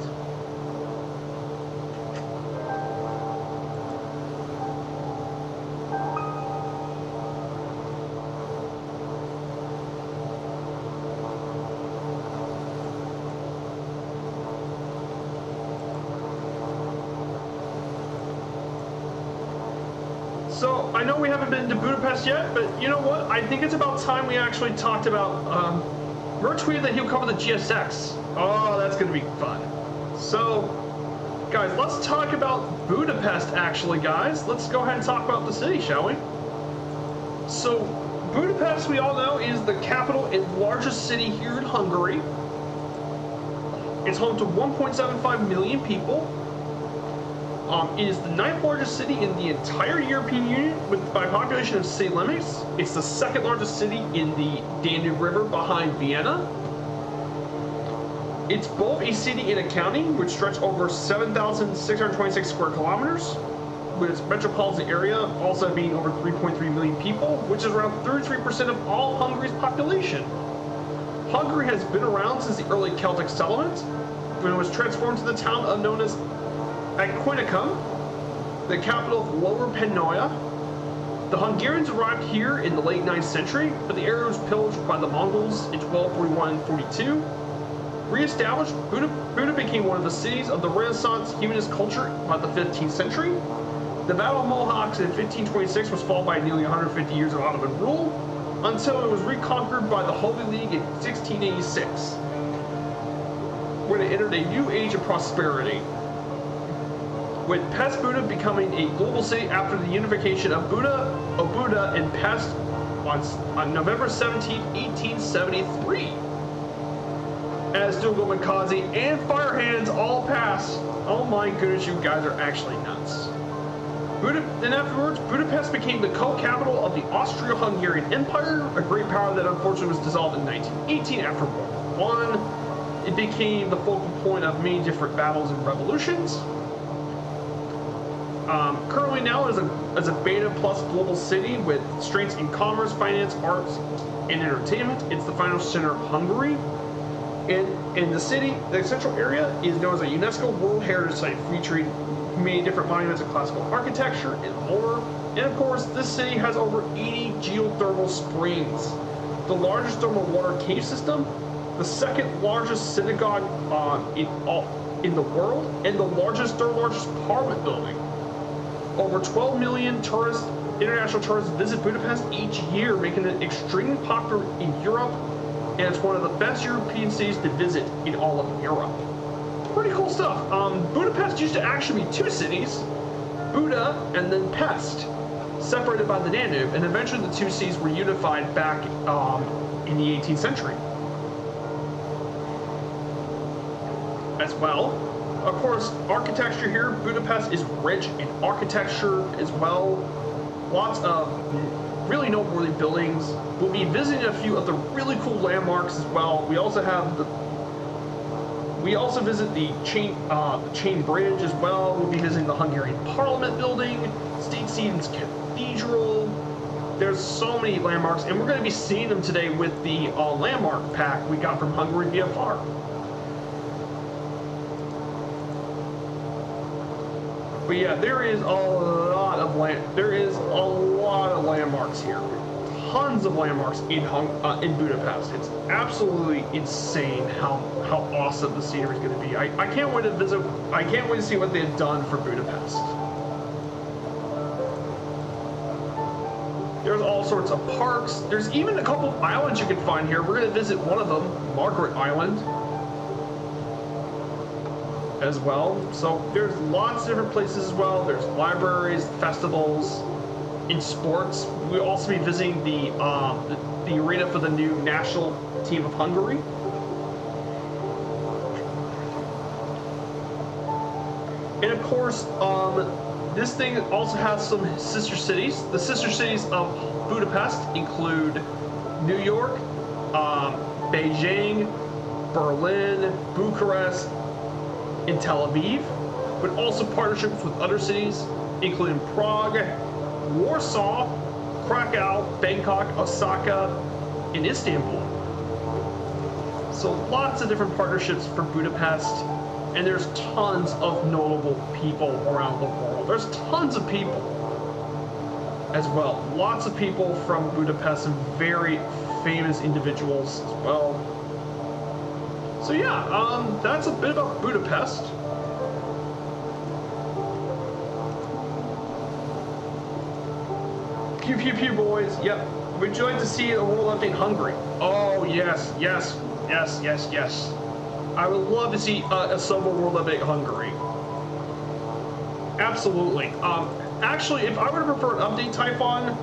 So, I know we haven't been to Budapest yet, but you know what? I think it's about time we actually talked about, Mer tweeted that he'll cover the GSX. Oh, that's going to be fun. So, guys, let's talk about Budapest, actually, guys. Let's go ahead and talk about the city, shall we? So, Budapest, we all know, is the capital and largest city here in Hungary. It's home to 1.75 million people. It is the 9th largest city in the entire European Union by population of city limits. It's the 2nd largest city in the Danube River behind Vienna. It's both a city and a county, which stretch over 7,626 square kilometers, with its metropolitan area also being over 3.3 million people, which is around 33% of all Hungary's population. Hungary has been around since the early Celtic settlement, when it was transformed to the town known as Aquincum, the capital of Lower Panonia. The Hungarians arrived here in the late 9th century, but the area was pillaged by the Mongols in 1241 and 42. Re-established, Buda became one of the cities of the Renaissance humanist culture by the 15th century. The Battle of Mohawks in 1526 was followed by nearly 150 years of Ottoman rule, until it was reconquered by the Holy League in 1686, when it entered a new age of prosperity, with Pest Buda becoming a global city after the unification of Buda, Obuda, and Pest on November 17th, 1873. As Dougal Makazi and Firehands all pass. Oh my goodness, you guys are actually nuts. Then afterwards, Budapest became the co-capital of the Austro-Hungarian Empire, a great power that unfortunately was dissolved in 1918 after World War I. It became the focal point of many different battles and revolutions. Currently now as a beta plus global city with strengths in commerce, finance, arts, and entertainment. It's the financial center of Hungary. In the city, the central area is known as a UNESCO World Heritage Site, featuring many different monuments of classical architecture and more. And of course, this city has over 80 geothermal springs, the largest thermal water cave system, the second largest synagogue in the world, and third largest parliament building. Over 12 million international tourists visit Budapest each year, making it extremely popular in Europe, and it's one of the best European cities to visit in all of Europe. Pretty cool stuff. Budapest used to actually be two cities, Buda and then Pest, separated by the Danube, and eventually the two cities were unified back in the 18th century. As well, of course, architecture here, Budapest is rich in architecture as well. Lots of really noteworthy buildings. We'll be visiting a few of the really cool landmarks as well. We also visit the Chain Bridge as well. We'll be visiting the Hungarian Parliament building, St. Stephen's Cathedral. There's so many landmarks, and we're going to be seeing them today with the landmark pack we got from Hungary VFR. But yeah, there is a lot of landmarks here. Tons of landmarks in Budapest. It's absolutely insane how awesome the scenery is going to be. I can't wait to visit. I can't wait to see what they've done for Budapest. There's all sorts of parks. There's even a couple of islands you can find here. We're going to visit one of them, Margaret Island, as well. So there's lots of different places as well. There's libraries, festivals. In sports, we'll also be visiting the arena for the new national team of Hungary. And of course, this thing also has some sister cities. The sister cities of Budapest include New York, Beijing, Berlin, Bucharest, and Tel Aviv, but also partnerships with other cities, including Prague, Warsaw, Krakow, Bangkok, Osaka, and Istanbul. So lots of different partnerships for Budapest, and there's tons of notable people around the world. There's tons of people as well. Lots of people from Budapest and very famous individuals as well. So yeah, that's a bit about Budapest. Pew pew pew, boys. Yep. Would you like to see a world update Hungary? Oh yes, yes, yes, yes, yes. I would love to see a summer world update Hungary. Absolutely. Actually, if I were to prefer an update Typhon,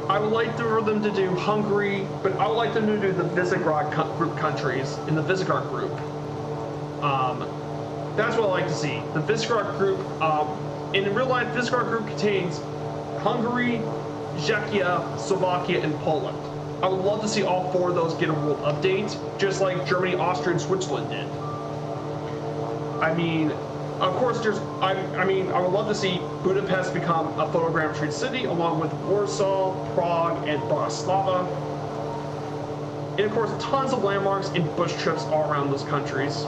I would like for them to do Hungary, but I would like them to do the Visegrad group countries in the Visegrad group. That's what I like to see. The Visegrad group. In real life, Visegrad group contains Hungary, Czechia, Slovakia, and Poland. I would love to see all four of those get a world update, just like Germany, Austria, and Switzerland did. I mean, of course, I would love to see Budapest become a photogrammetry city, along with Warsaw, Prague, and Bratislava. And of course, tons of landmarks and bush trips all around those countries.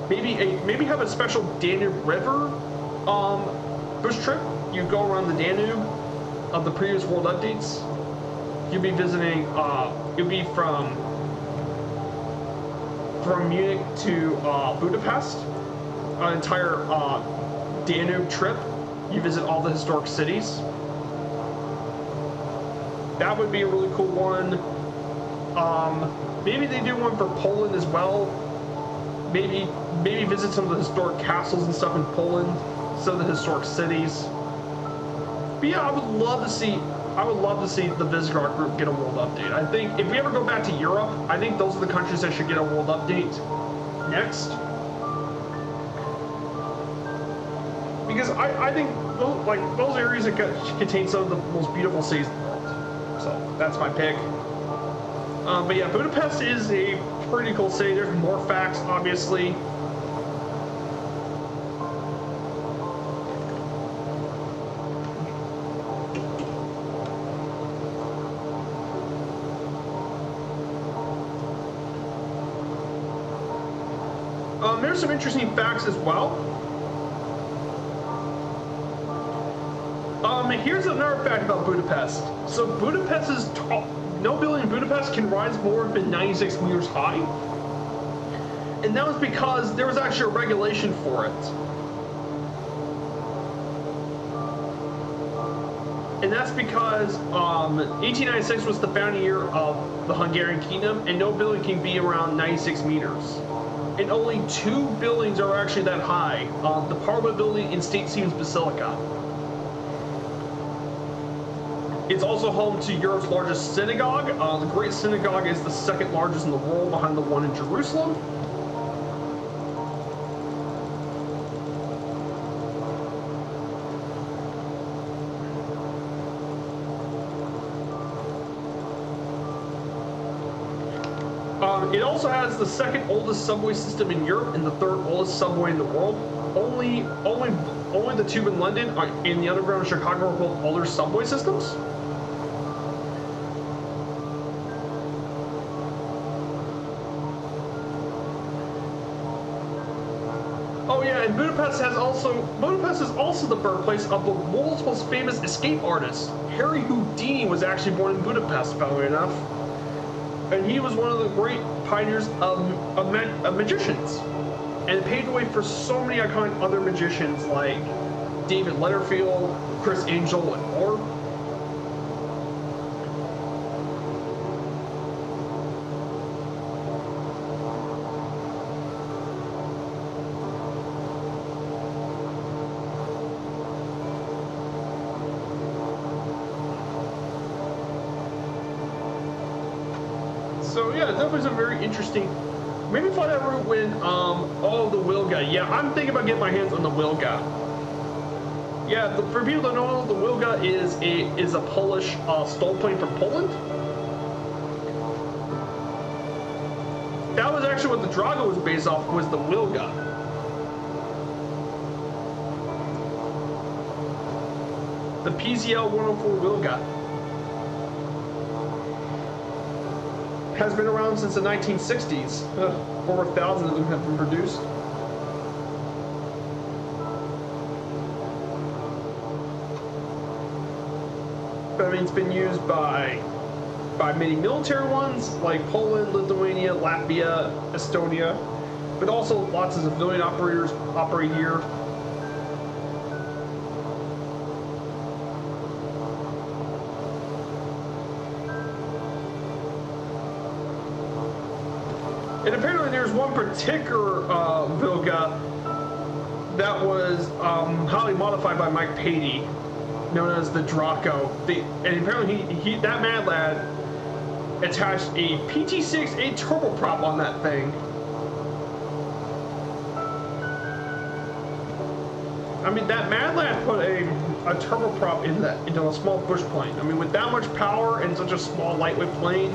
Maybe have a special Danube River bush trip. You go around the Danube of the previous world updates. You'll be visiting. You'll be from Munich to Budapest. An entire Danube trip. You visit all the historic cities. That would be a really cool one. Maybe they do one for Poland as well. Maybe visit some of the historic castles and stuff in Poland, some of the historic cities. But yeah, I would love to see I would love to see the Visegrad group get a world update. I think if we ever go back to Europe, I think those are the countries that should get a world update next. Because I think those areas that contain some of the most beautiful cities in the world. So that's my pick. But yeah, Budapest is a pretty cool city. There's more facts, obviously. There's some interesting facts as well. Here's another fact about Budapest. So Budapest's no building in Budapest can rise more than 96 meters high. And that was because there was actually a regulation for it. And that's because 1896 was the founding year of the Hungarian Kingdom, and no building can be around 96 meters. And only 2 buildings are actually that high. The Parliament building in St. Stephen's Basilica. It's also home to Europe's largest synagogue. The Great Synagogue is the second largest in the world behind the one in Jerusalem. It also has the second oldest subway system in Europe and the third oldest subway in the world. Only the tube in London and the underground in Chicago are both older subway systems. Oh yeah, and Budapest is also the birthplace of the world's most famous escape artist. Harry Houdini was actually born in Budapest, funnily enough. And he was one of the great pioneers of magicians. And paved the way for so many iconic other magicians like David Letterfield, Chris Angel, and more. So yeah, that was a very interesting. Maybe fly that route when the Wilga. Yeah, I'm thinking about getting my hands on the Wilga. Yeah, for people that know, the Wilga is a Polish stole plane from Poland. That was actually what the Drago was based off, was the Wilga. The PZL 104 Wilga. Has been around since the 1960s. Over 1,000 of them have been produced. But I mean, it's been used by many military ones like Poland, Lithuania, Latvia, Estonia, but also lots of civilian operators operate here. And apparently there's one particular Wilga that was highly modified by Mike Patey, known as the Draco. And apparently that mad lad attached a PT-6A turboprop on that thing. I mean, that mad lad put a turboprop into a small bush plane. I mean, with that much power and such a small lightweight plane.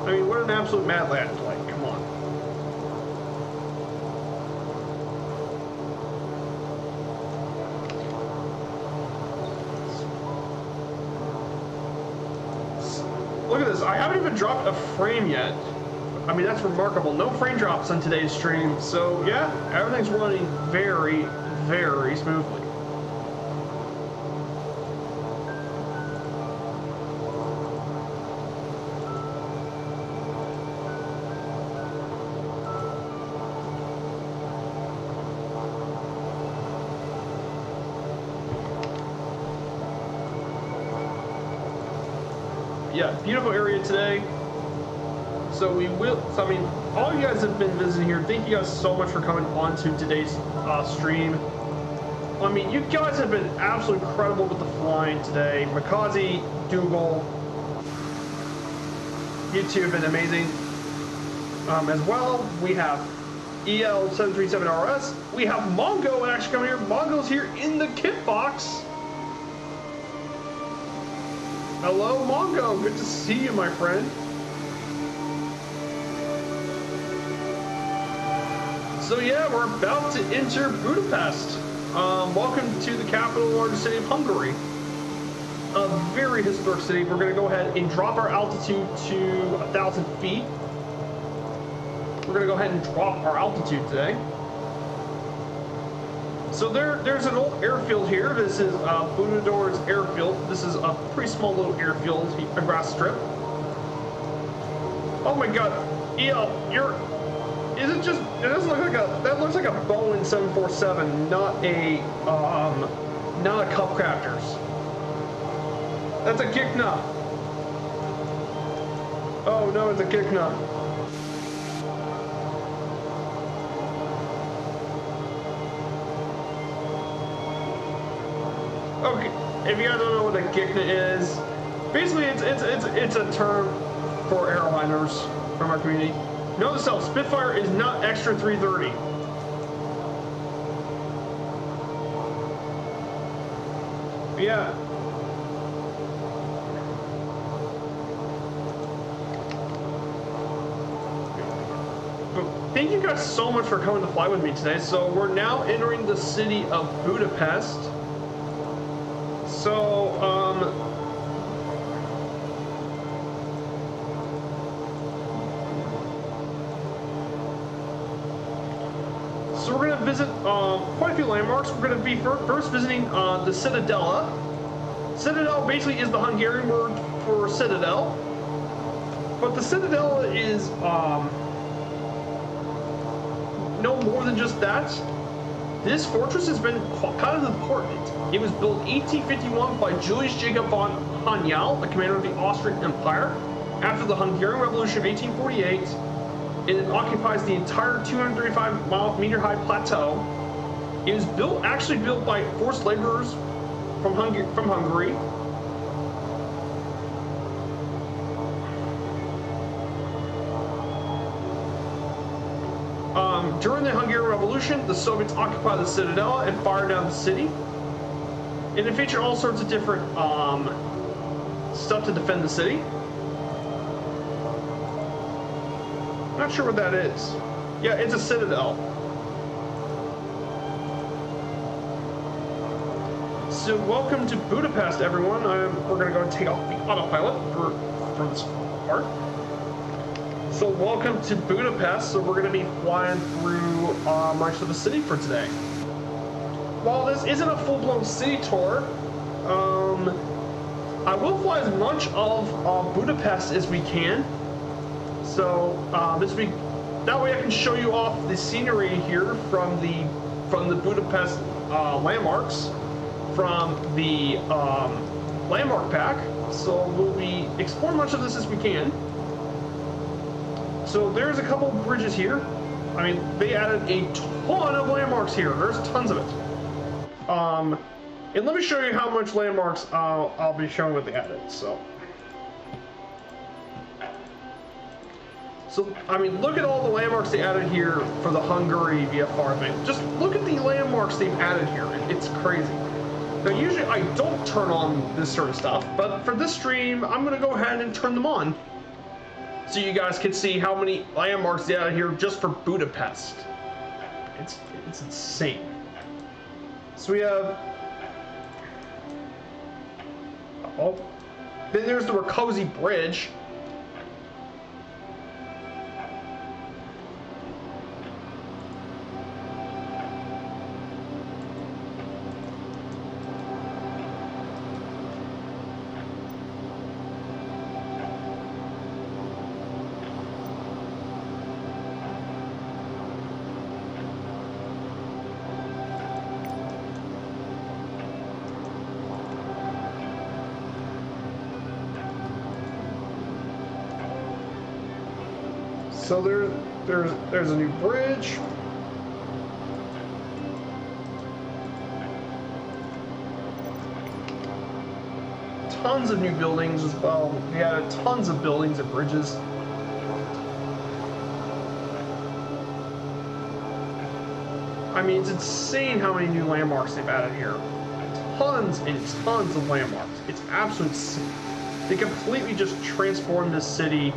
I mean, what an absolute mad lad play. Come on. Look at this. I haven't even dropped a frame yet. I mean, that's remarkable. No frame drops on today's stream. So, yeah, everything's running very, very smoothly. Yeah, beautiful area today. So we will. So I mean, all you guys have been visiting here. Thank you guys so much for coming on to today's stream. I mean, you guys have been absolutely incredible with the flying today. Makazi, Dougal, you two have been amazing. As well, we have EL737RS. We have Mongo actually coming here. Mongo's here in the kit box. Hello, Mongo. Good to see you, my friend. So yeah, we're about to enter Budapest. Welcome to the capital, largest city of Hungary. A very historic city. We're going to go ahead and drop our altitude to 1,000 feet. We're going to go ahead and drop our altitude today. So there's an old airfield here. This is Budador's airfield. This is a pretty small little airfield, a grass strip. Oh my god, EL, is it just, it doesn't look like that looks like a Boeing 747, not a Cup Crafters. That's a Kikna. Oh no, it's a Kikna. Okay, if you guys don't know what a Kikna is, basically it's a term for airliners from our community. Note to self, Spitfire is not extra 330. Yeah. But thank you guys so much for coming to fly with me today. So we're now entering the city of Budapest. So, so we're going to visit quite a few landmarks. We're going to be first visiting the Citadella. Citadel basically is the Hungarian word for citadel. But the Citadella is no more than just that. This fortress has been kind of important. It was built 1851 by Julius Jacob von Hanyal, the commander of the Austrian Empire. After the Hungarian Revolution of 1848, it occupies the entire 235-meter-high plateau. It was actually built by forced laborers from Hungary. During the Hungarian Revolution, the Soviets occupied the Citadella and fired down the city. And it featured all sorts of different stuff to defend the city. I'm not sure what that is. Yeah, it's a citadel. So welcome to Budapest, everyone. We're going to go take off the autopilot for this part. So welcome to Budapest. So we're going to be flying through much of the city for today. While this isn't a full-blown city tour, I will fly as much of Budapest as we can. So that way I can show you off the scenery here from the Budapest landmarks, from the landmark pack. So we'll be exploring much of this as we can. So there's a couple bridges here. I mean, they added a ton of landmarks here. There's tons of it. And let me show you how much landmarks I'll be showing what they added. So I mean, look at all the landmarks they added here for the Hungary VFR thing. Just look at the landmarks they've added here. It's crazy. Now, usually I don't turn on this sort of stuff, but for this stream, I'm going to go ahead and turn them on, so you guys can see how many landmarks they added here just for Budapest. It's insane. So we have, oh, then there's the Rákóczi Bridge. So there's a new bridge. Tons of new buildings as well. We had tons of buildings and bridges. I mean, it's insane how many new landmarks they've added here. Tons and tons of landmarks. It's absolute. They completely just transformed this city.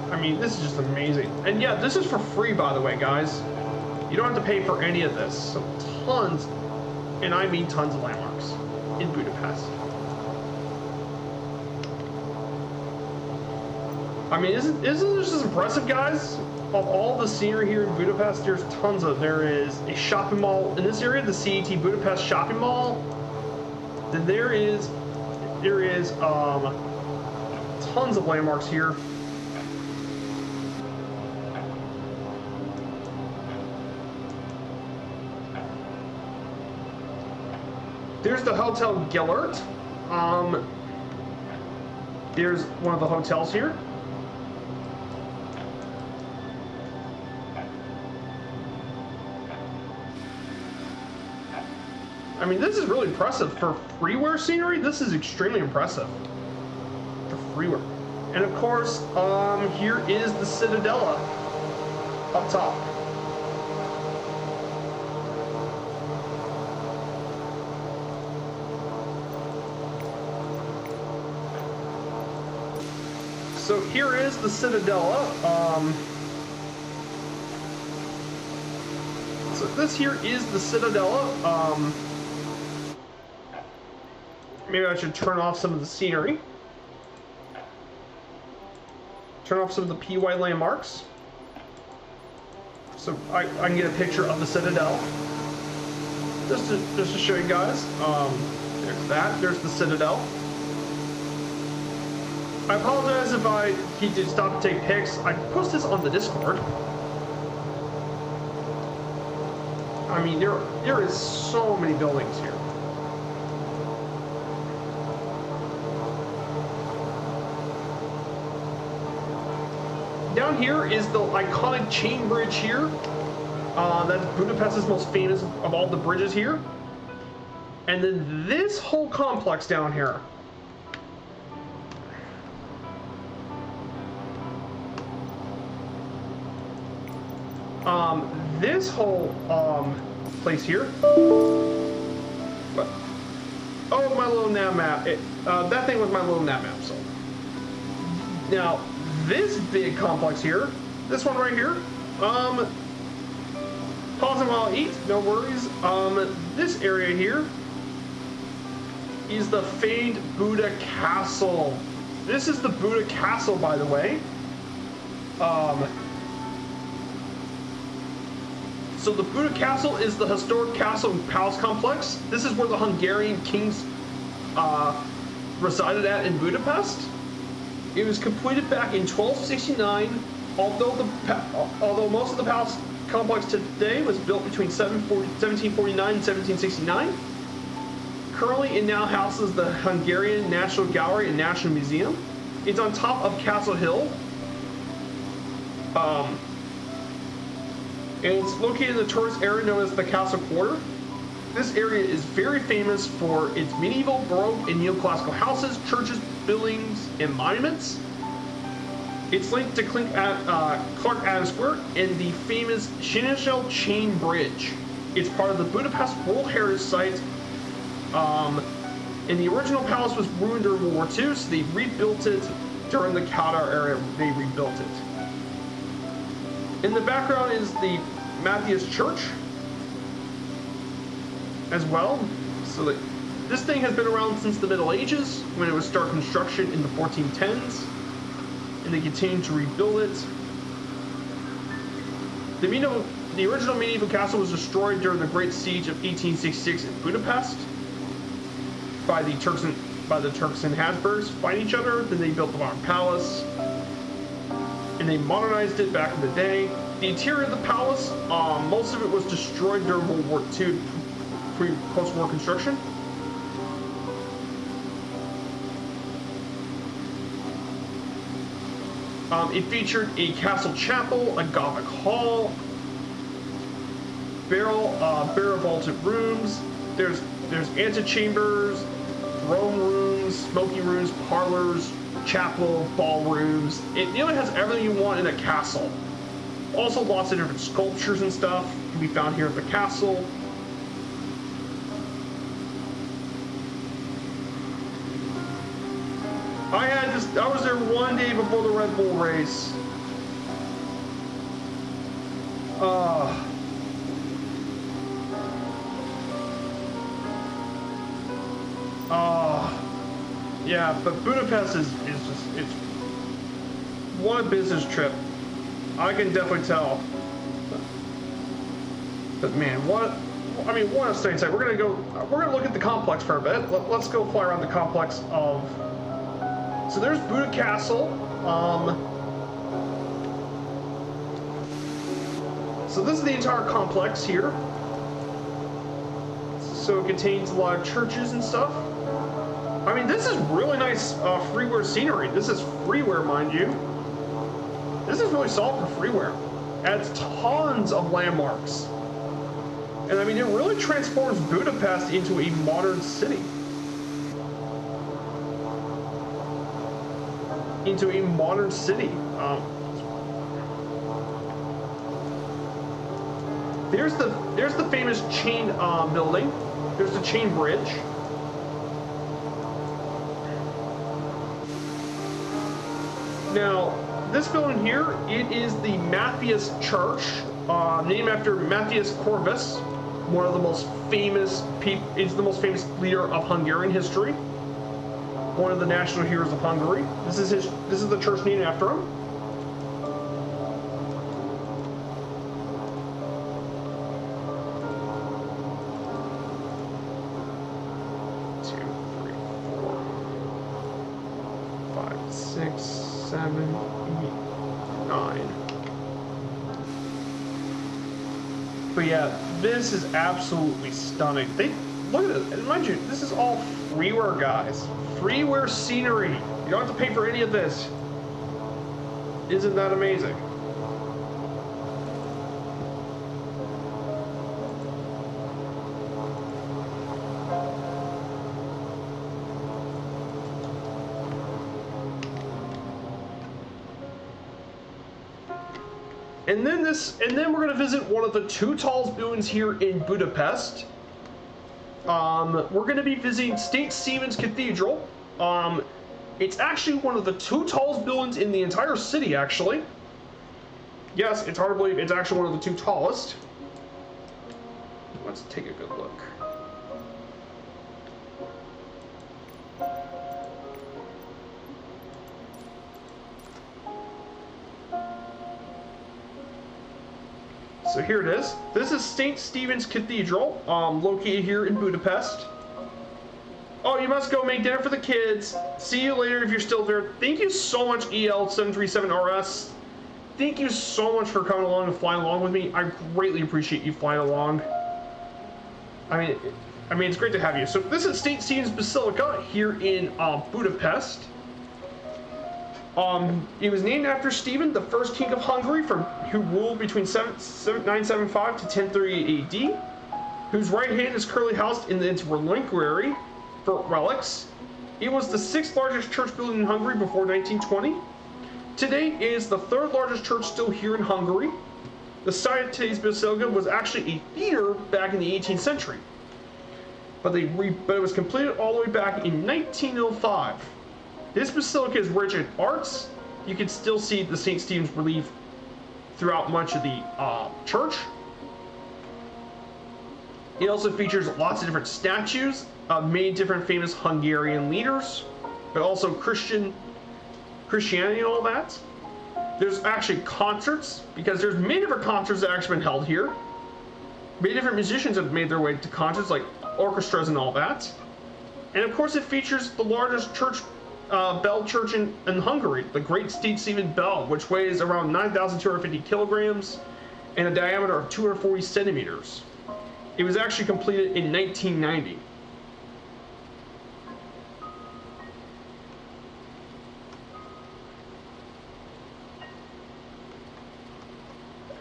I mean, this is just amazing. And yeah, this is for free, by the way, guys. You don't have to pay for any of this. So tons, and I mean tons of landmarks in Budapest. I mean, isn't this just impressive, guys? Of all the scenery here in Budapest, there's tons of. There is a shopping mall in this area, the CET Budapest shopping mall. Then there is tons of landmarks here. There's the Hotel Gellert. There's one of the hotels here. I mean, this is really impressive for freeware scenery. This is extremely impressive for freeware. And of course, here is the Citadella up top. So here is the Citadella. So this here is the Citadella. Maybe I should turn off some of the scenery. Turn off some of the PY landmarks. So I can get a picture of the Citadel. Just to show you guys. There's that. There's the Citadel. I apologize if I need to stop to take pics. I post this on the Discord. I mean, there is so many buildings here. Down here is the iconic chain bridge here. That's Budapest's most famous of all the bridges here. And then this whole complex down here. This whole place here. What? Oh, my little nav map. That thing was my little nav map. So now this big complex here, this one right here. Pause and while I eat, no worries. This area here is the famed Buda Castle. This is the Buda Castle, by the way. So the Buda Castle is the historic castle and palace complex. This is where the Hungarian kings resided at in Budapest. It was completed back in 1269, although most of the palace complex today was built between 1749 and 1769. Currently, it now houses the Hungarian National Gallery and National Museum. It's on top of Castle Hill. And it's located in the tourist area known as the Castle Quarter. This area is very famous for its medieval, Baroque, and neoclassical houses, churches, buildings, and monuments. It's linked to Clark Adams Square and the famous Sziasztal Chain Bridge. It's part of the Budapest World Heritage Site. And the original palace was ruined during World War II, so they rebuilt it during the Kádár era. They rebuilt it. In the background is the Matthias Church as well. So this thing has been around since the Middle Ages, when it was started construction in the 1410s, and they continued to rebuild it. The original medieval castle was destroyed during the Great Siege of 1866 in Budapest by the Turks and Habsburgs fighting each other. Then they built the modern palace, and they modernized it back in the day. The interior of the palace, most of it was destroyed during World War II, post-war construction. It featured a castle chapel, a Gothic hall, barrel vaulted rooms. There's antechambers, throne rooms, smoking rooms, parlors, chapel, ballrooms. It really has everything you want in a castle. Also, lots of different sculptures and stuff can be found here at the castle. I was there one day before the Red Bull race. Yeah, but Budapest is just, it's one business trip. I can definitely tell. But man, what a stunning sight. We're gonna look at the complex for a bit. Let's go fly around the complex of. So there's Buda Castle. So this is the entire complex here. So it contains a lot of churches and stuff. I mean, this is really nice freeware scenery. This is freeware, mind you. This is really solid for freeware. Adds tons of landmarks. And I mean, it really transforms Budapest into a modern city. There's the famous chain building. There's the chain bridge. Now, this building here, it is the Matthias Church, named after Matthias Corvus, one of the most famous is the most famous leader of Hungarian history. One of the national heroes of Hungary. This is the church named after him. But yeah, this is absolutely stunning. Look at it. And mind you, this is all freeware, guys. Freeware scenery. You don't have to pay for any of this. Isn't that amazing? And then we're going to visit one of the two tallest buildings here in Budapest. We're going to be visiting St. Stephen's Cathedral. It's actually one of the two tallest buildings in the entire city, actually. Yes, it's hard to believe it's actually one of the two tallest. Let's take a good look. So here it is. This is St. Stephen's Cathedral, located here in Budapest. Oh, you must go make dinner for the kids. See you later if you're still there. Thank you so much, EL737RS. Thank you so much for coming along and flying along with me. I greatly appreciate you flying along. I mean, it's great to have you. So this is St. Stephen's Basilica here in Budapest. It was named after Stephen, the first king of Hungary, who ruled between 975 to 1038 AD, whose right hand is currently housed in its reliquary for relics. It was the 6th largest church building in Hungary before 1920. Today, it is the 3rd largest church still here in Hungary. The site of today's basilica was actually a theater back in the 18th century, but it was completed all the way back in 1905. This basilica is rich in arts. You can still see the St. Stephen's relief throughout much of the church. It also features lots of different statues of many different famous Hungarian leaders, but also Christianity and all that. There's actually concerts, because there's many different concerts that have actually been held here. Many different musicians have made their way to concerts, like orchestras and all that. And of course, it features the largest church bell church in Hungary, the Great St. Stephen Bell, which weighs around 9,250 kilograms and a diameter of 240 centimeters. It was actually completed in 1990.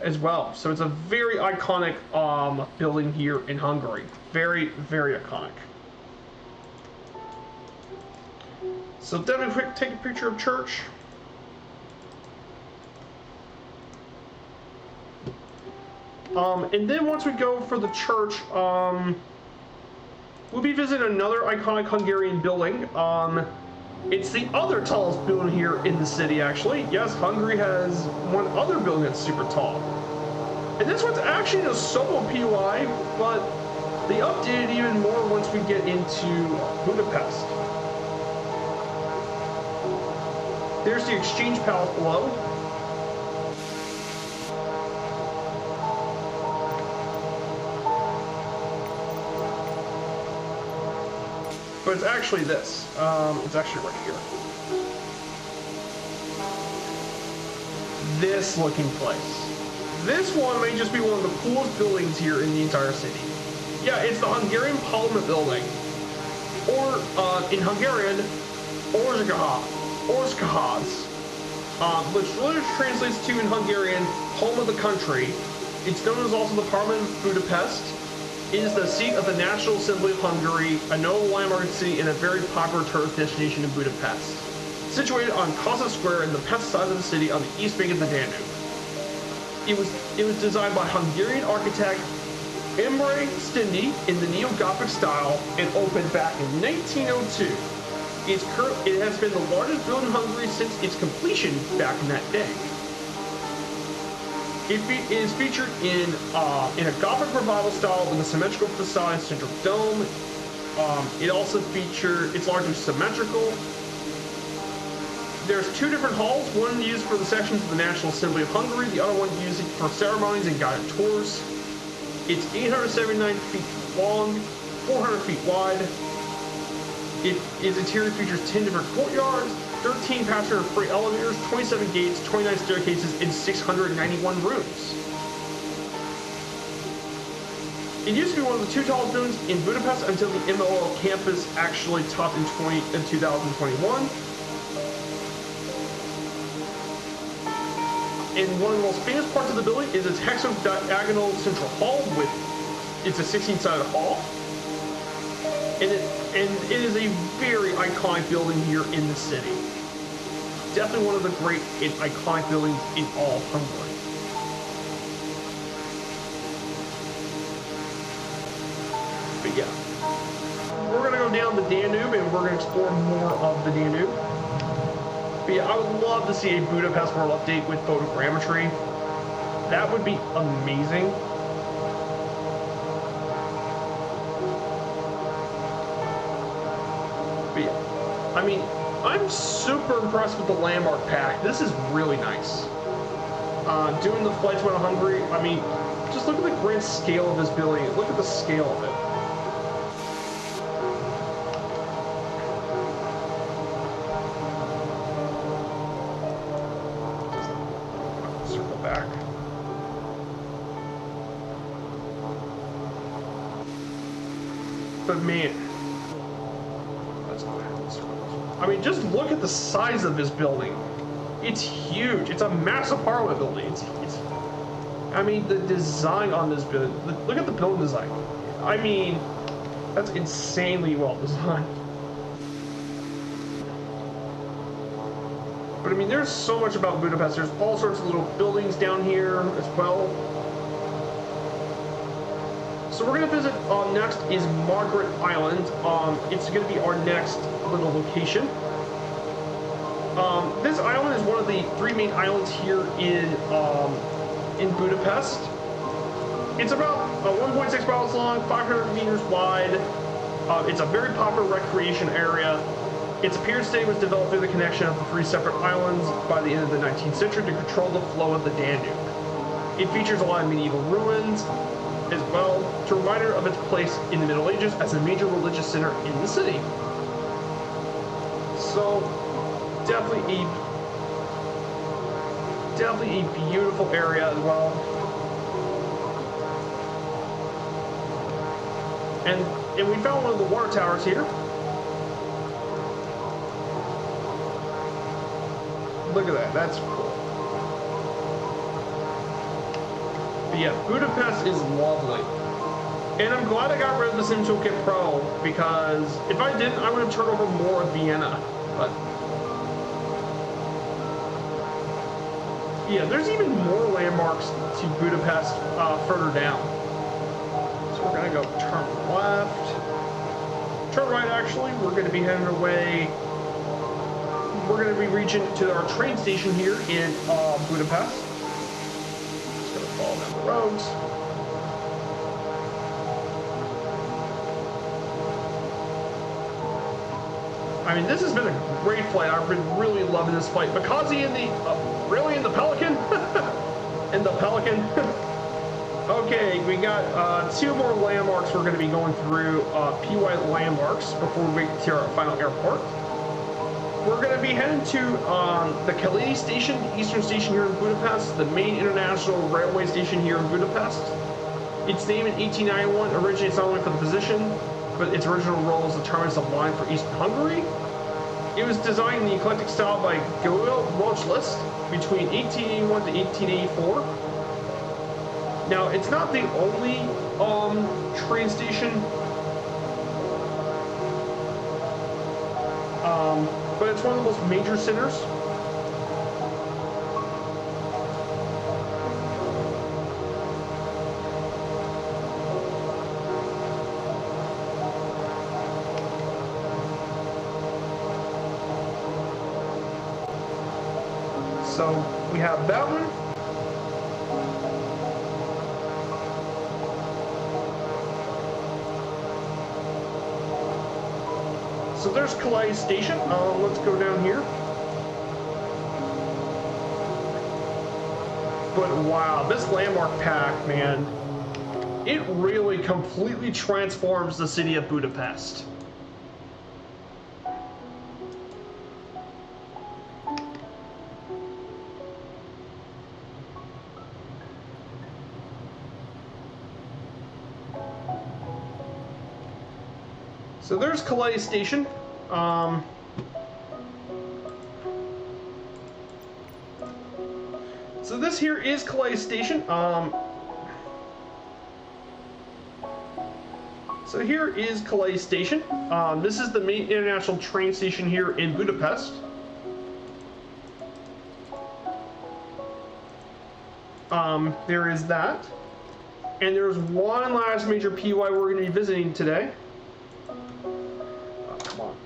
as well. So it's a very iconic building here in Hungary. Very, very iconic. So definitely quick, take a picture of church. And then once we go for the church, we'll be visiting another iconic Hungarian building. It's the other tallest building here in the city, actually. Yes, Hungary has one other building that's super tall. And this one's actually a Sobo POI, but they updated even more once we get into Budapest. There's the Exchange Palace below. But it's actually this. It's actually right here. This looking place. This one may just be one of the coolest buildings here in the entire city. Yeah, it's the Hungarian Parliament building. Or, in Hungarian, Orzskáz. Which literally translates to, in Hungarian, home of the country. It's known as also the Parliament of Budapest. It is the seat of the National Assembly of Hungary, a notable landmark city and a very popular tourist destination in Budapest. Situated on Kossuth Square in the Pest side of the city on the east bank of the Danube. It was designed by Hungarian architect Imre Sztindi in the neo-Gothic style and opened back in 1902. It has been the largest building in Hungary since its completion back in that day. It is featured in a Gothic revival style with a symmetrical facade and central dome. It also features, it's largely symmetrical. There's two different halls, one used for the sections of the National Assembly of Hungary, the other one used for ceremonies and guided tours. It's 879 feet long, 400 feet wide. Its interior features 10 different courtyards, 13 passenger freight elevators, 27 gates, 29 staircases, and 691 rooms. It used to be one of the two tallest buildings in Budapest until the MLL campus actually topped in 2021. And one of the most famous parts of the building is its hexagonal central hall it's a 16-sided hall. And it is a very iconic building here in the city. Definitely one of the great and iconic buildings in all Hungary. But yeah, we're gonna go down the Danube and we're gonna explore more of the Danube. But yeah, I would love to see a Budapest World update with photogrammetry. That would be amazing. But yeah, I mean, I'm super impressed with the landmark pack. This is really nice. Doing the flights around Hungary, I mean, just look at the grand scale of this building. Look at the scale of it. Circle back. But man, I mean, just look at the size of this building. It's huge. It's a massive parliament building. I mean, the design on this building. Look at the building design. I mean, that's insanely well designed. But I mean, there's so much about Budapest. There's all sorts of little buildings down here as well. So we're gonna visit next is Margaret Island. It's gonna be our next little location. This island is one of the three main islands here in Budapest. It's about 1.6 miles long, 500 meters wide. It's a very popular recreation area. Its appearance today was developed through the connection of the three separate islands by the end of the 19th century to control the flow of the Danube. It features a lot of medieval ruins as well, to remind her of its place in the Middle Ages as a major religious center in the city. So, definitely a beautiful area as well. And we found one of the water towers here. Look at that, that's cool. But yeah, Budapest is lovely. And I'm glad I got rid of the Sim Toolkit Pro, because if I didn't, I would have turned over more of Vienna. But yeah, there's even more landmarks to Budapest further down. So we're gonna go turn left. Turn right, actually. We're gonna be heading away. We're gonna be reaching to our train station here in Budapest. Just gonna follow down the roads. I mean, this has been a great flight. I've been really loving this flight. Makazi in the really in the Pelican, in the Pelican. Okay, we got 2 more landmarks we're going to be going through, PY landmarks, before we get to our final airport. We're going to be heading to the Kalini station, the eastern station here in Budapest, the main international railway station here in Budapest. Its name in 1891 originates not only for the position, but its original role as the terminus of line for Eastern Hungary. It was designed in the eclectic style by Gabriel Rochlis between 1881 to 1884. Now, it's not the only train station, but it's one of the most major centers. So we have that one. So there's Calais Station. Let's go down here. But wow, this landmark pack, man, it really completely transforms the city of Budapest. So there's Calais Station. So this here is Calais Station. So here is Calais Station. This is the main international train station here in Budapest. There is that. And there's one last major PY we're going to be visiting today. Come on.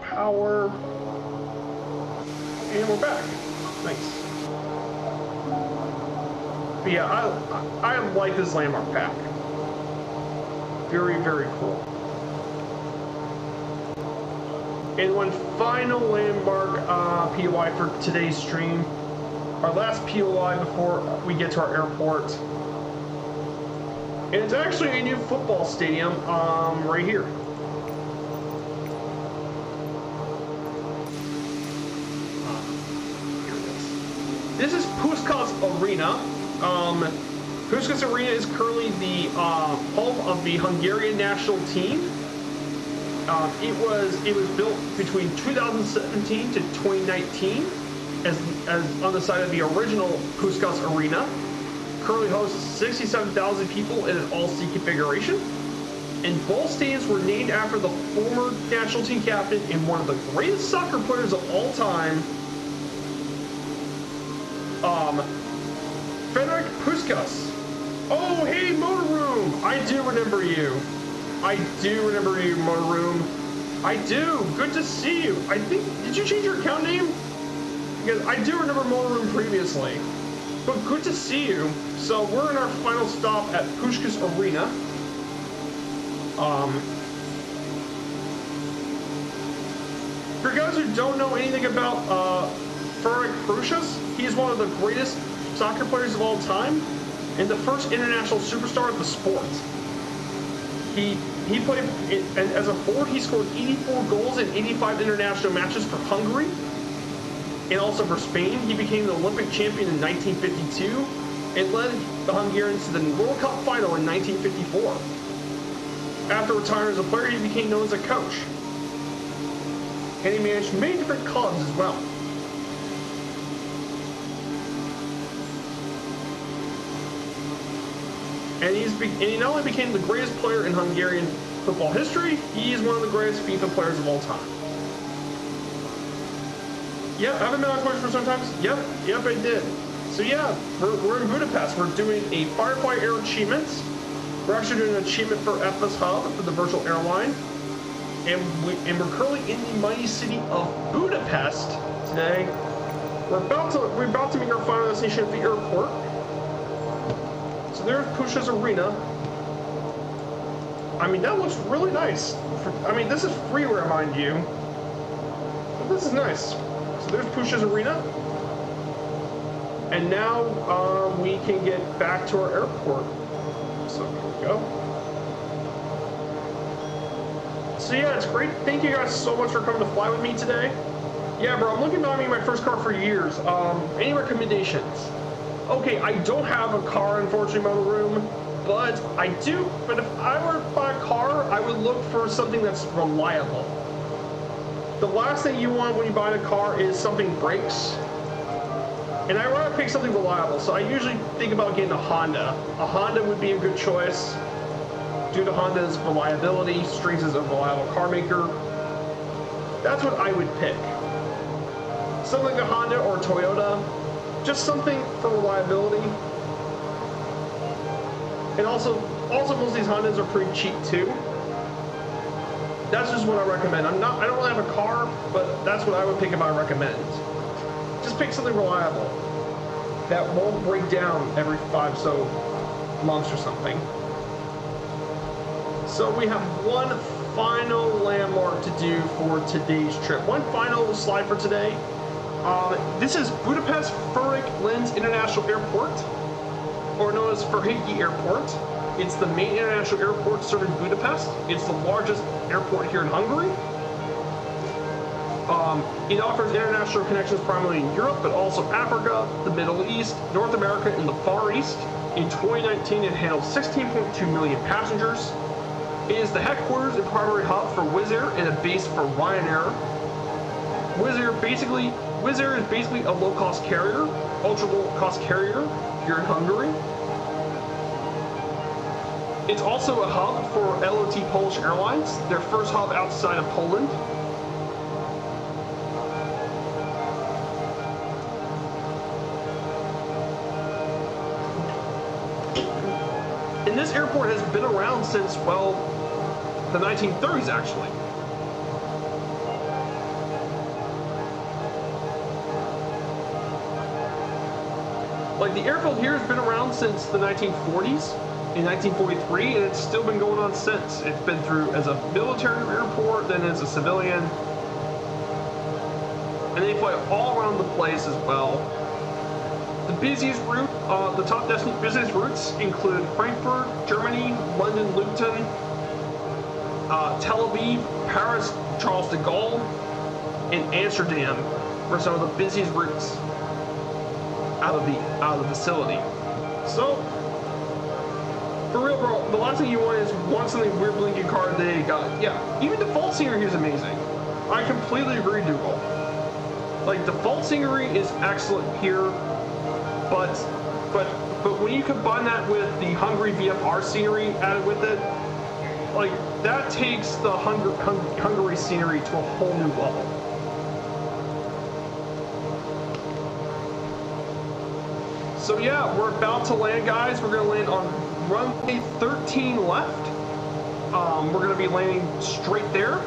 Power. And we're back. Nice. But yeah, I like this landmark pack. Very, very cool. And one final landmark POI for today's stream. Our last POI before we get to our airport. And it's actually a new football stadium right here. Here it is. This is Puskás Arena. Puskás Arena is currently the home of the Hungarian national team. It was built between 2017 to 2019 as on the side of the original Puskás Arena. Currently hosts 67,000 people in an all-seat configuration. And both stadiums were named after the former national team captain and one of the greatest soccer players of all time, Ferenc Puskás. Oh, hey, Motor Room! I do remember you. I do remember you, Motor Room. I do. Good to see you. I think, did you change your account name? Because I do remember Motor Room previously. But good to see you. So we're in our final stop at Puskás Arena. For guys who don't know anything about Ferenc Puskás, he is one of the greatest soccer players of all time and the first international superstar of the sport. He played, and as a forward, he scored 84 goals in 85 international matches for Hungary and also for Spain. He became the Olympic champion in 1952 and led the Hungarians to the World Cup final in 1954. After retiring as a player, he became known as a coach. And he managed many different clubs as well. And he not only became the greatest player in Hungarian football history, he is one of the greatest FIFA players of all time. Yeah, I haven't been on Twitch for sometimes. Yep, I did. So yeah, we're in Budapest. We're doing a Firefly Air achievements. We're actually doing an achievement for FS Hub for the virtual airline. And we're currently in the mighty city of Budapest today. We're about to make our final destination at the airport. So there's Pusha's Arena. I mean, that looks really nice. I mean, this is freeware, mind you. But this is nice. So there's Pusha's Arena. And now we can get back to our airport. So here we go. So yeah, it's great. Thank you guys so much for coming to fly with me today. Yeah, bro, I'm looking at buying my first car for years. Any recommendations? Okay, I don't have a car, unfortunately, in my room, but I do. But if I were to buy a car, I would look for something that's reliable. The last thing you want when you buy a car is something breaks. And I'd rather pick something reliable, so I usually think about getting a Honda. A Honda would be a good choice due to Honda's reliability. Strings is a reliable car maker. That's what I would pick. Something like a Honda or a Toyota. Just something for reliability. And also most of these Hondas are pretty cheap too. That's just what I recommend. I don't really have a car, but that's what I would pick if I recommend. Just pick something reliable that won't break down every 5 so months or something. So we have one final landmark to do for today's trip. One final slide for today. This is Budapest Ferenc Linz International Airport, or known as Ferhiki Airport. It's the main international airport serving Budapest. It's the largest airport here in Hungary. It offers international connections primarily in Europe, but also Africa, the Middle East, North America, and the Far East. In 2019, it handled 16.2 million passengers. It is the headquarters and primary hub for Wizz Air and a base for Ryanair. Wizz Air is basically a low-cost carrier, ultra low-cost carrier here in Hungary. It's also a hub for LOT Polish Airlines, their first hub outside of Poland. And this airport has been around since, well, the 1930s, actually. Like, the airfield here has been around since the 1940s, in 1943, and it's still been going on since. It's been through as a military airport, then as a civilian, and they fly all around the place as well. The busiest route, the top busiest routes include Frankfurt, Germany, London, Luton, Tel Aviv, Paris, Charles de Gaulle, and Amsterdam for some of the busiest routes out of the facility. So, for real, bro, the last thing you want is something weird blinking card they got. Yeah, even default scenery here is amazing. I completely agree, Dougal. Like, default scenery is excellent here. But when you combine that with the Hungary VFR scenery added with it, like, that takes the Hungary scenery to a whole new level. So yeah, we're about to land, guys. We're gonna land on runway 13 left. We're gonna be landing straight there,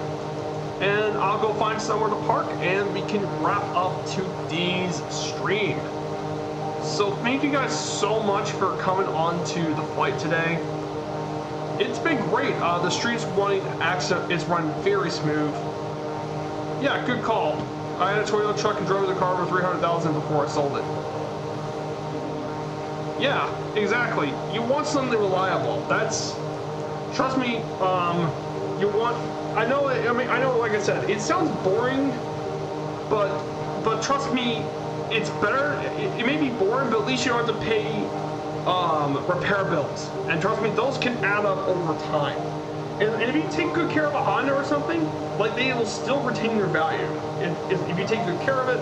and I'll go find somewhere to park, and we can wrap up today's stream. So thank you guys so much for coming on to the flight today. It's been great. The stream's running very smooth. Yeah, good call. I had a Toyota truck and drove the car for $300,000 before I sold it. Yeah, exactly. You want something reliable. Trust me. I know. Like I said, it sounds boring, but trust me. It's better. It may be boring, but at least you don't have to pay repair bills. And trust me, those can add up over time. And if you take good care of a Honda or something, like, they will still retain their value. If you take good care of it,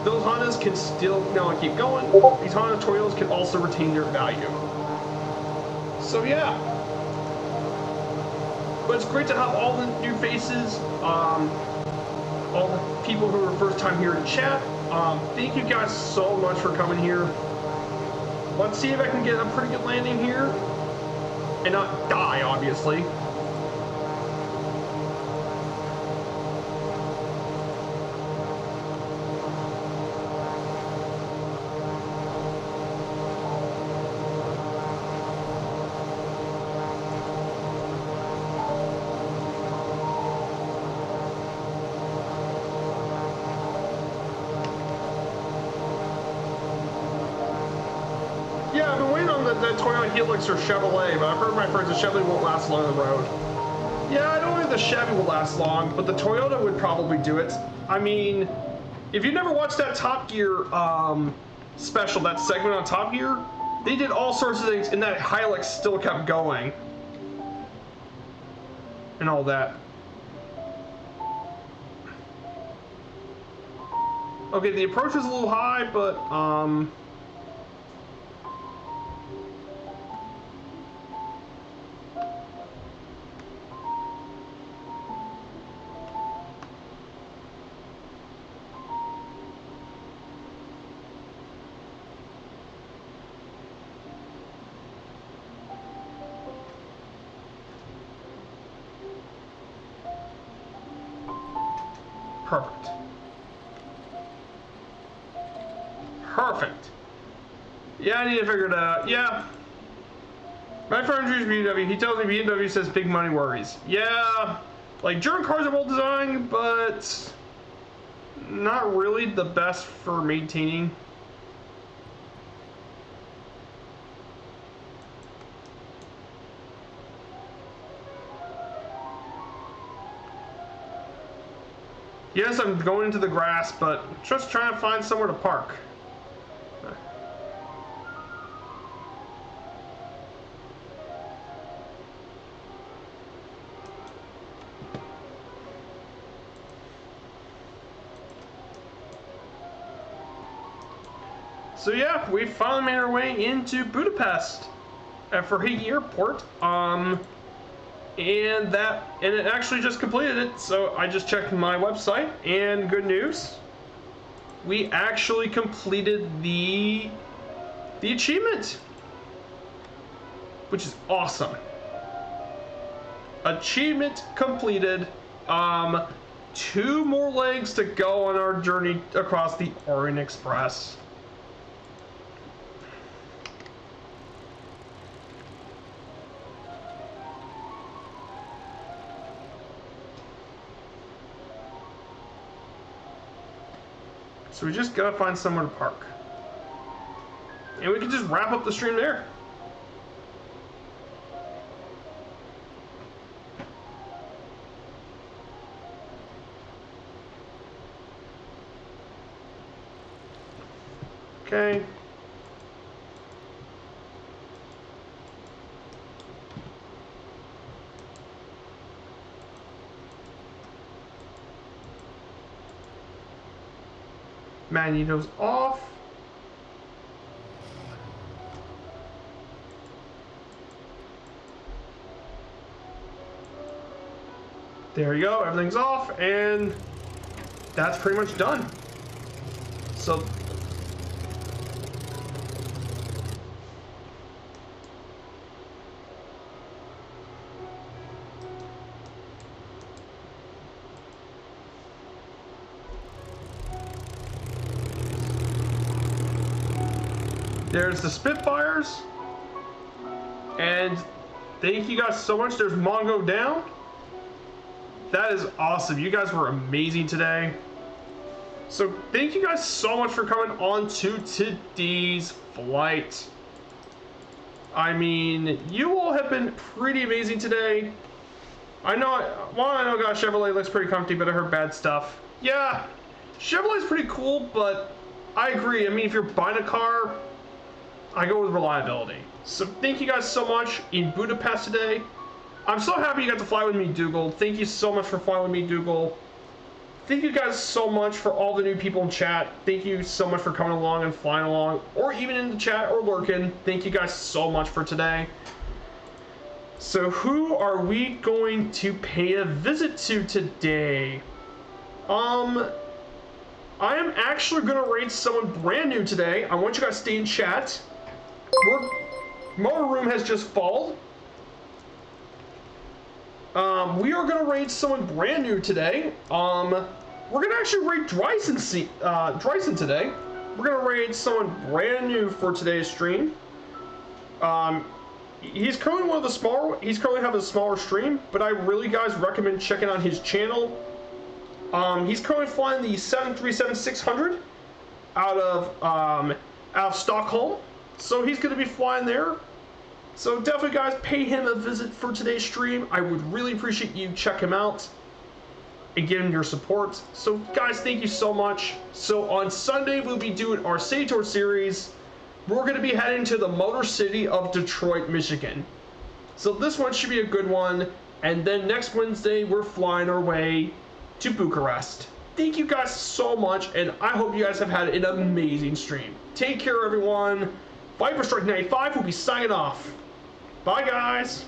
those Hondas can still keep going. These Honda Toyotas can also retain their value. So yeah, but it's great to have all the new faces, all the people who are first time here in chat. Thank you guys so much for coming here. Let's see if I can get a pretty good landing here and not die, obviously. Yeah, I've been waiting on the Toyota Helix or Chevrolet, but I've heard my friends the Chevy won't last long on the road. Yeah, I don't think the Chevy will last long, but the Toyota would probably do it. I mean, if you never watched that Top Gear special, that segment on Top Gear, they did all sorts of things, and that Hilux still kept going. And all that. Okay, the approach is a little high, but, perfect. Perfect. Yeah, I need to figure it out. Yeah. My friend Drew's BMW, he tells me BMW says big money worries. Yeah. Like, German cars are well designed, but not really the best for maintaining. Yes, I'm going into the grass, but just trying to find somewhere to park. So yeah, we finally made our way into Budapest at Fahérgi Airport. And it actually just completed it. So I just checked my website, and good news, we actually completed the achievement, which is awesome. Achievement completed. 2 more legs to go on our journey across the Orient Express. So we just gotta find somewhere to park. And we can just wrap up the stream there. Okay. Magneto's off. There you go, everything's off, and that's pretty much done. So there's the Spitfires, and thank you guys so much. There's Mongo down. That is awesome. You guys were amazing today. So thank you guys so much for coming on to today's flight. I mean, you all have been pretty amazing today. I know, gosh, Chevrolet looks pretty comfy, but I heard bad stuff. Yeah, Chevrolet's pretty cool, but I agree. I mean, if you're buying a car, I go with reliability. So thank you guys so much in Budapest today. I'm so happy you got to fly with me, Dougal. Thank you so much for flying with me, Dougal. Thank you guys so much for all the new people in chat. Thank you so much for coming along and flying along, or even in the chat or lurking. Thank you guys so much for today. So who are we going to pay a visit to today? I am actually gonna raid someone brand new today. I want you guys to stay in chat. Motor Room has just fallen. We are gonna raid someone brand new today. We're gonna actually raid Dryson today. We're gonna raid someone brand new for today's stream. He's currently he's currently having a smaller stream, but I really guys recommend checking out his channel. He's currently flying the 737-600 out of Stockholm, so he's going to be flying there. So definitely guys, pay him a visit for today's stream. I would really appreciate you check him out and give him your support. So guys, thank you so much. So on Sunday we'll be doing our City Tour series. We're going to be heading to the Motor City of Detroit, Michigan. So this one should be a good one. And then next Wednesday we're flying our way to Bucharest. Thank you guys so much, and I hope you guys have had an amazing stream. Take care, everyone. Viper Strike 95 will be signing off. Bye, guys.